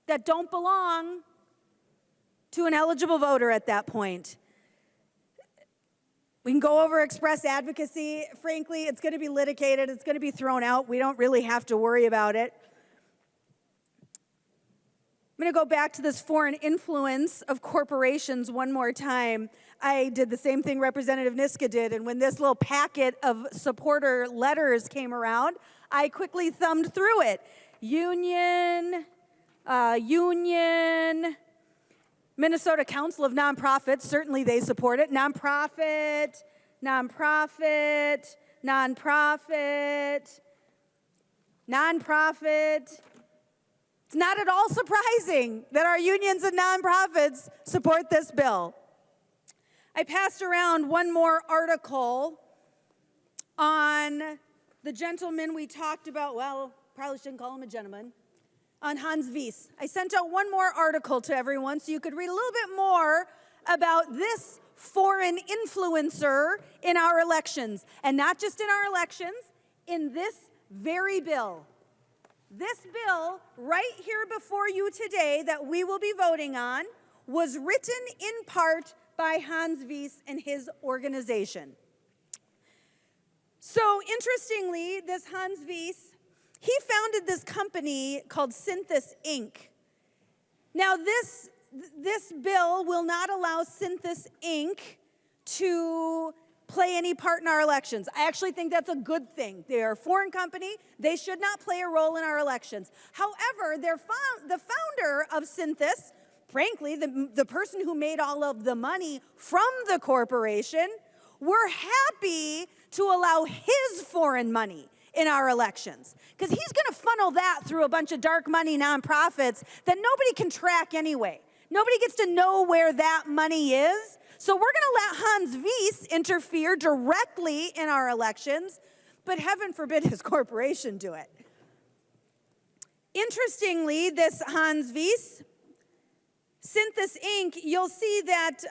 [SPEAKER 9] that don't belong to an eligible voter at that point. We can go over express advocacy. Frankly, it's going to be litigated. It's going to be thrown out. We don't really have to worry about it. I'm going to go back to this foreign influence of corporations one more time. I did the same thing Representative Niska did, and when this little packet of supporter letters came around, I quickly thumbed through it. Union, Minnesota Council of Nonprofits, certainly they support it. Nonprofit. It's not at all surprising that our unions and nonprofits support this bill. I passed around one more article on the gentleman we talked about, well, probably shouldn't call him a gentleman, on Hans Wies. I sent out one more article to everyone so you could read a little bit more about this foreign influencer in our elections. And not just in our elections, in this very bill. This bill right here before you today that we will be voting on was written in part by Hans Wies and his organization. So interestingly, this Hans Wies, he founded this company called Synthis Inc. Now this bill will not allow Synthis Inc. to play any part in our elections. I actually think that's a good thing. They are a foreign company. They should not play a role in our elections. However, the founder of Synthis, frankly, the person who made all of the money from the corporation, were happy to allow his foreign money in our elections. Because he's going to funnel that through a bunch of dark money nonprofits that nobody can track anyway. Nobody gets to know where that money is. So we're going to let Hans Wies interfere directly in our elections, but heaven forbid his corporation do it. Interestingly, this Hans Wies, Synthis Inc., you'll see that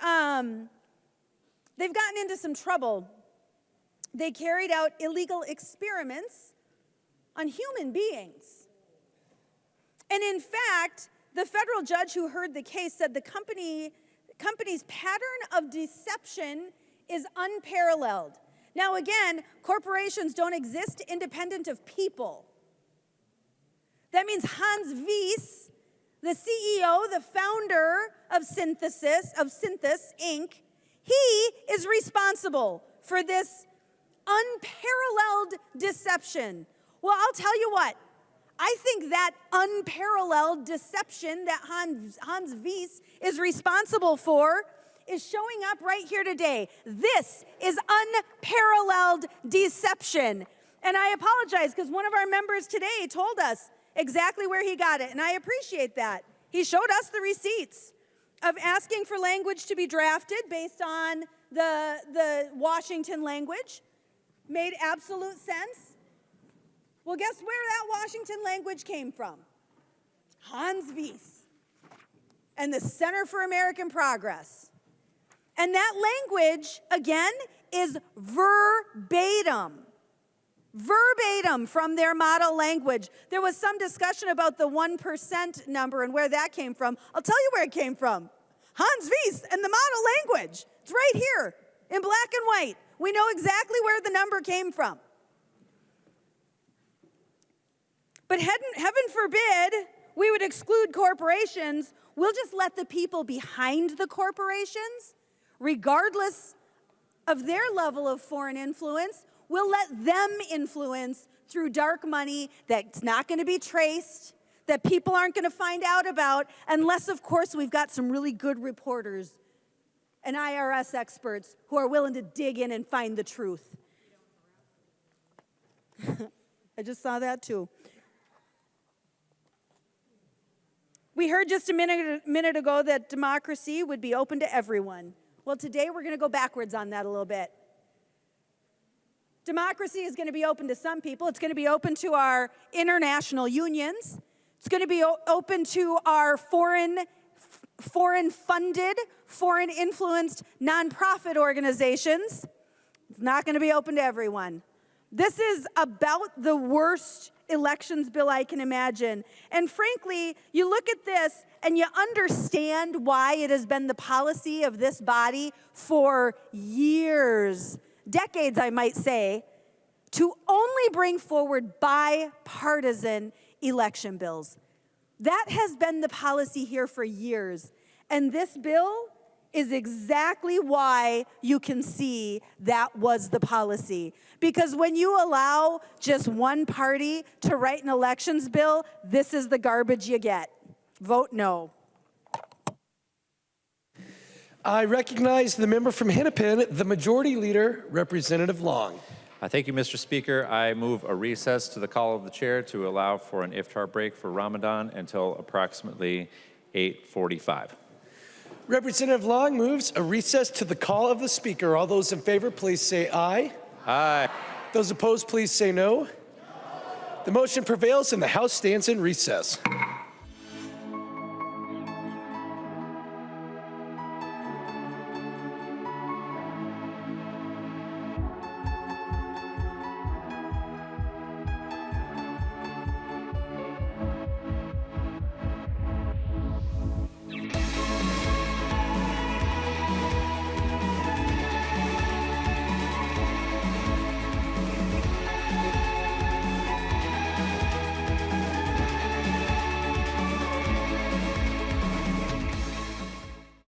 [SPEAKER 9] they've gotten into some trouble. They carried out illegal experiments on human beings. And in fact, the federal judge who heard the case said the company's pattern of deception is unparalleled. Now again, corporations don't exist independent of people. That means Hans Wies, the CEO, the founder of Synthis Inc., he is responsible for this unparalleled deception. Well, I'll tell you what, I think that unparalleled deception that Hans Wies is responsible for is showing up right here today. This is unparalleled deception. And I apologize because one of our members today told us exactly where he got it, and I appreciate that. He showed us the receipts of asking for language to be drafted based on the Washington language. Made absolute sense. Well, guess where that Washington language came from? Hans Wies and the Center for American Progress. And that language, again, is verbatim. Verbatim from their model language. There was some discussion about the 1% number and where that came from. I'll tell you where it came from. Hans Wies and the model language. It's right here in black and white. We know exactly where the number came from. But heaven forbid we would exclude corporations. We'll just let the people behind the corporations, regardless of their level of foreign influence, we'll let them influence through dark money that's not going to be traced, that people aren't going to find out about, unless, of course, we've got some really good reporters and IRS experts who are willing to dig in and find the truth. I just saw that too. We heard just a minute ago that democracy would be open to everyone. Well, today we're going to go backwards on that a little bit. Democracy is going to be open to some people. It's going to be open to our international unions. It's going to be open to our foreign-funded, foreign-influenced nonprofit organizations. It's not going to be open to everyone. This is about the worst elections bill I can imagine. And frankly, you look at this and you understand why it has been the policy of this body for years, decades, I might say, to only bring forward bipartisan election bills. That has been the policy here for years. And this bill is exactly why you can see that was the policy. Because when you allow just one party to write an elections bill, this is the garbage you get. Vote no.
[SPEAKER 1] I recognize the member from Hennepin, the Majority Leader, Representative Long.
[SPEAKER 13] Thank you, Mr. Speaker. I move a recess to the call of the chair to allow for an iftar break for Ramadan until approximately 8:45.
[SPEAKER 1] Representative Long moves a recess to the call of the Speaker. All those in favor, please say aye.
[SPEAKER 13] Aye.
[SPEAKER 1] Those opposed, please say no. The motion prevails and the House stands in recess.